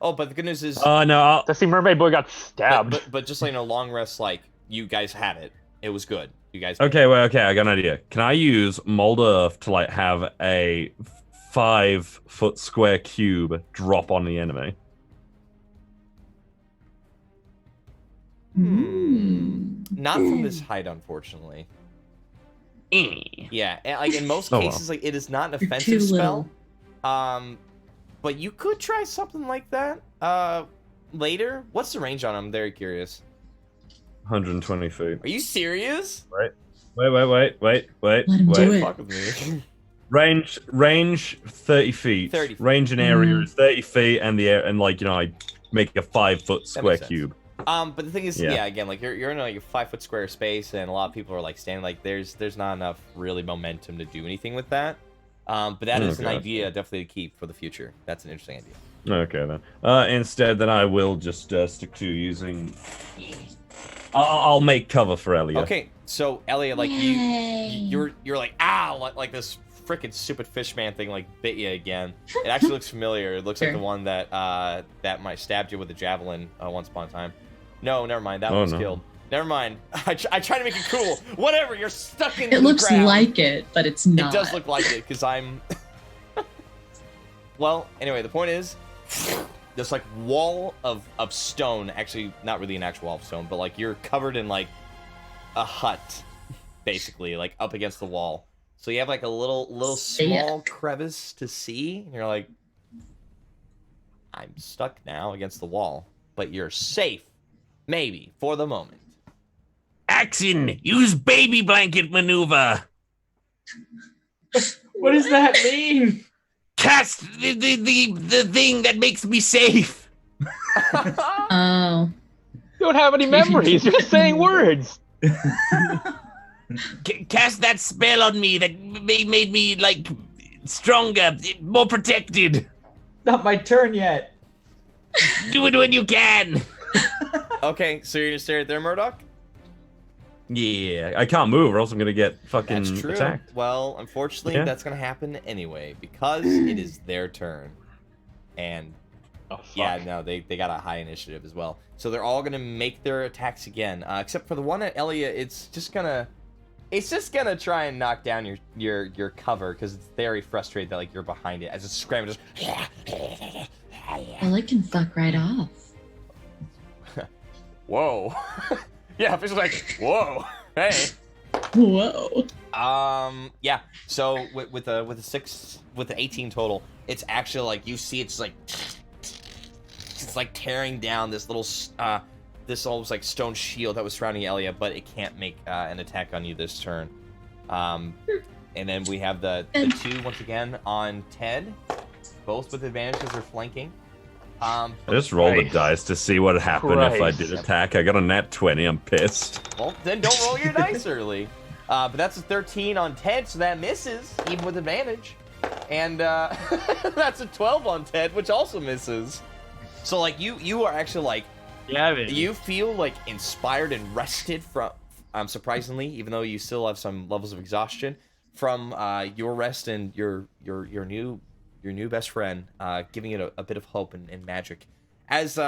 Oh, but the good news is, Oh no. Sexy mermaid boy got stabbed. but just so you know, long rest, like you guys had it. It was good. You guys. Okay, wait. Okay, I got an idea. Can I use Mold Earth to like have a 5-foot square cube drop on the enemy? Not from this height, unfortunately. Yeah, and, like in most Oh, well. cases, like it is not an You're offensive too spell. little. But you could try something like that. Later. What's the range on? I'm very curious. 120 feet. Are you serious? Wait. Let him do it. Fuck with me. Range 30 feet. 30 feet. Range and area is 30 feet, and the air and like I make a 5-foot square sense. cube. But the thing is, Yeah. yeah, again, like you're in like a 5-foot square space, and a lot of people are like standing. Like there's not enough really momentum to do anything with that. But that is an Okay. idea definitely to keep for the future. That's an interesting idea. Okay then. Instead, then I will just stick to using. I'll make cover for Elia. Okay, so Elliot, like Yay. you're like like this freaking stupid fishman thing like bit you again. It actually looks familiar. It looks like Sure. the one that might stabbed you with a javelin once upon a time. No, never mind. That Oh, one's no. killed. Never mind. I try to make it cool. Whatever. You're stuck in. It looks ground. like it, but it's not. It does look like it because I'm. Well, anyway, the point is, this like wall of stone. Actually, not really an actual wall of stone, but like you're covered in like a hut, basically, like up against the wall. So you have like a little Yeah. small crevice to see, and you're like, I'm stuck now against the wall, but you're safe, maybe for the moment. Action! Use baby blanket maneuver. What does that mean? Cast the thing that makes me safe. Oh. You don't have any memories. You're just saying words. Cast that spell on me that made me like stronger, more protected. Not my turn yet. Do it when you can. Okay, so you're gonna stay right there, Murdoch? Yeah, I can't move, or else I'm gonna get fucking That's true. attacked. Well, unfortunately, Yeah. that's gonna happen anyway because it is their turn, and Oh, fuck. yeah, no, they got a high initiative as well. So they're all gonna make their attacks again, except for the one at Elia. It's just gonna It's just gonna try and knock down your cover because it's very frustrated that like you're behind it as it's screaming. Just Well, it can fuck right off. whoa. Yeah, fish is like whoa. Hey. Whoa. Yeah. So with the 18 total, it's actually like you see it's like tearing down this little this almost like stone shield that was surrounding Elia, but it can't make an attack on you this turn. And then we have the 2 once again on Ted, both with advantage because they're flanking. I just rolled the dice to see what happened if I did attack. I got a nat 20. I'm pissed. Well, then don't roll your dice early. But that's a 13 on Ted, so that misses, even with advantage. And that's a 12 on Ted, which also misses. So, like, you are actually, like, you feel, like, inspired and rested from, surprisingly, even though you still have some levels of exhaustion, from your rest and your new best friend, giving it a bit of hope and magic. As,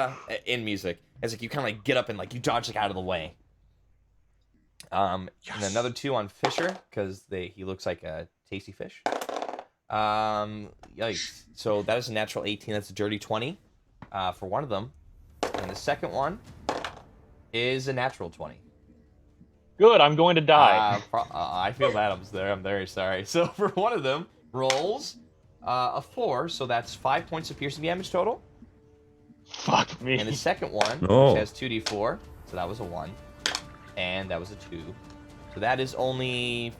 in music, as, like, you kind of, like, get up and, like, you dodge, like, out of the way. And another 2 on Fisher because he looks like a tasty fish. Yikes! So that is a natural 18. That's a dirty 20 for one of them, and the second one is a natural 20. Good. I'm going to die. I feel bad. I'm very sorry. So for one of them, rolls a 4, so that's 5 points of piercing damage total. Fuck me. And the second one, which has 2d4, so that was a 1. And that was a 2. So that is only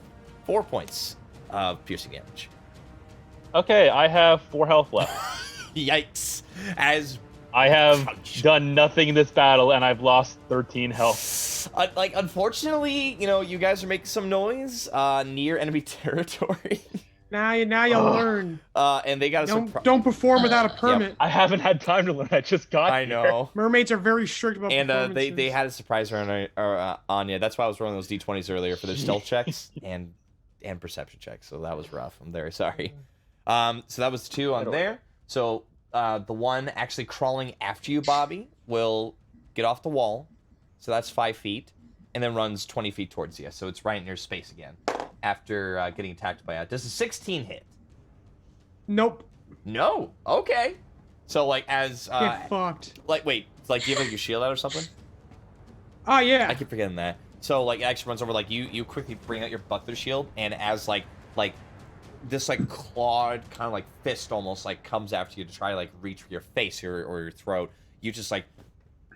4 points of piercing damage. Okay, I have 4 health left. Yikes. As I have done nothing in this battle, and I've lost 13 health. like, unfortunately, you guys are making some noise near enemy territory. Now you'll learn. And they got don't perform without a permit. Yep. I haven't had time to learn. I just got I know. Mermaids are very strict about and they had a surprise on you. That's why I was rolling those d20s earlier for their stealth checks and perception checks. So that was rough. I'm very sorry. So that was 2 on there. So the one actually crawling after you, Bobby, will get off the wall. So that's 5 feet, and then runs 20 feet towards you. So it's right in your space again. After getting attacked by does a 16 hit? Nope. No. Okay. So like as get fucked. Like wait, like you have like your shield out or something? Oh yeah. I keep forgetting that. So like it actually runs over like you quickly bring out your buckler shield, and as like this like clawed kind of like fist almost like comes after you to try to like reach for your face or your throat, you just like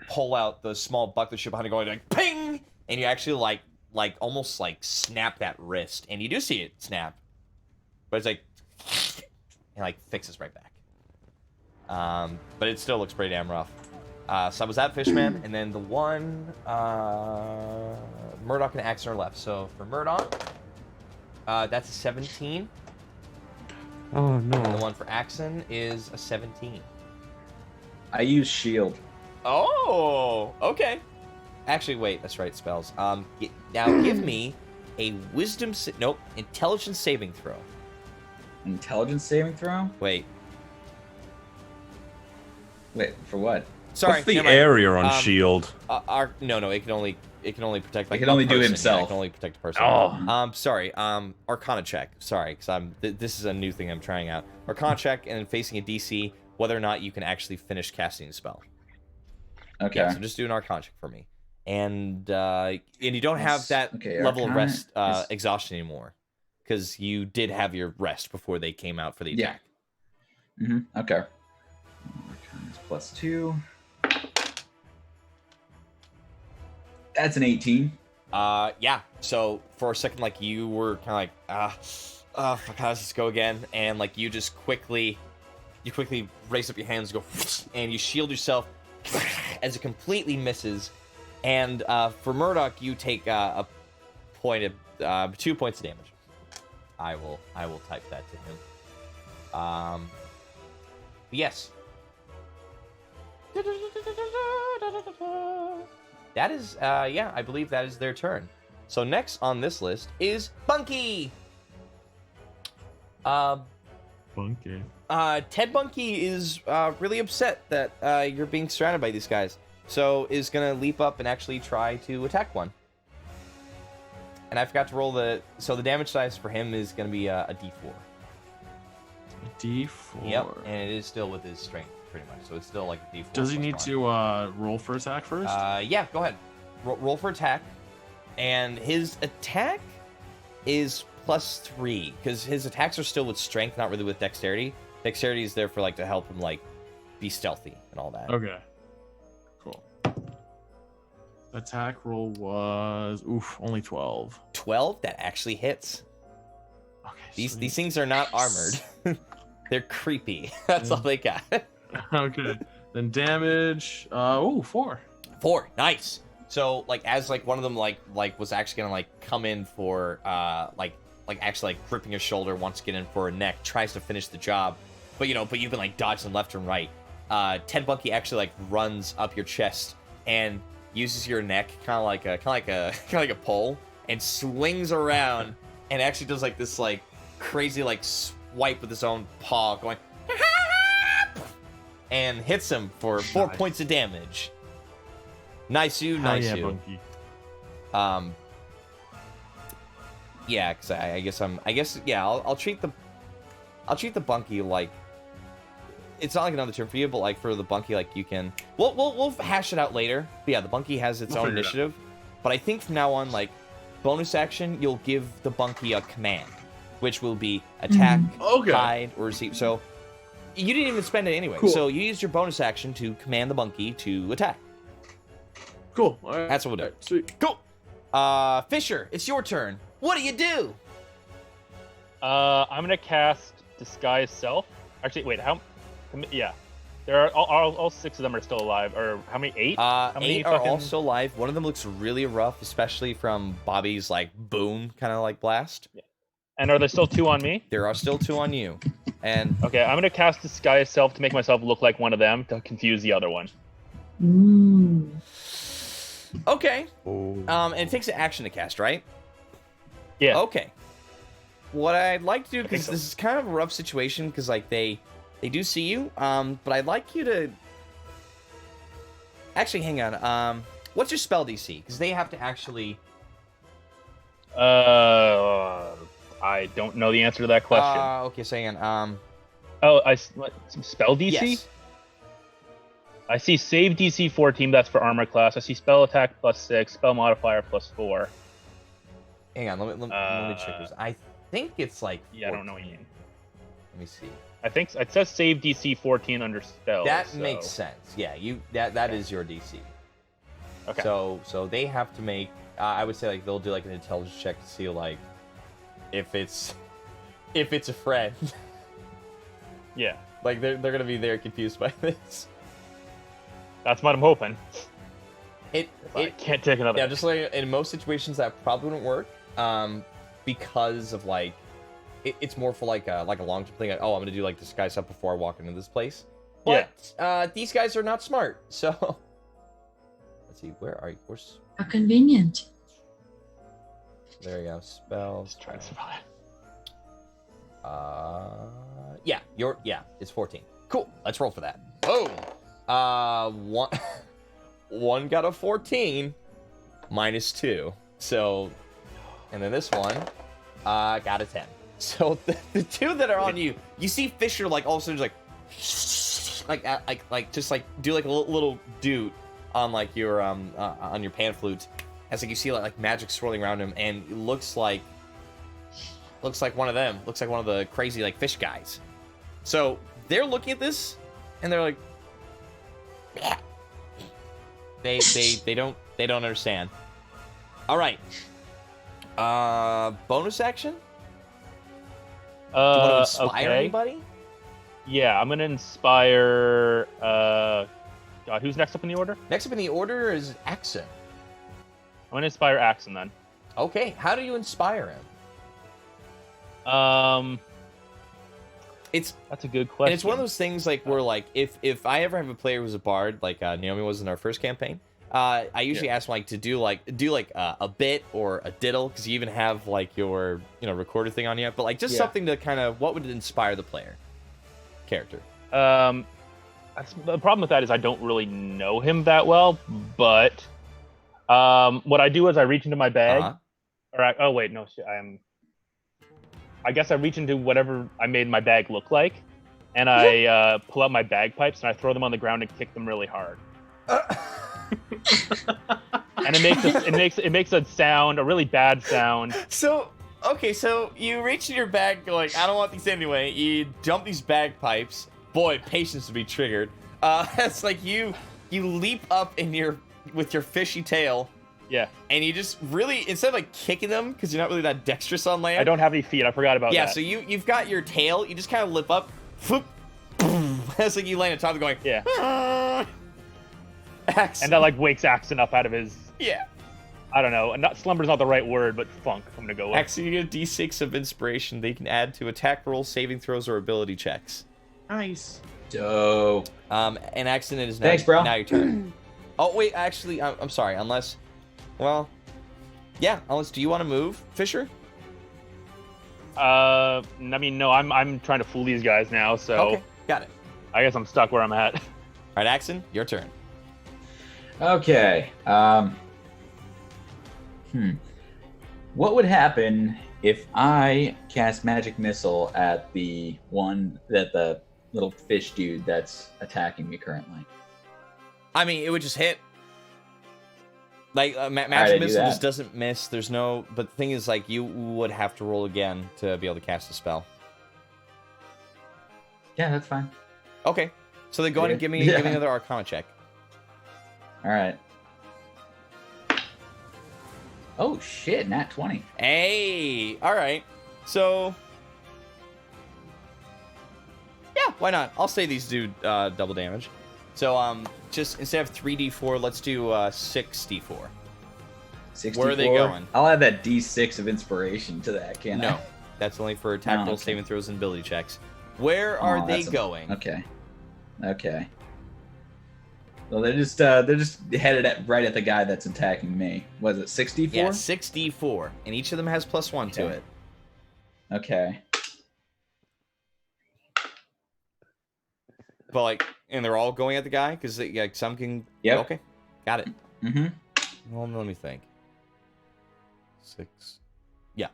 pull out the small buckler shield behind it going like ping, and you actually like almost like snap that wrist, and you do see it snap, but it's like and like fixes right back. But it still looks pretty damn rough. So I was that Fishman, and then the one Murdoch and Axon are left. So for Murdoch, that's a 17. Oh no. And the one for Axon is a 17. I use shield. Oh, okay. Actually, wait, that's right, spells. Now give me a intelligence saving throw. Intelligence saving throw? Wait, for what? sorry. What's the never mind. area on shield? No, it can only protect. Like, It can only a do person. himself. Yeah, it can only protect a person. Oh. Sorry. Arcana check. Sorry, because this is a new thing I'm trying out. Arcana check, and then facing a DC, whether or not you can actually finish casting the spell. Okay. Yeah, so just do an Arcana check for me. And you don't have that level of Arcana rest is- exhaustion anymore, because you did have your rest before they came out for the attack. Okay. Arcana is +2. That's an 18. Yeah. So for a second, like you were kind of like, fuck, how does this go again? And like you quickly raise up your hands, go, and you shield yourself as it completely misses. And for Murdoch, you take a point of 2 points of damage. I will type that to him. Yes. That is, I believe that is their turn. So next on this list is Bunky. Bunky. Ted Bunky is really upset that you're being surrounded by these guys. So is gonna leap up and actually try to attack one. And I forgot to roll the damage dice for him is going to be a D4. D4. Yep, and it is still with his strength, pretty much. So it's still like a D4. Does he need +1. to roll for attack first? Yeah, go ahead. Roll for attack. And his attack is +3, because his attacks are still with strength, not really with dexterity. Dexterity is there for like to help him like be stealthy and all that. Okay. Cool. Attack roll was only 12. 12? That actually hits. Okay. These things are not armored. They're creepy. That's all they got. Okay. Then damage. 4. 4. Nice. So like as like one of them like was actually gonna like come in for like actually like gripping his shoulder, wants to get in for a neck, tries to finish the job, but you've been like dodging left and right. Ted Bunky actually like runs up your chest and uses your neck kind of like a pole and swings around and actually does like this like crazy like swipe with his own paw going and hits him for 4 points of damage. Nice you. Bunky. Yeah, because I guess I'll treat the Bunky like it's not like another turn for you, but like for the Bunky, like you can we'll hash it out later. But yeah, the Bunky has its own initiative, but I think from now on, like bonus action, you'll give the Bunky a command, which will be attack, hide, or receive. So you didn't even spend it anyway. Cool. So you used your bonus action to command the Bunky to attack. Cool. All right. That's what we'll do. Sweet. Cool. Fisher, it's your turn. What do? I'm gonna cast Disguise Self. Actually, wait. Yeah, there are all 6 of them are still alive. Or how many? 8? How many 8 are all still alive. One of them looks really rough, especially from Bobby's like boom kind of like blast. Yeah. And are there still 2 on me? There are still 2 on you. And okay, I'm gonna cast Disguise Self to make myself look like one of them to confuse the other one. okay. And it takes an action to cast, right? Yeah. Okay. What I'd like to do, because so. this is kind of a rough situation, because like they do see you. But I'd like you to actually hang on. What's your spell DC? Because they have to actually. I don't know the answer to that question. Okay, so hang on. Spell DC? Yes. I see save DC 14, that's for armor class. I see spell attack +6, spell modifier +4. Hang on, let me check this. I think it's like 14. Yeah, I don't know what you mean. Let me see. I think it says save DC 14 under spell. That makes sense. Yeah, that is your DC. Okay. So they have to make. I would say like they'll do like an intelligence check to see like if it's a friend. Yeah. Like they're gonna be there confused by this. That's what I'm hoping. It can't take another. Yeah, just like in most situations that probably wouldn't work. Because of like it's more for like a long term thing. Like, oh, I'm gonna do like disguise up before I walk into this place. But these guys are not smart. So let's see, where are you? Where's... How convenient. There you go. Spells. Try to survive. It's 14. Cool. Let's roll for that. Boom. One got a 14, -2. So, and then this one got a 10. So the 2 that are on you, you see Fisher like all of a sudden just like do like a little doot on like your on your pan flute, as like you see like magic swirling around him, and it looks like one of them. Looks like one of the crazy like fish guys. So they're looking at this, and they're like, they don't understand. All right. Bonus action. Do you want to inspire anybody? Yeah, I'm gonna inspire. God, who's next up in the order? Next up in the order is Axon. I'm gonna inspire Axon then. Okay, how do you inspire him? That's a good question. And it's one of those things like where like if I ever have a player who's a bard, like Naomi was in our first campaign, I usually ask them like to do a bit or a diddle, because you even have like your recorder thing on you, but like just something to kind of what would inspire the player character. The problem with that is I don't really know him that well, but what I do is I reach into my bag All right. Oh wait, no. I guess I reach into whatever I made my bag look like, and I pull out my bagpipes and I throw them on the ground and kick them really hard. And it makes a sound, a really bad sound. So you reach in your bag, go like, I don't want these anyway. You dump these bagpipes. Boy, patience to be triggered. It's like you leap up with your fishy tail. Yeah. And you just really, instead of like kicking them, because you're not really that dexterous on land. I don't have any feet. I forgot about that. Yeah, so you've got your tail. You just kind of lip up. Whoop, boom. It's like you land on top of going. Yeah. Axon. And that like wakes Axon up out of his. Yeah. I don't know. Slumber's not the right word, but funk. I'm gonna go with. Axon, you get a D6 of inspiration. They can add to attack rolls, saving throws, or ability checks. Nice. Dope. And Axon, it is now, Thanks, bro. now your turn. Oh wait, actually, I'm sorry. Unless, well, yeah. Unless, do you want to move, Fisher? I mean, no. I'm trying to fool these guys now, so. Okay, got it. I guess I'm stuck where I'm at. All right, Axon, your turn. Okay. What would happen if I cast magic missile at the little fish dude that's attacking me currently? I mean, it would just hit. Like, I magic do missile that. just doesn't miss. There's no. But the thing is, like, you would have to roll again to be able to cast a spell. Yeah, that's fine. Okay. So then go ahead and give me Yeah. another Arcana check. All right. Oh shit! Nat 20. Hey, all right. So, yeah, why not? I'll say these do double damage. So, just instead of 3d4, let's do 6d4. 64. Where are they going? I'll add that D6 of inspiration to that, can't I? No, that's only for attack Oh, rolls, okay. saving throws, and ability checks. Where are Oh, they that's going? Okay. Well, they're just headed right at the guy that's attacking me. Was it 64? Yeah, 6d4, and each of them has +1 to Okay. it. Okay. But like, and they're all going at the guy because like some can. Yep. Okay, got it. Mm-hmm. Well, let me think. 6. Yeah.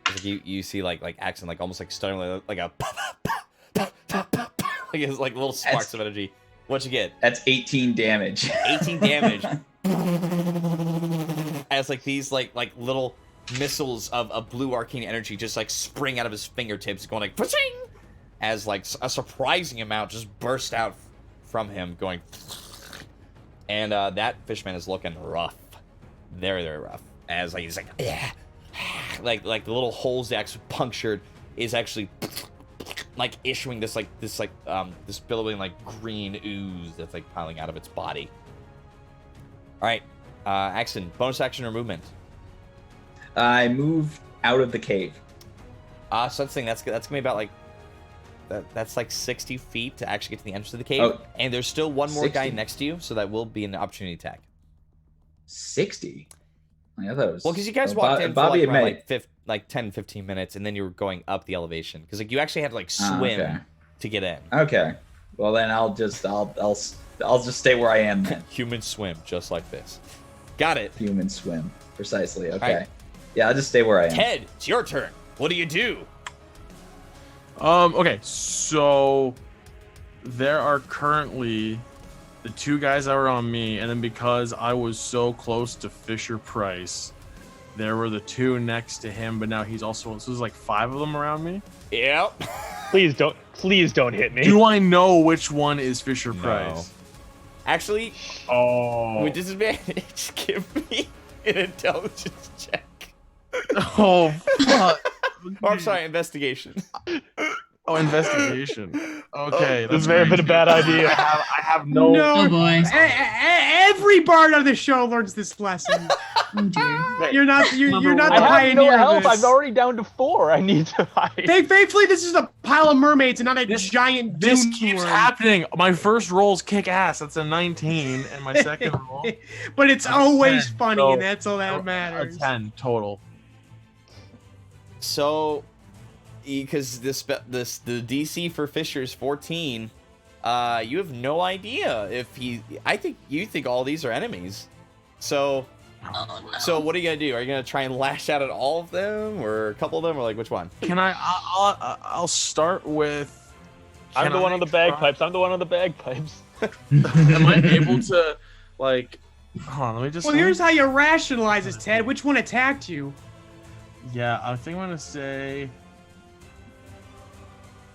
Like you see like Axon like almost like stuttering like a like it's like little sparks of energy. What'd you get? That's 18 damage. 18 damage. As like these like little missiles of blue arcane energy just like spring out of his fingertips, going like "Paching!" As like a surprising amount just burst out from him, going. And that fishman is looking rough, very rough. As like he's like, yeah, like the little holes that's punctured is actually like issuing this billowing like green ooze that's like piling out of its body. All right, Axon, bonus action or movement? I moved out of the cave. So that's the thing. That's gonna be about like that's like 60 feet to actually get to the entrance of the cave. Oh, and there's still one more guy 60? next to you, so that will be an opportunity attack. 60? I thought it was... Well, because you guys walked in for like 10, 15 minutes, and then you were going up the elevation. Because like you actually had to like swim okay. to get in. Okay. Well, then I'll just stay where I am then. Human swim, just like this. Got it. Human swim. Precisely. Okay. Right. Yeah, I'll just stay where I am. Ted, it's your turn. What do you do? Okay, so there are currently the two guys that were on me, and then because I was so close to Fisher Price, there were the two next to him, but now he's also, so there's like 5 of them around me. Yep. Please don't hit me. Do I know which one is Fisher Price? Actually, Oh. with disadvantage, give me an intelligence check. Oh, fuck. Or I'm sorry, investigation. Oh, investigation. Okay. This may have been a bad idea. I have no. Oh boy. Every bard on the show learns this lesson. Oh dear. You're not the I have pioneer no of help. this. I'm already down to 4. I need to hide. Thankfully, this is a pile of mermaids and not a giant This doom keeps tour. happening. My first roll's kick ass. That's a 19, and my second roll But it's That's always 10, funny, so- and that's all that a matters. 10 total. So, because the DC for Fisher is 14, you have no idea if he. I think you think all these are enemies. So, Oh no. so what are you gonna do? Are you gonna try and lash out at all of them, or a couple of them, or like which one? Can I'll start with. I'm can the one I on the try- bagpipes. I'm the one on the bagpipes. Am I able to, like? Hold on, let me just. Well, here's how you rationalize this, Ted. Which one attacked you? Yeah, I think I'm gonna say.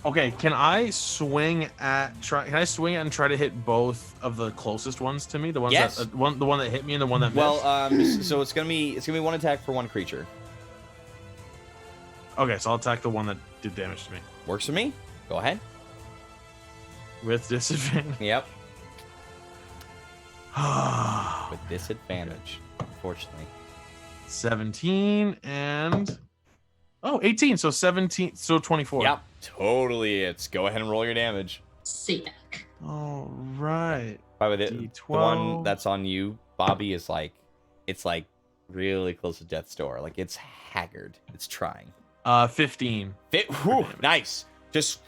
Okay, can I swing at Can I swing at and try to hit both of the closest ones to me? The ones Yes. that the one that hit me and the one that Well, missed. so it's gonna be one attack for one creature. Okay, so I'll attack the one that did damage to me Works for me. Go ahead. with disadvantage. Yep. With disadvantage, unfortunately. 17 and 18. So 17. So 24. Yep. Totally. Go ahead and roll your damage. Sick. All right. By the way, the one D12. that's on you, Bobby, is like, it's like really close to death's door. Like it's haggard. It's trying. 15. Whew, nice. Just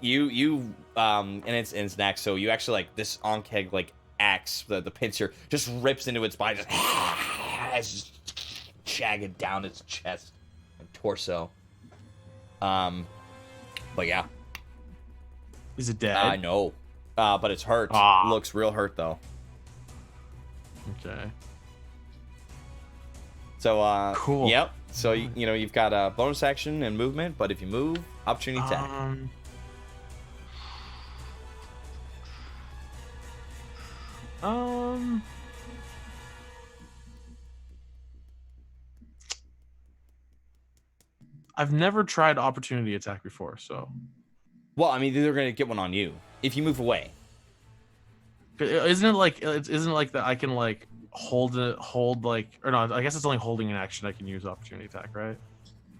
and it's next. So you actually like this Onkeg like axe, the pincer just rips into its body, just jagged down its chest and torso. But yeah, Is it dead? I know. But it's hurt. Ah. Looks real hurt though. Okay. So Cool. Yep. So you've got a bonus action and movement, but if you move, opportunity attack. I've never tried opportunity attack before, so Well, I mean, they're gonna get one on you if you move away. isn't it like that I can like hold like, or no, I guess it's only holding an action I can use opportunity attack, right?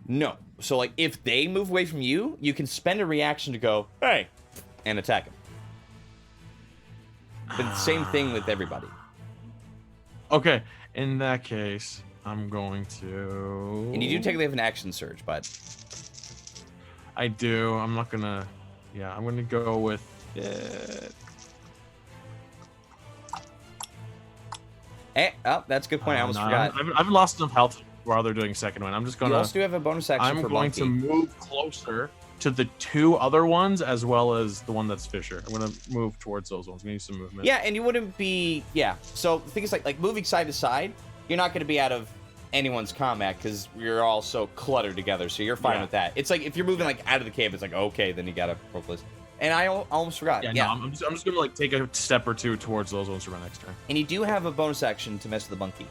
No. So like if they move away from you, you can spend a reaction to go, hey, and attack them. But it's the same thing with everybody. Okay, in that case, I'm going to. And you do technically have an action surge, but I do. I'm not gonna. Yeah, I'm gonna go with. That's a good point. I almost no, forgot. I've lost enough health while they're doing second one. I'm just You gonna. also do have a bonus action I'm for going Monkey. to move closer to the two other ones as well as the one that's Fisher. I'm gonna move towards those ones. I'm gonna use some movement. Yeah, and you wouldn't be. Yeah. So the thing is, like moving side to side, you're not going to be out of anyone's combat because you're all so cluttered together. So you're fine Yeah. with that. It's like if you're moving like out of the cave, it's like okay, then you got to focus. And I almost forgot. Yeah, Yeah. no, I'm just gonna like take a step or two towards those ones for my next turn. And you do have a bonus action to mess with the monkey.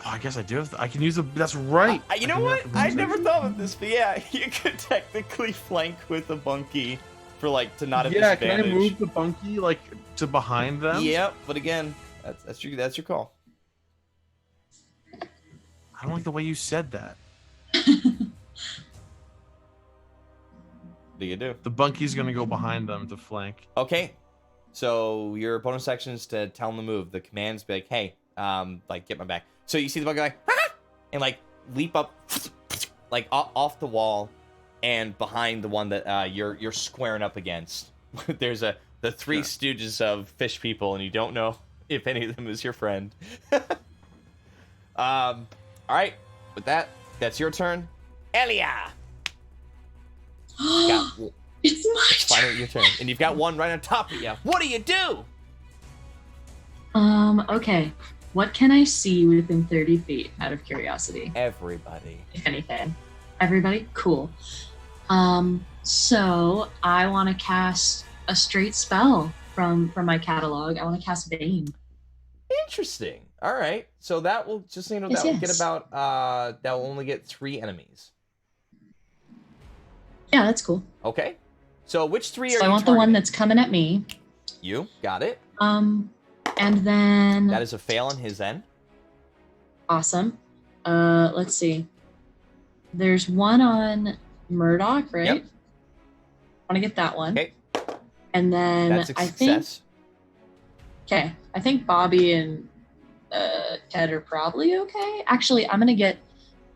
Oh, I guess I do. I can use a. That's right. You know what? I never thought of this, but yeah, you could technically flank with a monkey for like to not have Yeah, can I disadvantage. move the bunkie like to behind them? Yep, but again, that's your call. I don't like the way you said that. What do you do? The bunkie's gonna go behind them to flank. Okay, so your bonus action is to tell him to move. The commands be like, hey, like get my back. So you see the monkey like, ah! And like leap up, like off the wall, and behind the one that you're squaring up against. There's the three stooges of fish people, and you don't know if any of them is your friend. All right, with that's your turn, Elia. It's my Finally, your turn, and you've got one right on top of you. What do you do? Okay. What can I see within 30 feet out of curiosity? Everybody. If anything. Everybody? Cool. So I want to cast a straight spell from my catalog. I want to cast Bane. Interesting. All right. So that will just that Yes, will get yes. about that will only get 3 enemies. Yeah, that's cool. Okay. So which 3 are So I you want the one targeting? that's coming at me. You got it. And then That is a fail on his end. awesome. Let's see. There's one on Murdoch, right? Yep. Want to get that one. Okay. And then That's a I think success. I think Bobby and Ted are probably okay. Actually, I'm gonna get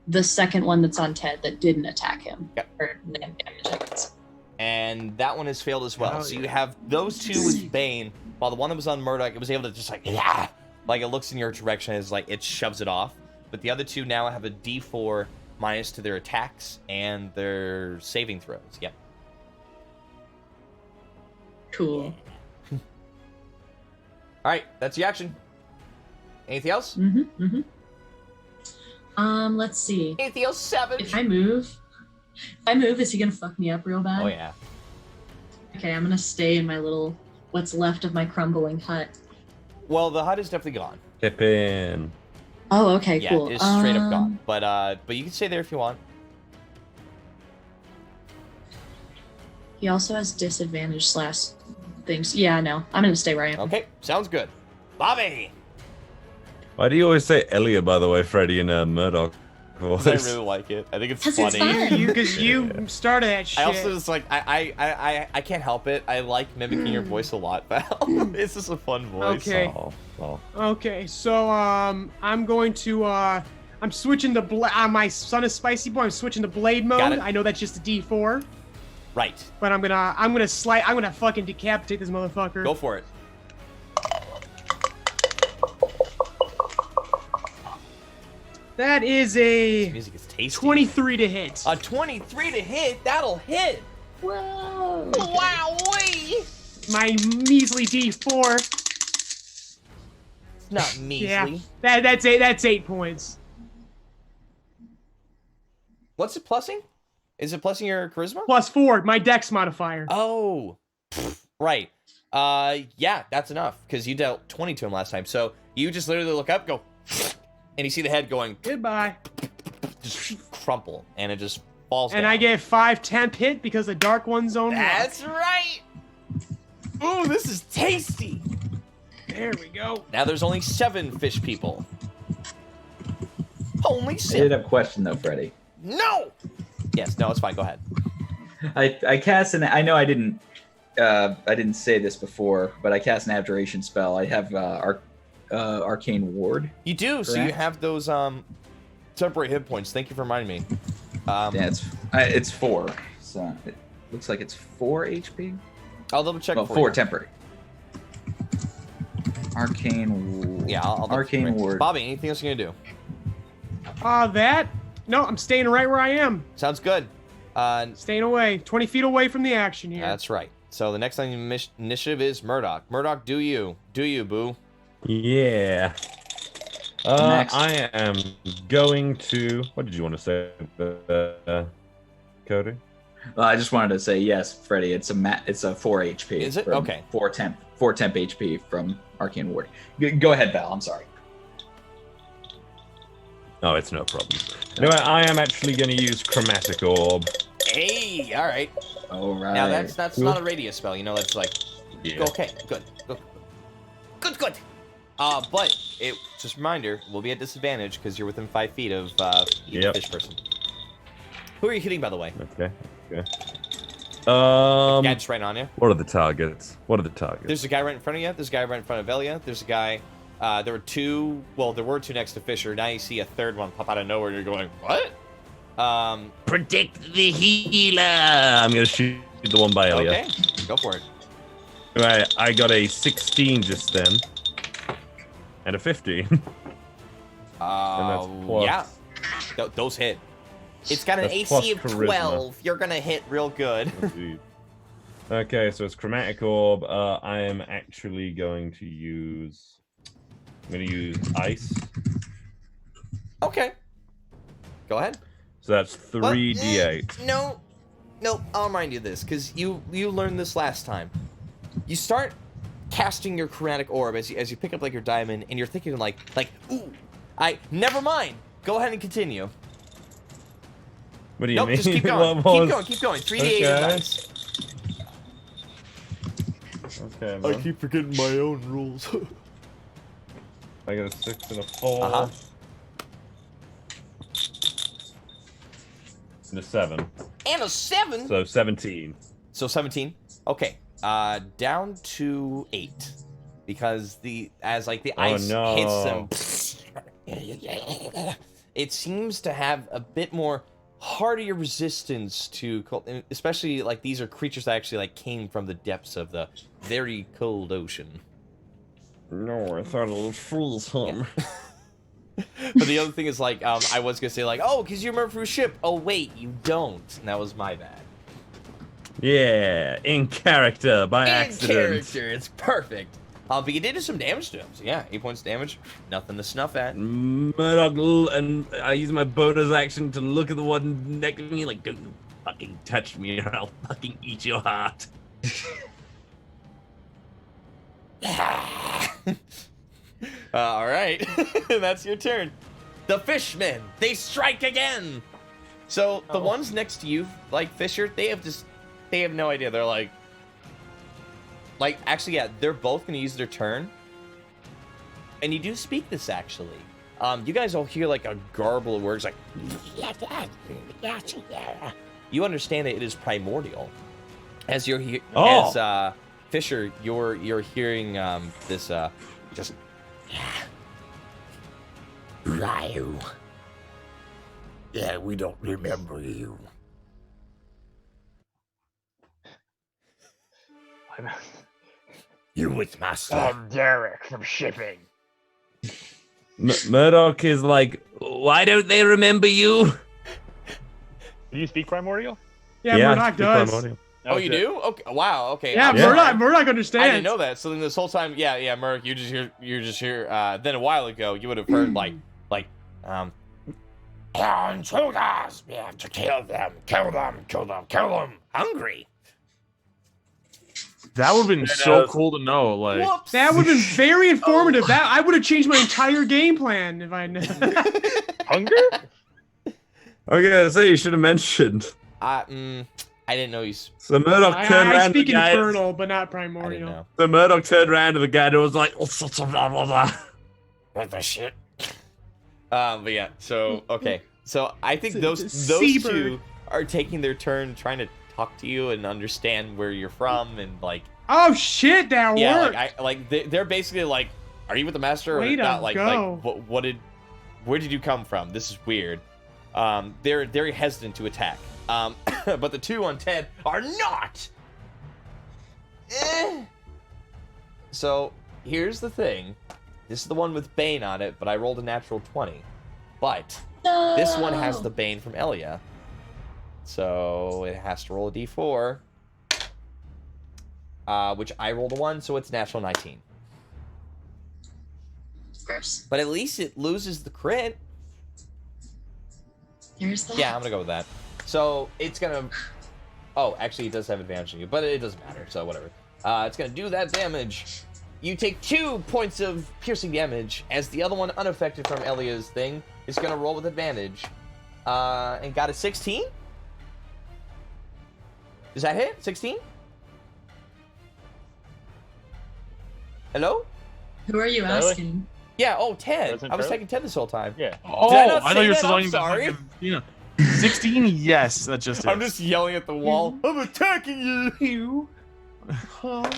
the second one that's on Ted that didn't attack him. Yep. Or damage, I guess. And that one has failed as well. Oh, so yeah. you have those 2 with Bane, while the one that was on Murdoch, it was able to just like Like it looks in your direction as like it shoves it off. But the other two now have a D4 minus to their attacks and their saving throws. Yep. Cool. All right, that's the action. Anything else? Let's see. Anything else, Savage? If I move, is he gonna fuck me up real bad? Oh yeah. Okay, I'm gonna stay in my little, what's left of my crumbling hut. Well, the hut is definitely gone. Pippin. Oh, okay, Yeah, cool. it's straight up gone. But you can stay there if you want. He also has disadvantage / things. Yeah, no, I'm gonna stay where I am. Okay, sounds good. Bobby! Why do you always say Elliot, by the way, Freddy, in a Murdoch voice? I really like it. I think it's 'Cause it's funny. fun. Because you started that shit. I also just like I can't help it. I like mimicking your voice a lot, Val. It's just a fun voice. Okay. Oh. Okay, so I'm going to I'm switching to my son is spicy boy. I'm switching to blade Got mode. it. I know that's just a D4, Right. but I'm gonna fucking decapitate this motherfucker. Go for it. That is a Music is tasty. 23 to hit. A 23 to hit. That'll hit. Whoa. Wowee! My measly D4. It's not measly. Yeah, that's 8 points. What's it plussing? Is it plussing your charisma? +4, my dex modifier. Oh, right. Yeah, that's enough because you dealt 20 to him last time. So you just literally look up, go, and you see the head going, Goodbye. just crumple, and it just falls down. And I get 5 temp hit because the dark one's own. That's right. Ooh, this is tasty. There we go. Now there's only 7 fish people. Only I did 7. have a question though, Freddy. No. Yes. No, it's fine. Go ahead. I cast an. I know I didn't say this before, but I cast an abjuration spell. I have arcane ward. You do. So you Correct. have those temporary hit points. Thank you for reminding me. Yeah, it's 4. So it looks like it's 4 HP. I'll double check. Well, for 4 you. temporary. Arcane. Yeah, I'll double arcane check. ward. Bobby, anything else you're gonna do? That? No, I'm staying right where I am. Sounds good. Staying away. 20 feet away from the action here. That's right. So the next on the initiative is Murdoch. Murdoch, do you, boo? Yeah. Next. I am going to. What did you want to say, Cody? I just wanted to say yes, Freddy. It's a 4 HP. Is it? from Okay. 4 temp HP from arcane ward. Go ahead, Val. I'm sorry. Oh, it's no problem. Anyway, I am actually going to use Chromatic Orb. Hey, all right. All right. Now that's not a radius spell. You know, that's like Yeah. okay, good. Good. But it just a reminder, we'll be at disadvantage because you're within 5 feet of each Yep. fish person. Who are you hitting, by the way? Okay. Yeah, just right on you. What are the targets? There's a guy right in front of you. There's a guy right in front of Velia. There's a guy. There were two next to Fisher. Now you see a third one pop out of nowhere. You're going, what? Protect the healer. I'm going to shoot the one by Elia. Okay, go for it. Right, I got a 16 just then. And a 15. And that's plus. Yeah, those hit. It's got an That's AC of plus charisma. 12. You're gonna hit real good. Indeed. Okay, so it's Chromatic Orb. I am actually going to use... I'm going to use Ice. Okay. Go ahead. So that's 3d8. No, I'll remind you this, because you learned this last time. You start casting your chromatic orb as you pick up like your diamond, and you're thinking like, ooh, never mind. Go ahead and continue. What do you Nope, mean? just keep going. Keep going. 3d8 of Okay. dice. Okay, man. keep forgetting my own rules. I got a 6 and a 4. Uh-huh. And a 7. And a 7. So 17. So 17. Okay. Down to 8. Because as the ice hits them, it seems to have a bit more hardier resistance to cold, especially like these are creatures that actually like came from the depths of the very cold ocean. No, I thought it would freeze him. But the other thing is, like, I was gonna say, like, oh, because you remember from a ship. Oh, wait, you don't. And that was my bad. Yeah, in character, by accident. In character, it's perfect. But you did do some damage to him. So yeah, 8 points damage. Nothing to snuff at. Murdoch, and I use my bonus action to look at the one next to me, like, don't you fucking touch me or I'll fucking eat your heart. All right, that's your turn. The fishmen, they strike again. So the ones next to you, like Fisher, they have no idea. They're like, actually, yeah, they're both gonna use their turn. And you do speak this actually. You guys all hear like a garble of words, like. You understand that it is primordial. As you're here, as Fisher, you're hearing this just. Ryu. Yeah, we don't remember you. You with master. I'm Derek from shipping. Murdoch is like, why don't they remember you? Do you speak primordial? Yeah, Murdoch does. Primordial. Oh, you do? Okay. Wow. Okay. Yeah, Murdoch understands. I didn't know that. So then this whole time, yeah, Murdoch, you just hear. Then a while ago, you would have heard Intruders! We have to kill them. Kill them. Kill them. Kill them. hungry. That would have been so cool to know. Like, Whoops. That would have been very informative. That I would have changed my entire game plan if I knew. Hunger? Okay, so you should have mentioned. I didn't know he's. So Murdoch turned I around to speak the guy. infernal, but not I didn't primordial. know. So Murdoch turned around to the guy and was like, oh, such a blah, blah, blah. What the shit? But yeah. So okay. So I think those seabird. two are taking their turn trying to talk to you and understand where you're from and like. Oh shit, that worked. They're basically like, are you with the master or Way to not? Like go. where did you come from? This is weird. They're very hesitant to attack. But the two on Ted are not. So here's the thing. This is the one with Bane on it, but I rolled a natural 20. But this one has the Bane from Elia. So it has to roll a d4. Which I rolled a 1, so it's natural 19. Gross. But at least it loses the crit. There's that. Yeah, I'm gonna go with that. So it's gonna. Oh, actually, it does have advantage on you, but it doesn't matter. So whatever. It's gonna do that damage. You take 2 points of piercing damage, as the other one, unaffected from Elia's thing, is gonna roll with advantage. And got a 16. Does that hit? 16? Hello? Who are you Really? asking? Yeah. Oh, Ted. Wasn't I was Charlie? taking Ted this whole time. Yeah. oh, Did I not I say thought you were that? still I'm talking about sorry. fucking, you know, 16. Yes, that just. I'm is. just yelling at the wall. I'm attacking you.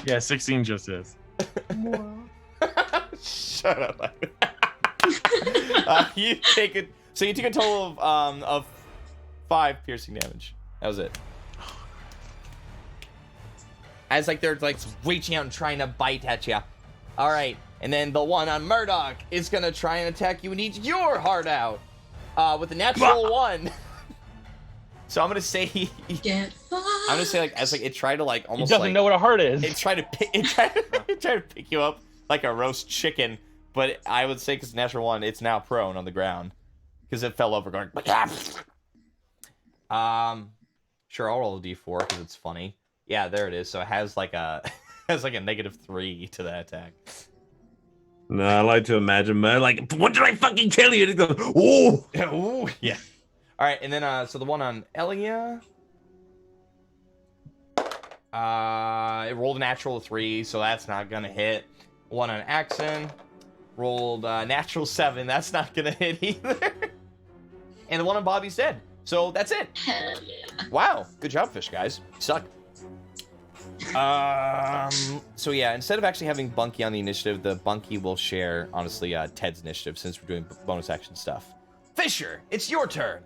Yeah, 16 just is. Shut up. You take it. So you take a total of 5 piercing damage. That was it. As like they're like reaching out and trying to bite at you. All right, and then the one on Murdoch is gonna try and attack you and eat your heart out with a natural 1. So I'm gonna say Get fucked. I'm gonna say like as like it tried to like He almost doesn't like know what a heart is. it tried to pick you up like a roast chicken, but I would say because natural 1, it's now prone on the ground because it fell over going. Sure, I'll roll a d4 because it's funny. Yeah, there it is. So it has like a -3 to that attack. No, I like to imagine Murdoch like, what did I fucking tell you? And he goes, oh! Ooh, yeah. All right, and then so the one on Elia, it rolled a natural 3, so that's not gonna hit. One on Axon rolled natural 7, that's not gonna hit either. And the one on Bobby's dead. So that's it. Hell yeah. Wow, good job, fish guys. You suck. So yeah, instead of actually having Bunky on the initiative, the Bunky will share, honestly, Ted's initiative since we're doing bonus action stuff. Fisher, it's your turn.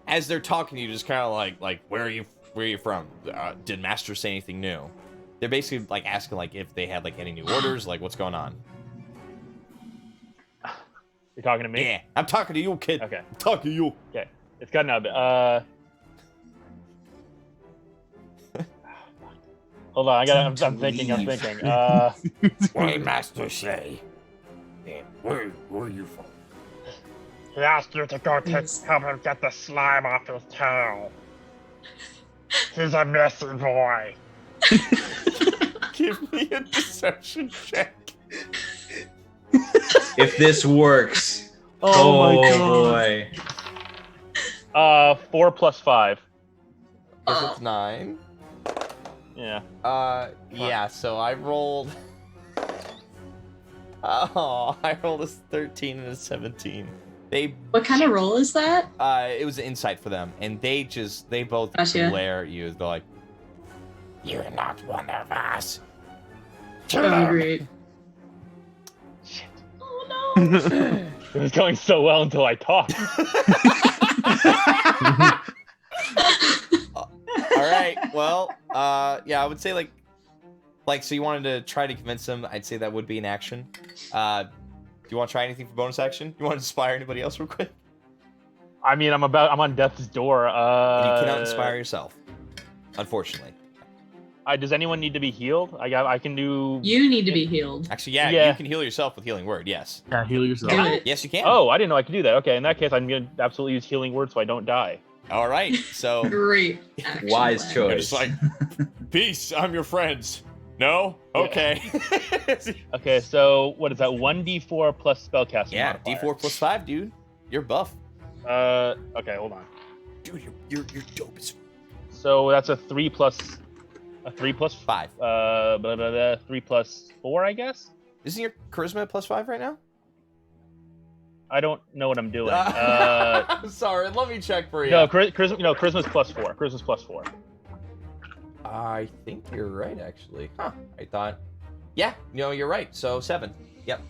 As they're talking to you, just kind of like, where are you from? Did Master say anything new? they're basically like asking like if they had like any new orders, like what's going on. You're talking to me? Yeah, I'm talking to you, kid. Okay. I'm talking to you. Okay. It's gotten out a bit. Hold on, I'm thinking. What master say? Where are you from? He asked you to go help him get the slime off his tail. He's a messy boy. Give me a deception check. If this works, Oh my God. boy. 4 plus 5. Because it's 9. Yeah. Yeah, so I rolled... Oh, I rolled a 13 and a 17. What kind of roll is that? It was an insight for them, and they both Gotcha. glare at you. They're like, You're not one of us. Oh, great. Shit. Oh no. It was going so well until I talked. all right, well, yeah, I would say like, so you wanted to try to convince them. I'd say that would be an action. Do you want to try anything for bonus action? You want to inspire anybody else real quick? I mean, I'm on death's door. And you cannot inspire yourself, unfortunately. Does anyone need to be healed? I can do. You need to be healed. Actually, yeah, Yeah. you can heal yourself with Healing Word. Yes. Yeah, heal yourself. Do it. Yes, you can. Oh, I didn't know I could do that. Okay, in that case, I'm gonna absolutely use healing word so I don't die. All right. So Great. action Wise plan. choice. it's like, peace. I'm your friends. No. Okay. Okay, so what is that? 1d4 plus spellcasting. Yeah. modifier. D4 plus 5, dude. You're buff. Okay, hold on. Dude, you're dope as So that's a 3 plus 5. 3 plus 4, I guess. Isn't your charisma at plus 5 right now? I don't know what I'm doing. Sorry, let me check for you. No, charisma's plus 4. Charisma's plus 4. I think you're right, actually. Huh. I thought. Yeah, you're right. So 7. Yep.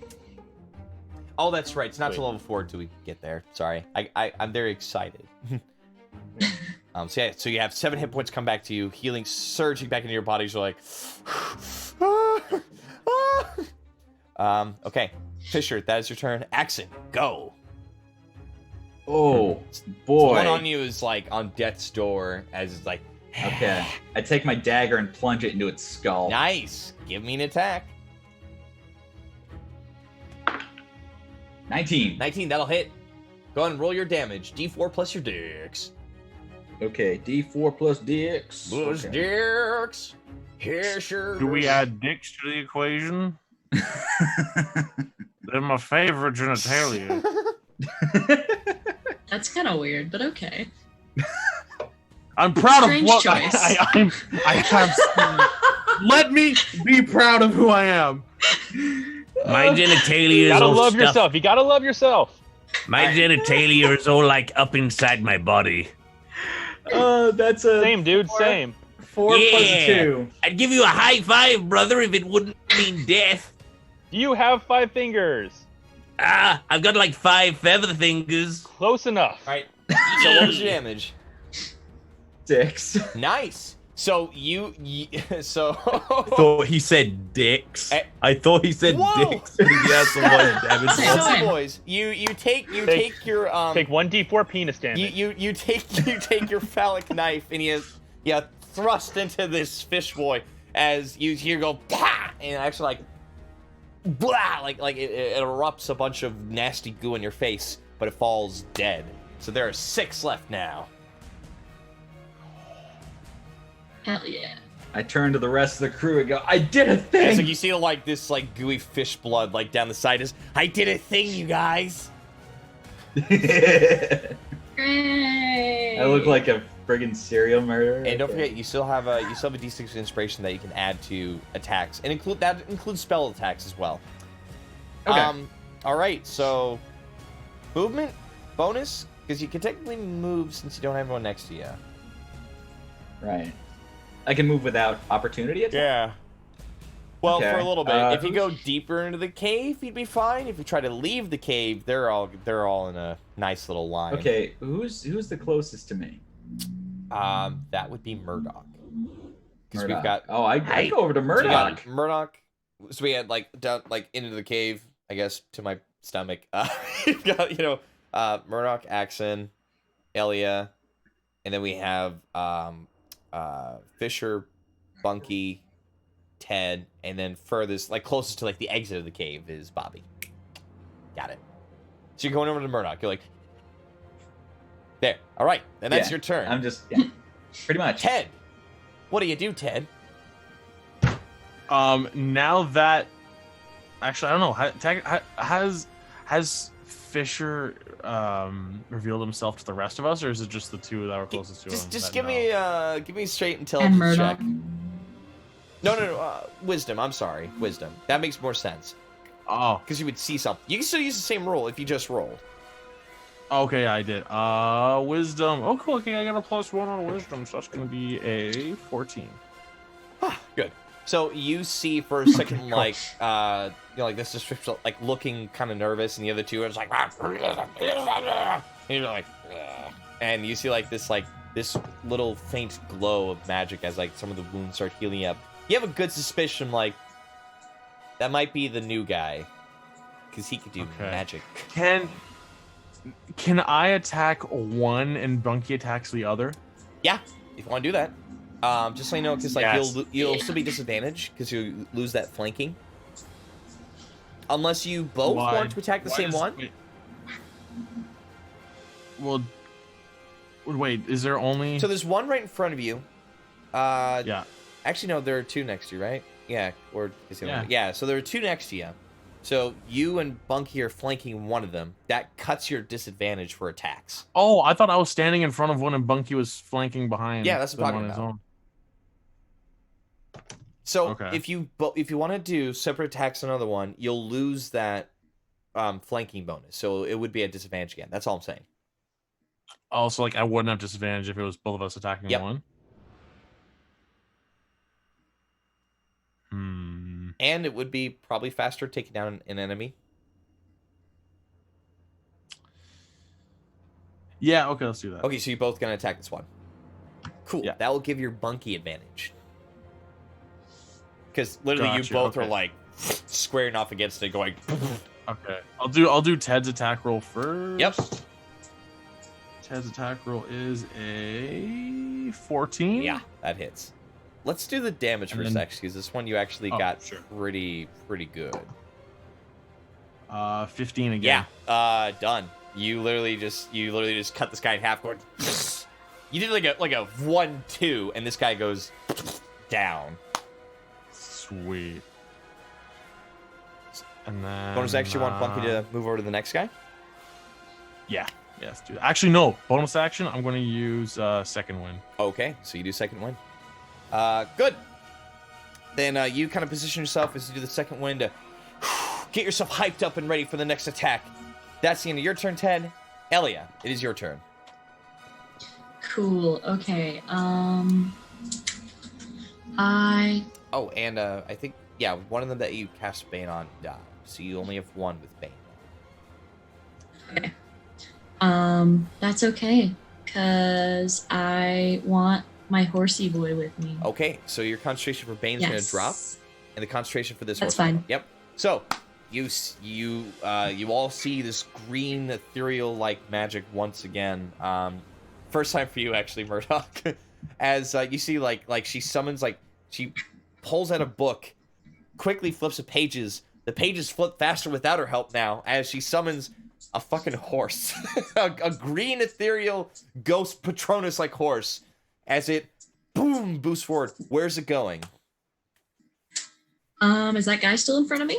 Oh, that's right. It's not till level 4 until we get there. Sorry. I'm very excited. So you have 7 hit points come back to you, healing surging back into your body. You're like, okay, Fisher, that is your turn. Axon, go. Oh, The boy. one on you is like on death's door, as it's like, Okay. I take my dagger and plunge it into its skull. nice. Give me an attack. 19. 19, that'll hit. Go ahead and roll your damage. D4 plus your dex. Okay, D4 plus DX. Plus Okay. dex. Here, sure. Do we add dicks to the equation? They're my favorite genitalia. That's kind of weird, but okay. I'm proud of Strange what choice. I have. Let me be proud of who I am. My genitalia You is gotta all love stuffed. yourself. You gotta love yourself. My genitalia is all like up inside my body. That's a Same, dude. Same. 4 plus Yeah. 2. I'd give you a high five, brother, if it wouldn't mean death. Do you have 5 fingers? I've got like 5 feather fingers. Close enough. All right. So what was your damage? 6. Nice. So so Thought he said dicks. Eh. Thought he said Whoa! dicks. Yeah, some more damage. Same. so boys, you take your Take 1d4 penis damage. you take your phallic knife and you thrust into this fish boy as you hear go bah, and actually like blah, like it erupts a bunch of nasty goo in your face, but it falls dead. So there are 6 left now. Hell yeah. I turn to the rest of the crew and go, I did a thing! It's like you see like this like gooey fish blood like down the side is I did a thing, you guys. Great. I look like a friggin' serial murderer. And don't forget, you still have a D6 of inspiration that you can add to attacks, and includes spell attacks as well. Okay. All right. So, movement bonus because you can technically move since you don't have anyone next to you. Right. I can move without opportunity attack? Yeah. Well, Okay. for a little bit. If you who's- go deeper into the cave, you'd be fine. If you try to leave the cave, they're all in a nice little line. Okay, who's the closest to me? That would be Murdoch. because we've got I'd go over to so we Murdoch. got Murdoch. So we had like down like into the cave, I guess, to my stomach. You've got Murdoch, Axon, Elia, and then we have Fisher, Bunky, Ted, and then furthest, like closest to like the exit of the cave is Bobby. Got it. So you're going over to Murdoch. You're like, there. All right, and that's your turn. I'm just pretty much. Ted, what do you do, Ted? Now that actually, I don't know. Has Fisher revealed himself to the rest of us, or is it just the two that were closest to him? Just give me a straight And intelligence Murdoch. check. No. Wisdom. I'm sorry, wisdom. That makes more sense. Oh, Because you would see something. You can still use the same roll if you just rolled. okay, I did. Wisdom. Oh, cool. Okay, I got a +1 on wisdom, so that's gonna be a 14. Good. So you see for a second, like, like this is like looking kind of nervous, and the other two are just like, and you're like, and you see like this little faint glow of magic as like some of the wounds start healing up. You have a good suspicion, like, that might be the new guy, because he could do magic. Can I attack one and Bunky attacks the other? Yeah, if you want to do that. Just so you know, because like Yes. you'll still be disadvantaged because you lose that flanking. Unless you both want to attack the same one. Well, wait. Is there only? So there's one right in front of you. Yeah. Actually, no, there are two next to you, right? Yeah. Or Yeah. So there are two next to you. So you and Bunky are flanking one of them. That cuts your disadvantage for attacks. Oh, I thought I was standing in front of one and Bunky was flanking behind. Yeah, that's what I'm them talking on his about. own. So Okay. if you want to do separate attacks on another one, you'll lose that flanking bonus. So it would be a disadvantage again. That's all I'm saying. Also, like I wouldn't have disadvantage if it was both of us attacking Yep. one. And it would be probably faster taking down an enemy. Yeah. Okay, let's do that. Okay, so you're both gonna attack this one. Cool. Yeah. That will give your Bunky advantage. Because literally you Gotcha, both are okay. like squaring off against it, going. Okay. I'll do Ted's attack roll first. Yep. Ted's attack roll is a 14. Yeah, that hits. Let's do the damage And for a then- sec, because this one you actually Oh, got sure. pretty good. 15 again. Yeah. Done. You literally just cut this guy in half, going. You did like a 1-2, and this guy goes down. Sweet. And then Bonus action, you want Bunky to move over to the next guy? Yeah. Yes, dude. Actually, no. Bonus action. I'm going to use second win. Okay, so you do second win. Good. Then you kind of position yourself as you do the second win to get yourself hyped up and ready for the next attack. That's the end of your turn, Ted. Elia, it is your turn. Cool. Okay. Oh, and I think, yeah, one of them that you cast Bane on died. So you only have one with Bane. Okay. That's okay, cause I want my horsey boy with me. Okay, so your concentration for Bane is going to drop, and the concentration for this That's horse. fine. Yep. So you all see this green ethereal like magic once again. First time for you actually, Murdoch. As you see, like she summons, like she pulls out a book, quickly flips the pages. The pages flip faster without her help now, as she summons a fucking horse, a green ethereal ghost Patronus like horse. As it boom boosts forward. Where's it going? Is that guy still in front of me?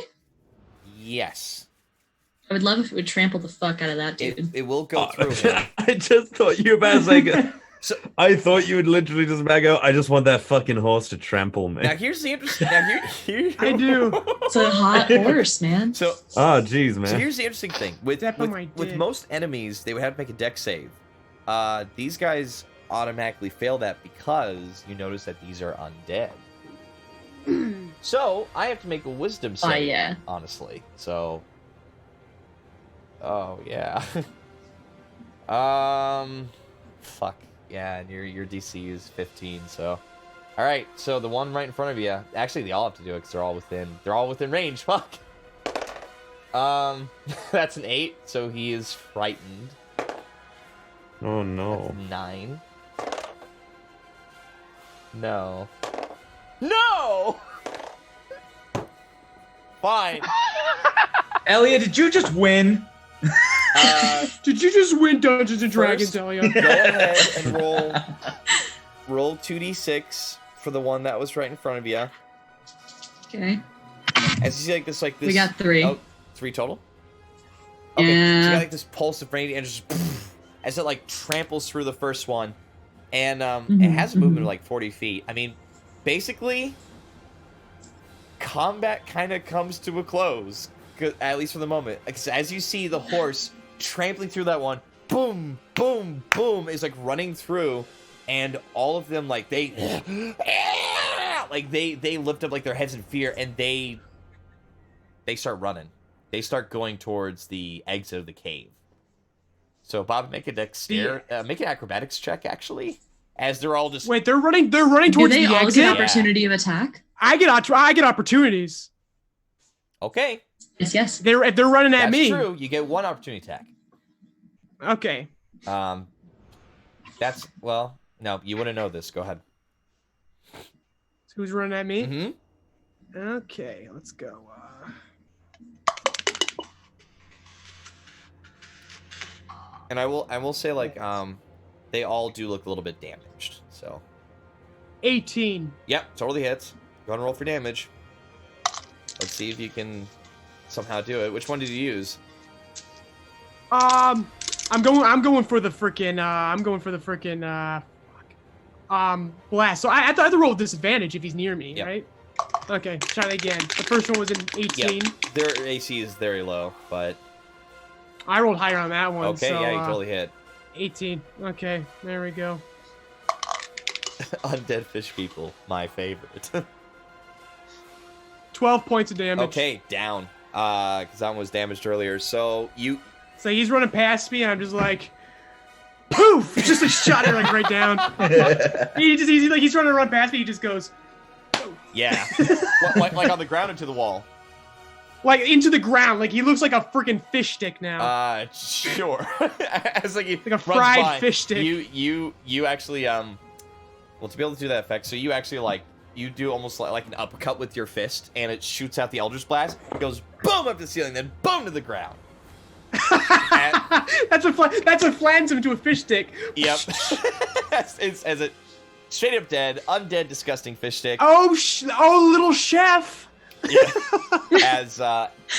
Yes. I would love if it would trample the fuck out of that dude. It will go through him. I just thought you were about to say. I thought you would literally just back out. I just want that fucking horse to trample me. Now here's the interesting. Now here I do. It's a hot horse, man. So Oh, jeez, man. so here's the interesting thing. With Step on my with dick. most enemies, they would have to make a dex save. These guys automatically fail that because you notice that these are undead. So I have to make a wisdom save. yeah. Honestly, so. Oh yeah. Fuck yeah, and your DC is 15, so. All right, so the one right in front of you. Actually, they all have to do it because they're all within range. Fuck. That's an 8, so he is frightened. Oh no. That's 9. No. No! Fine. Elliot, did you just win? Did you just win Dungeons and Dragons, First, Elliot? Go ahead and roll 2d6 for the one that was right in front of you. Okay. As you see this We got 3. Oh, 3 total? Okay, so you got this pulse of brain and just as it tramples through the first one. And it has a movement of 40 feet. I mean, basically, combat kind of comes to a close, at least for the moment. As you see the horse trampling through that one, boom, boom, boom, is running through, and all of them they lift up their heads in fear, and they start running. They start going towards the exit of the cave. So Bob, make an acrobatics check actually, as they're all just wait. They're running towards Do they the all exit. get opportunity of attack? I get opportunities. Okay. Yes. If they're running at That's me. true. You get 1 opportunity attack. Okay. No, you wouldn't know this. Go ahead. Who's running at me? Mm-hmm. Okay, let's go. And I will say they all do look a little bit damaged. So 18. Yep, totally hits. Go ahead and roll for damage. Let's see if you can somehow do it. Which one did you use? I'm going for the freaking blast. So I have to roll with disadvantage if he's near me, Yep. right? Okay, try that again. The first one was an 18. Yep. Their AC is very low, but I rolled higher on that one. okay, so, yeah, you totally hit. 18. Okay, there we go. Undead fish people, my favorite. 12 points of damage. Okay, down. Because that one was damaged earlier. So he's running past me, and I'm just like, poof! Just shot it right down. He's trying to run past me. He just goes, yeah, like on the ground into the wall. Into the ground. He looks like a freaking fish stick now. Sure. As like a fried fish stick. You actually well, to be able to do that effect, so you actually you do almost like an uppercut with your fist, and it shoots out the Eldritch Blast. It goes boom up the ceiling, then boom to the ground. That's what flans him to a fish stick. Yep. as it straight up dead, undead, disgusting fish stick. Oh, little chef. Yeah. As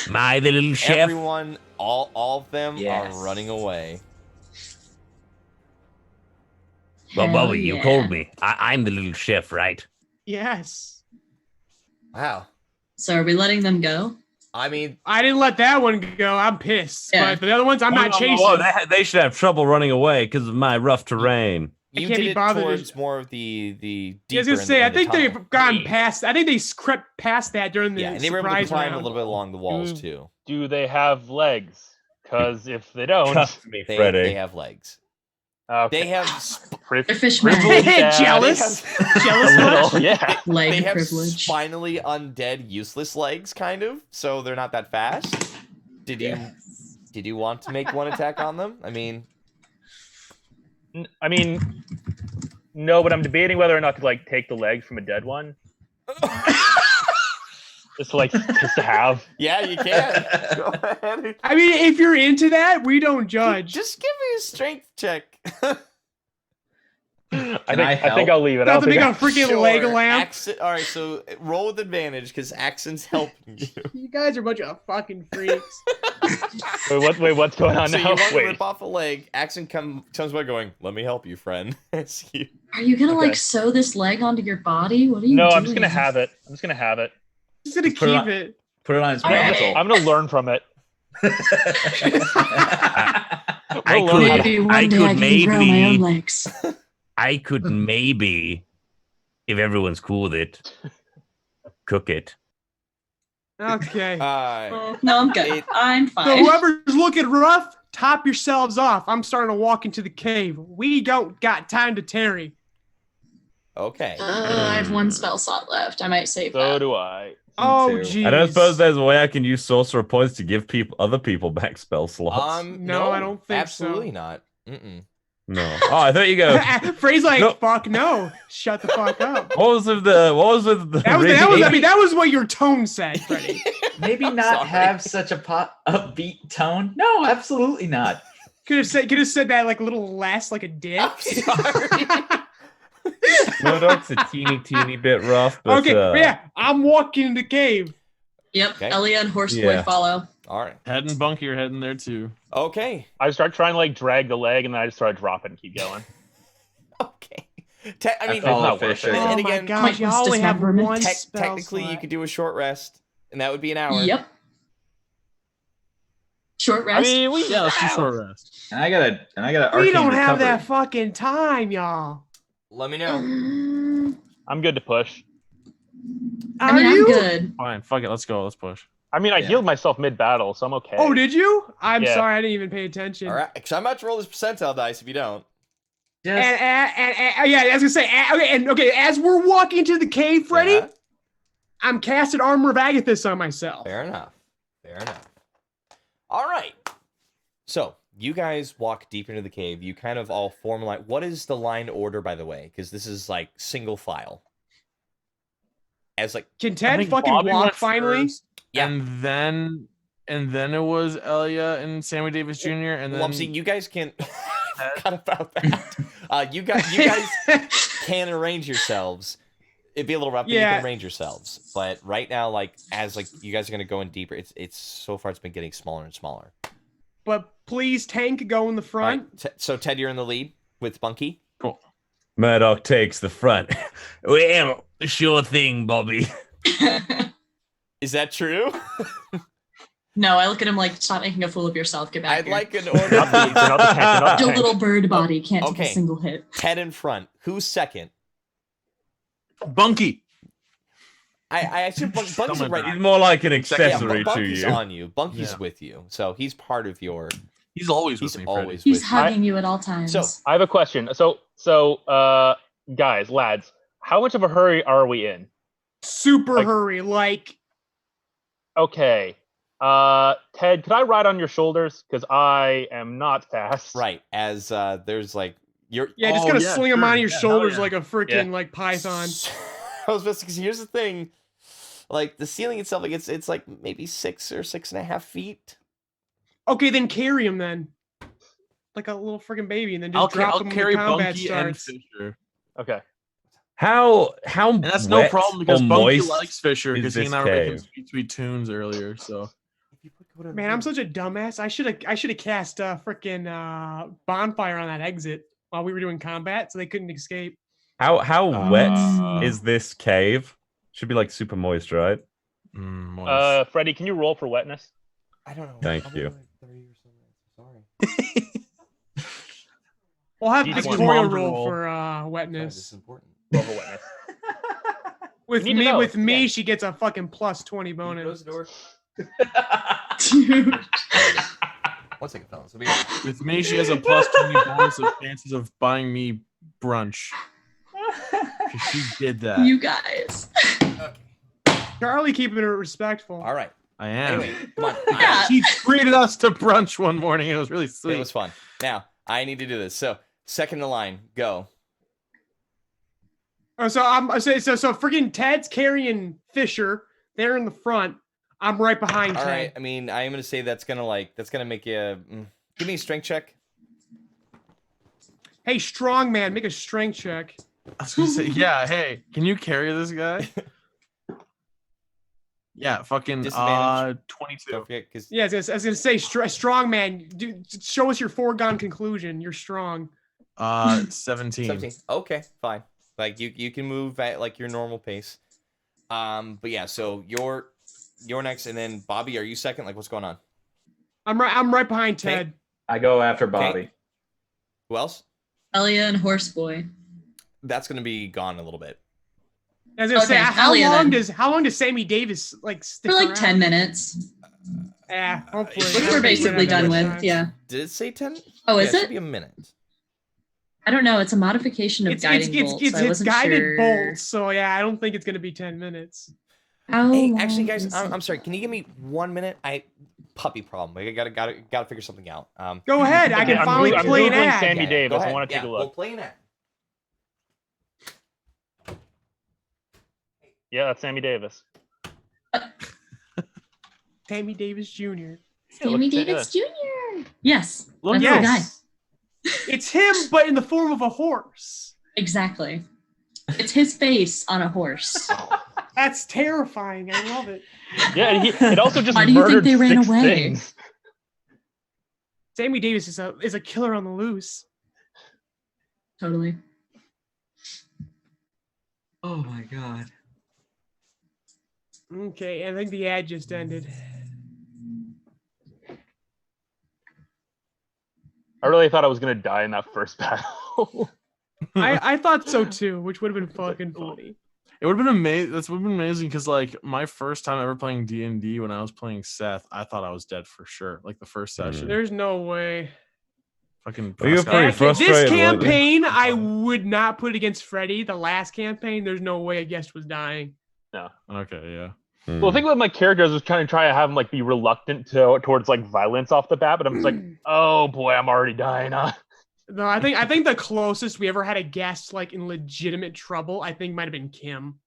my little chef. Everyone, all of them Yes. are running away. Well, Hell Bobby, you yeah. called me. I'm the little chef, right? Yes. Wow. So are we letting them go? I mean, I didn't let that one go. I'm pissed. Yeah. But the other ones, I'm not chasing. Whoa, they should have trouble running away because of my rough terrain. you can't did be it bothered. towards more of the I was deeper gonna say, I in the think tunnel. they've gotten past. I think they crept past that during the Yeah, and they were able to surprise climb round. a little bit along the walls Mm. too. Do they have legs? Because if they don't, Trust me, They Freddy. have legs. okay. They have They're fishmen. privileged dads. Jealous. Jealous A much? little, yeah. Leg they have privilege. spinally undead, useless legs, kind of. So they're not that fast. Did you want to make one attack on them? I mean, I mean, no, but I'm debating whether or not to take the legs from a dead one. just to have. yeah, you can. Go ahead. I mean, if you're into that, we don't judge. Just give me a strength check. I I think I'll leave it. I Not don't to think make a freaking leg lamp. All right, so roll with advantage because Axon's helping you. You guys are a bunch of fucking freaks. Wait, what's going on So you now? want to Wait. rip off a leg. Axon comes by going, "Let me help you, friend." As you- Are you gonna Okay. sew this leg onto your body? What are you No, doing? I'm just gonna have it. I'm just gonna have it. Just gonna Put it keep on- it. Put it on his Alright. mantle. I'm gonna learn from it. I We'll learn how to- Maybe one I day could I can grow my own maybe- legs. I could maybe, if everyone's cool with it, cook it. Okay. No, I'm good. It- I'm So fine. whoever's looking rough, top yourselves off. I'm starting to walk into the cave. We don't got time to tarry. Okay. I have one spell slot left. I might save So that. do I. Oh, too. geez. I don't suppose there's a way I can use sorcerer points to give other people back spell slots. No, I don't think absolutely so. not. Mm-mm. No. Oh, I thought you go. Frey's like, No. fuck no. Shut the fuck up. What was with the? What was with the? That was what your tone said, Freddie. Maybe not Sorry. have such a upbeat tone. No, absolutely not. Could have said that like a little less, like a dick. I'm sorry. Murdoch's a teeny bit rough, but Okay, but yeah, I'm walking in the cave. Yep, Okay. Elia and Horseboy Yeah. follow. All right. Head and Bunky are heading there too. Okay. I start trying to like drag the leg, and then I just start dropping and keep going. Okay. I mean, follow not worth Fisher. it. Oh and my again, gosh, you Pointless only have dismemberment. one spell technically, you slot. could do a short rest, and that would be an hour. Yep. Short I rest. mean, we Yeah, let's do short rest. And I got We arcane don't have that recovery. fucking time, y'all. Let me know. I'm good to push. I Are mean, you? I'm good. Fine, fuck it. Let's go. Let's push. I mean, I Yeah. healed myself mid-battle, so I'm okay. Oh, did you? I'm Yeah. sorry, I didn't even pay attention. All right, because I'm about to roll this percentile dice if you don't. Just, And yeah, I was gonna say, okay, as we're walking to the cave, Freddy, Yeah, I'm casting Armor of Agathis on myself. fair enough. Fair enough. All right. So you guys walk deep into the cave. You kind of all form like. What is the line order, by the way? Because this is like single file. As like, Can I Ted think fucking Bobby walk went finally? first, Yeah. and then it was Elia and Sammy Davis Jr. And then well, I'm saying you guys can. I forgot about that. You guys can arrange yourselves. It'd be a little rough, but you Yeah. can arrange yourselves. But right now, like as like you guys are gonna go in deeper, it's so far it's been getting smaller and smaller. But please, Tank, go in the All front. right, so Ted, you're in the lead with Bunky. Murdoch takes the front. Well, sure thing, Bobby. Is that true? No, I look at him like, stop making a fool of yourself. Get back I'd here. like an order. Not the tank, not the Your tank. little bird body can't take Okay. a single hit. Ted in front. Who's second? Bunky. I actually Bunky's Someone right. He's more like an Yeah, accessory to Bunky's you. on you. Bunky's Yeah. with you, so he's part of your. He's always He's with me, Freddy. always He's with you. hugging you at all times. So I have a question. So, guys, lads, how much of a hurry are we in? Super Like- hurry, like Okay. Ted, could I ride on your shoulders? Because I am not fast. right as there's like you're. yeah, just Oh, gonna yeah, sling him sure. on your Yeah, hell shoulders yeah. like a freaking Yeah. like python. I was just because here's the thing, like the ceiling itself, like it's like maybe 6 or 6.5 feet. Okay, then carry him then, like a little freaking baby, and then just drop I'll him when carry the combat Bunky and starts. Fisher. Okay. How And that's no wet problem because or Bunky moist likes Fisher is because he this and I were making cave? sweet, sweet tunes earlier. So Man, I'm such a dumbass. I should have cast freaking bonfire on that exit while we were doing combat, so they couldn't escape. How wet Uh, is this cave? Should be like super moist, right? moist. Freddie, can you roll for wetness? I don't know. Thank I'm you. only like 30 or something. Sorry. We'll have He's Victoria one. roll Roll. for This is wetness. important. Roll for wetness. With need to me, know. with me, Yeah. she gets a fucking plus 20 Close bonus. the door. Dude. 1 second, fellas. I'll be With me, she has a plus 20 bonus of chances of buying me brunch. 'Cause she did that. You guys. okay. Charlie keeping it respectful. All right. I am. Anyway, come on. Yeah. She treated us to brunch one morning. It was really It sweet. was fun. Now I need to do this. So second in line, go. Oh, so freaking Ted's carrying Fisher. They're in the front. I'm right behind All Ted. right. I mean, I am gonna say that's gonna make you. Give me a strength check. Hey, strong man, make a strength check. I was gonna say, yeah. Hey, can you carry this guy? Yeah, fucking Disadvantage. 22. Don't forget, because Yeah, I was gonna say strong man. Show us your foregone conclusion. You're strong. 17. 17. Okay, fine. Like you can move at like your normal pace. But yeah, so you're next, and then Bobby, are you second? Like, what's going on? I'm right behind Okay. Ted. I go after Bobby. Who else? Elia and Horseboy. That's gonna be gone a little bit. I was gonna say, Okay, how Elia long then. does Sammy Davis like stick For like around? 10 minutes. Yeah, hopefully. Which Which we're basically done with. Yeah. Did it say 10? Oh, Yeah, is it should it? be a minute. I don't know. It's a modification of guiding bolts. So I wasn't guided sure. bolts. So yeah, I don't think it's gonna be 10 minutes. How Hey, long actually, guys, is I'm it? sorry. Can you give me 1 minute? Puppy problem. I gotta figure something out. Go ahead. I can I'm finally I'm play an Googling ad. Sammy Go Davis. I ahead. want to take a We'll look. play an ad. Yeah, that's Sammy Davis. Sammy Davis Jr. Sammy Davis Jr. Yes. Look, That's the guy. Yes. It's him, but in the form of a horse. Exactly. It's his face on a horse. That's terrifying. I love it. Yeah, and it also just Why do you think murdered they ran 6 away? things. Sammy Davis is a killer on the loose. Totally. Oh my god. Okay, I think the ad just ended. I really thought I was gonna die in that first battle. I thought so too, which would have been fucking funny. It would have been amazing. That's would have been amazing because like my first time ever playing D&D when I was playing Seth, I thought I was dead for sure. Like the first session. There's no way. Fucking Well, you're Prescott- pretty This frustrated, weren't you? campaign, I would not put against Freddy. The last campaign, there's no way a guest was dying. Okay, yeah. Well, the thing with my characters was trying to have him like be reluctant towards like violence off the bat, but I'm just like, oh boy, I'm already dying. Huh? No, I think the closest we ever had a guest like in legitimate trouble, I think might have been Kim.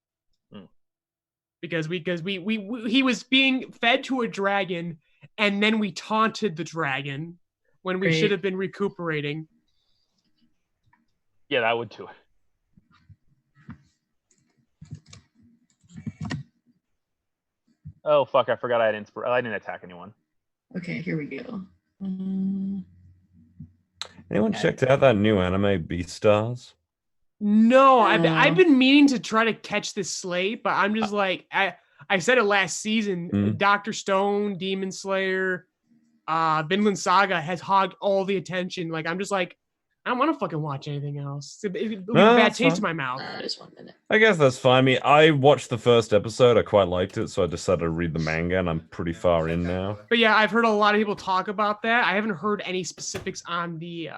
Because he was being fed to a dragon, and then we taunted the dragon when we Great. should have been recuperating. Yeah, that would too. Oh fuck! I forgot I didn't attack anyone. Okay, here we go. Anyone checked out that new anime, Beastars? No, I've been meaning to try to catch this slate, but I'm just like I said it last season. Dr. Stone, Demon Slayer, Vinland Saga has hogged all the attention. Like I'm just like I don't want to fucking watch anything else. It'll leave a bad that's taste in fine. my mouth. Just 1 minute. I guess that's fine. I mean, I watched the first episode. I quite liked it, so I decided to read the manga, and I'm pretty far in now. But yeah, I've heard a lot of people talk about that. I haven't heard any specifics on the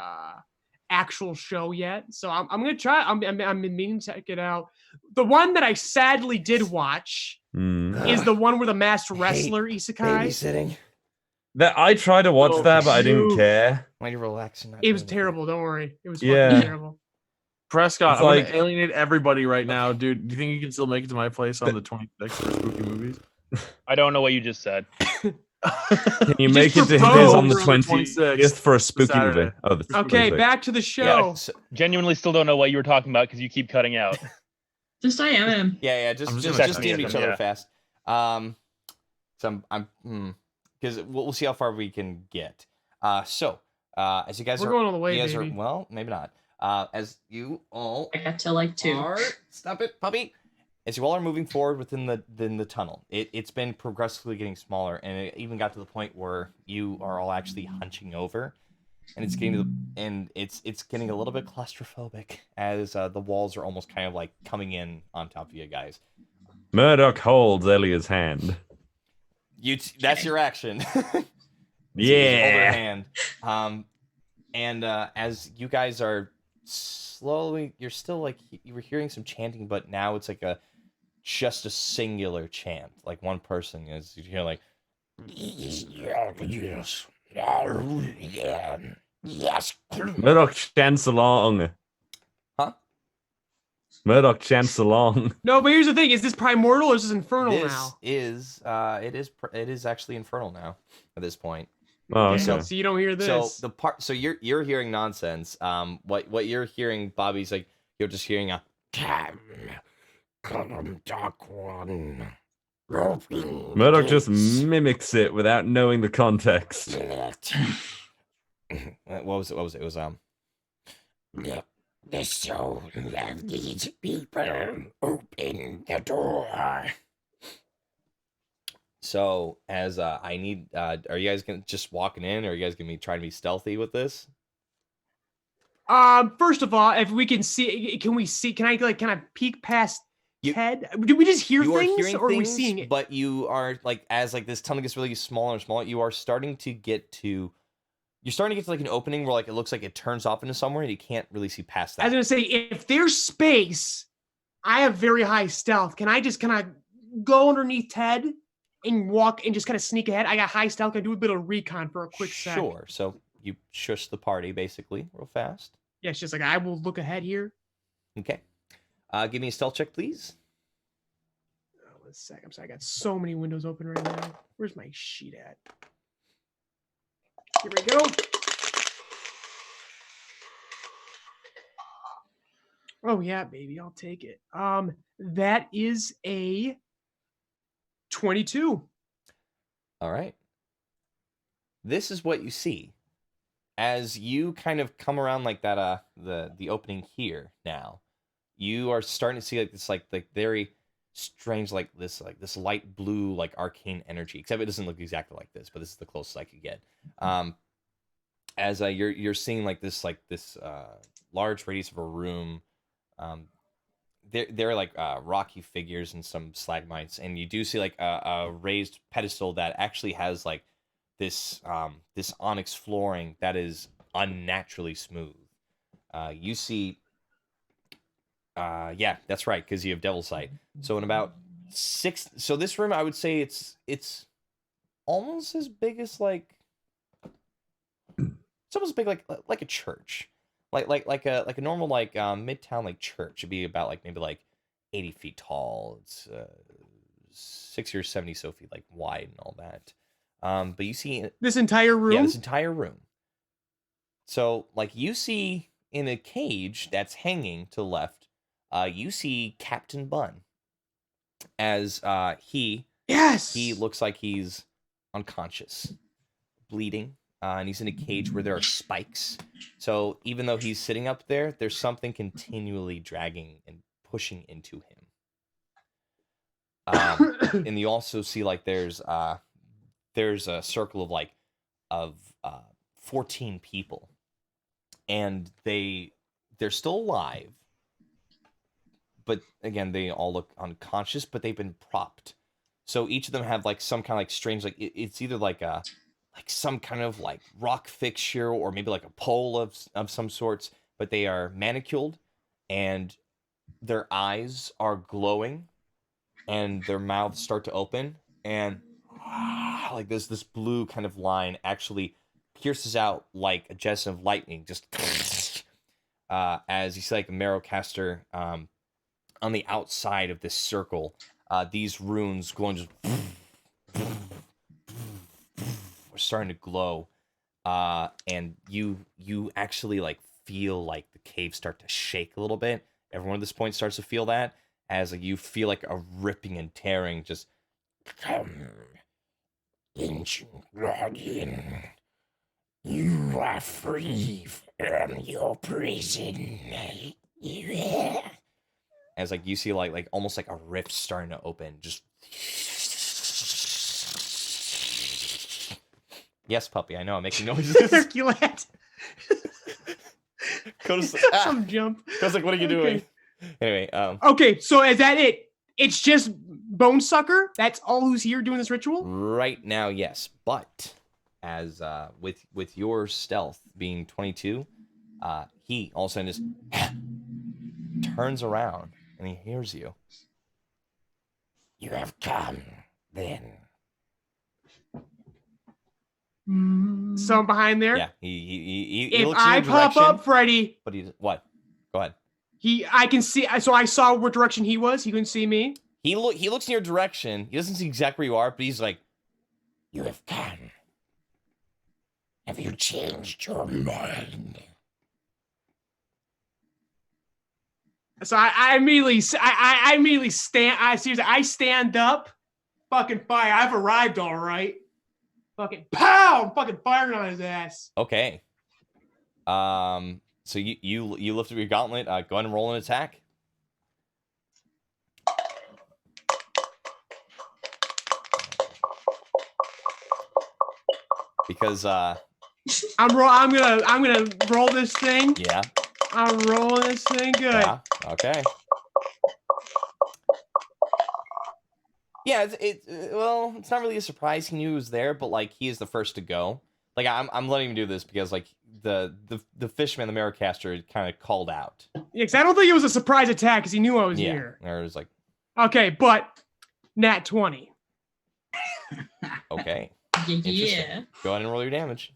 actual show yet, so I'm gonna try. I'm meaning to check it out. The one that I sadly did watch is the one where the masked wrestler isekai. Babysitting. That I tried to watch that, but I didn't care. Why are you relaxing? It was terrible. Don't worry, it was fucking Yeah. terrible. Prescott, It's I'm like- gonna alienate everybody right now, dude. Do you think you can still make it to my place on the 26th for spooky movies? I don't know what you just said. Can you just make it to his proposed on the on the 20th for a spooky Saturday. movie? Oh, the Okay, 26th. back to the show. Genuinely, still don't know what you were talking about because you keep cutting out. Just I am him. Yeah, just I'm just just, gonna just check DM me each in, other yeah. fast. So I'm because we'll see how far we can get. So as you guys We're are going all the way, you guys baby. are well, maybe not. As you all I got to like 2. are stop it, puppy. As you all are moving forward within the tunnel, it's been progressively getting smaller, and it even got to the point where you are all actually hunching over, and it's getting it's getting a little bit claustrophobic as the walls are almost kind of like coming in on top of you guys. Murdoch holds Elia's hand. That's your action. Hold her Yeah. hand. And as you guys are slowly, you're still like you were hearing some chanting, but now it's like just a singular chant. Like one person is you hear like Yes. Yes. Murdoch chants along. Huh? Murdoch chants along. No, but here's the thing: is this primordial or is this infernal this now? it is actually infernal now at this point. Oh, Okay, okay. so you don't hear this. So you're hearing nonsense. What you're hearing, Bobby's like you're just hearing a Come, dark one. Murdoch just mimics it without knowing the context. what was it? It was The soul of these people. Open the door. So as I need, are you guys gonna just walking in, or are you guys gonna be trying to be stealthy with this? First of all, if we can see, can we see? Can I peek past You- head? Do we just hear You are things, hearing or are we things, seeing it? but you are like as like this tunnel gets really smaller and smaller, you are starting to get to you're starting to get to like an opening where like it looks like it turns off into somewhere and you can't really see past that. I was gonna say, if there's space, I have very high stealth. Can I just kind of go underneath Ted and walk and just kind of sneak ahead? I got high stealth. Can I do a bit of recon for a quick sec? Sure. So you shush the party basically real fast. Yeah, it's just like, I will look ahead here. Okay. Give me a stealth check, please. Oh, 1 sec. I'm sorry. I got so many windows open right now. Where's my sheet at? Here we go. Oh yeah, baby, I'll take it. That is a 22. All right. This is what you see as you kind of come around like that. The opening here now, you are starting to see like this like very strange like this light blue like arcane energy. Except it doesn't look exactly like this, but this is the closest I could get. As you're seeing like this large radius of a room. They're like rocky figures and some stalagmites, and you do see like a raised pedestal that actually has like this onyx flooring that is unnaturally smooth. You see, yeah, that's right, because you have devil sight. So in about 6, so this room, I would say it's almost as big as like it's almost big like a church. Like a normal like midtown like church. It'd be about like maybe like 80 feet tall. It's 60 or 70 so feet like wide and all that. But you see this entire room. Yeah, this entire room. So like you see in a cage that's hanging to the left, you see Captain Bun. As he looks like he's unconscious, bleeding. And he's in a cage where there are spikes. So even though he's sitting up there, there's something continually dragging and pushing into him. And you also see like there's a circle of 14 people, and they're still alive. But again, they all look unconscious, but they've been propped. So each of them have like some kind of like strange like it's either like some kind of like rock fixture or maybe like a pole of some sorts, but they are manacled and their eyes are glowing and their mouths start to open, and like this blue kind of line actually pierces out like a jet of lightning, just as you see like a Marrowcaster on the outside of this circle, these runes glowing just are starting to glow, and you actually like feel like the cave start to shake a little bit. Everyone at this point starts to feel that, as like you feel like a ripping and tearing. Just come, ancient guardian. You are free from your prison. As like you see like almost like a rift starting to open. Just yes, puppy. I know I'm making noises. Herculette. Coda's Some jump. Coda's like, what are you doing? Anyway, Okay, so is that it? It's just Bone Sucker? That's all who's here doing this ritual? Right now, yes. But as with your stealth being 22, he all of a sudden just turns around and he hears you. You have come, then. So I'm behind there? Yeah, he If looks in your I pop direction, up, Freddy. But he what? Go ahead. I can see. So I saw what direction he was. He couldn't see me. He looks in your direction. He doesn't see exactly where you are, but he's like, You have come. Have you changed your mind? So I immediately stand. I stand up. Fucking fire! I've arrived, all right. Fucking pow! I'm fucking firing on his ass. okay. So you lift up your gauntlet. Go ahead and roll an attack. Because I'm gonna roll this thing. yeah. I'm rolling this thing good. Yeah. Okay. Yeah, well, it's not really a surprise. He knew he was there, but like he is the first to go. like I'm letting him do this because like the fisherman, the Maricaster, kind of called out. Yeah, because I don't think it was a surprise attack because he knew I was here. Or it was like, okay, but nat 20. Okay. Yeah. Go ahead and roll your damage.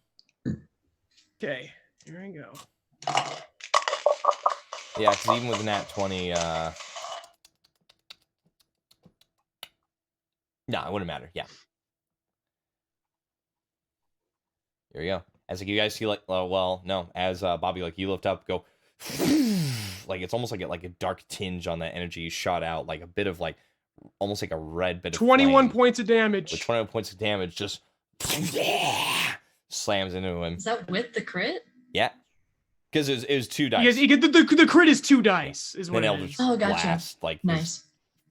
Okay, here I go. Yeah, because even with nat 20, no, it wouldn't matter. Yeah. Here we go. As like you guys see, like, as Bobby, like you lift up, go, like it's almost like a dark tinge on that energy you shot out, like a bit of like, almost like a red bit of 21 flame. points of damage. With 21 points of damage, just slams into him. Is that with the crit? Yeah. Because it was 2 dice. Because you get the crit is 2 dice, is what Then it Eldritch is. Oh, gotcha. Blast, like Nice.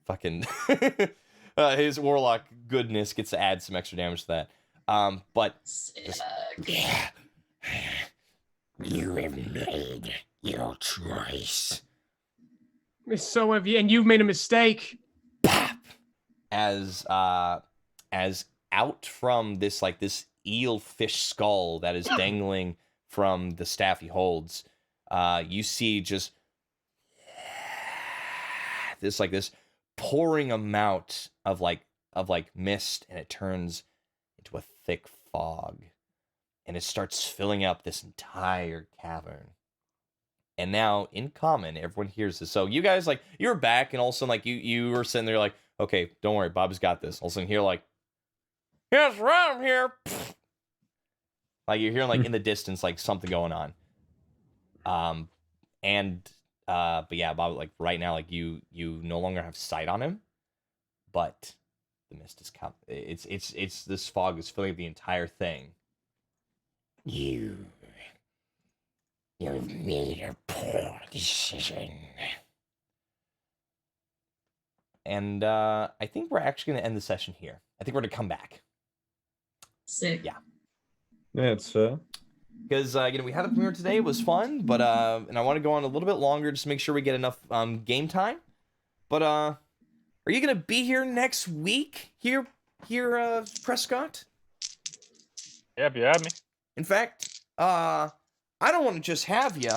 fucking his warlock goodness gets to add some extra damage to that. But just, You have made your choice. So have you, and you've made a mistake. as out from this eel fish skull that is dangling from the staff he holds, you see just this pouring amount of mist, and it turns into a thick fog, and it starts filling up this entire cavern. And now, in common, everyone hears this. So you guys, you were back, and all of a sudden, you were sitting there okay, don't worry, Bob's got this. All of a sudden, you're yes, right, I'm here. You're hearing, in the distance, something going on. But yeah, Bob, right now, you no longer have sight on him, but the mist is coming. It's this fog is filling the entire thing. You've made a poor decision. And I think we're actually going to end the session here. I think we're going to come back. Sick. Yeah. Yeah, it's fair. Because we had a premiere today, it was fun, but and I want to go on a little bit longer just to make sure we get enough game time. But are you going to be here next week? Here, Prescott? Yeah, if you have me. In fact, I don't want to just have you.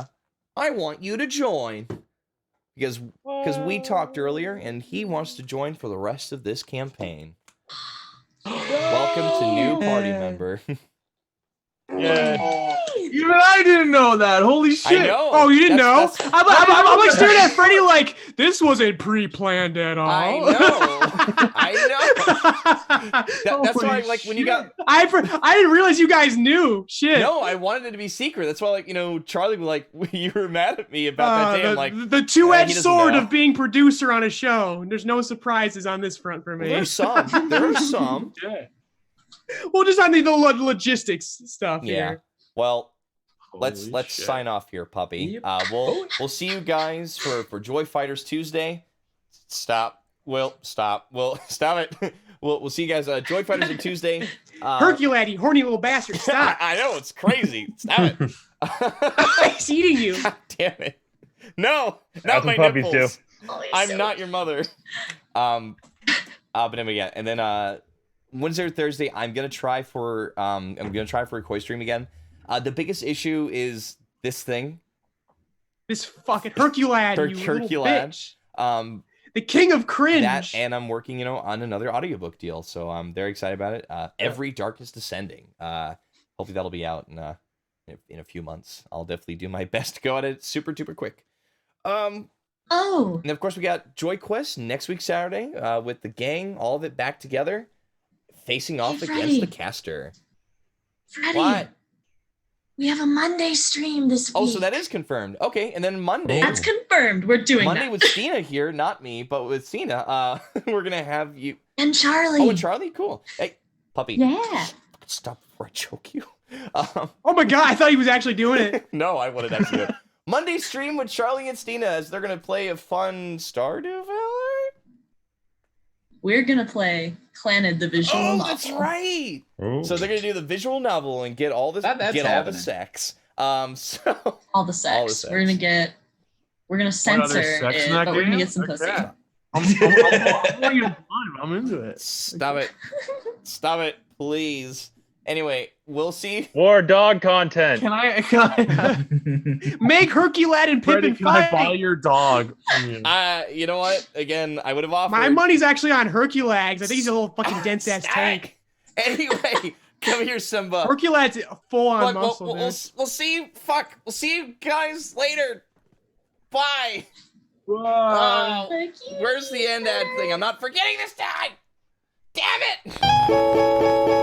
I want you to join. Because we talked earlier, and he wants to join for the rest of this campaign. Welcome to new party member. Yeah. Even I didn't know that. Holy shit! I know. Oh, you didn't know? That's- I'm staring at Freddy this wasn't pre-planned at all. I know. That's why, when you got... I didn't realize you guys knew. Shit. No, I wanted it to be secret. That's why, Charlie was you were mad at me about that day. I'm the two-edged he doesn't sword know. of being producer on a show. There's no surprises on this front for me. There's some. There are some. Yeah. Well, just on the logistics stuff Yeah. here. Well, Holy let's shit. sign off here, puppy. Yep. We'll see you guys for Joy Fighters Tuesday. Stop. Will, stop. Will, stop it. We'll see you guys Joy Fighters on Tuesday. Herculad, you horny little bastard. Stop. I know, it's crazy. Stop it. He's eating you. God damn it. No, That's not my what puppies nipples. Oh, he's I'm so not your mother. But anyway, yeah. And then Wednesday or Thursday, I'm gonna try for a koi stream again. The biggest issue is this thing. This fucking Herculad, you little Herculad. bitch. The king of cringe. That, and I'm working, on another audiobook deal, so I'm very excited about it. Every Darkness Descending. Hopefully that'll be out in a few months. I'll definitely do my best to go at it super duper quick. Oh. And of course we got JoyQuest next week Saturday with the gang, all of it back together, facing off against Freddie. the caster. Freddie. What? We have a Monday stream this week. Oh, so that is confirmed. Okay, and then Monday. That's confirmed. We're doing Monday that. with Cena here, not me, but with Cena, we're gonna have you. And Charlie. Oh, and Charlie, cool. Hey, puppy. Yeah. Stop before I choke you. Oh my god, I thought he was actually doing it. No, I wouldn't actually do it. Monday stream with Charlie and Stina as they're gonna play a fun Stardew Valley. We're gonna play Claned the visual novel. That's right. Ooh. So they're gonna do the visual novel and get all this, That's all the happening. sex. So All the sex. All the sex. We're gonna censor sex in it, that but we're gonna game? get some pussy. Okay. I'm into it. stop it. Stop it, please. Anyway, we'll see. More dog content. Can I Make Herculad and Freddy, Pippin can I buy fight. your dog? I mean, You know what? Again, I would have offered. My money's actually on Herculads. I think he's a little fucking dense ass Stop tank. it. Anyway, come here, Simba. Herculad's full on Look, muscle. we'll dude. see you. Fuck. We'll see you guys later. Bye. Thank you. Where's the end ad thing? I'm not forgetting this time. Damn it.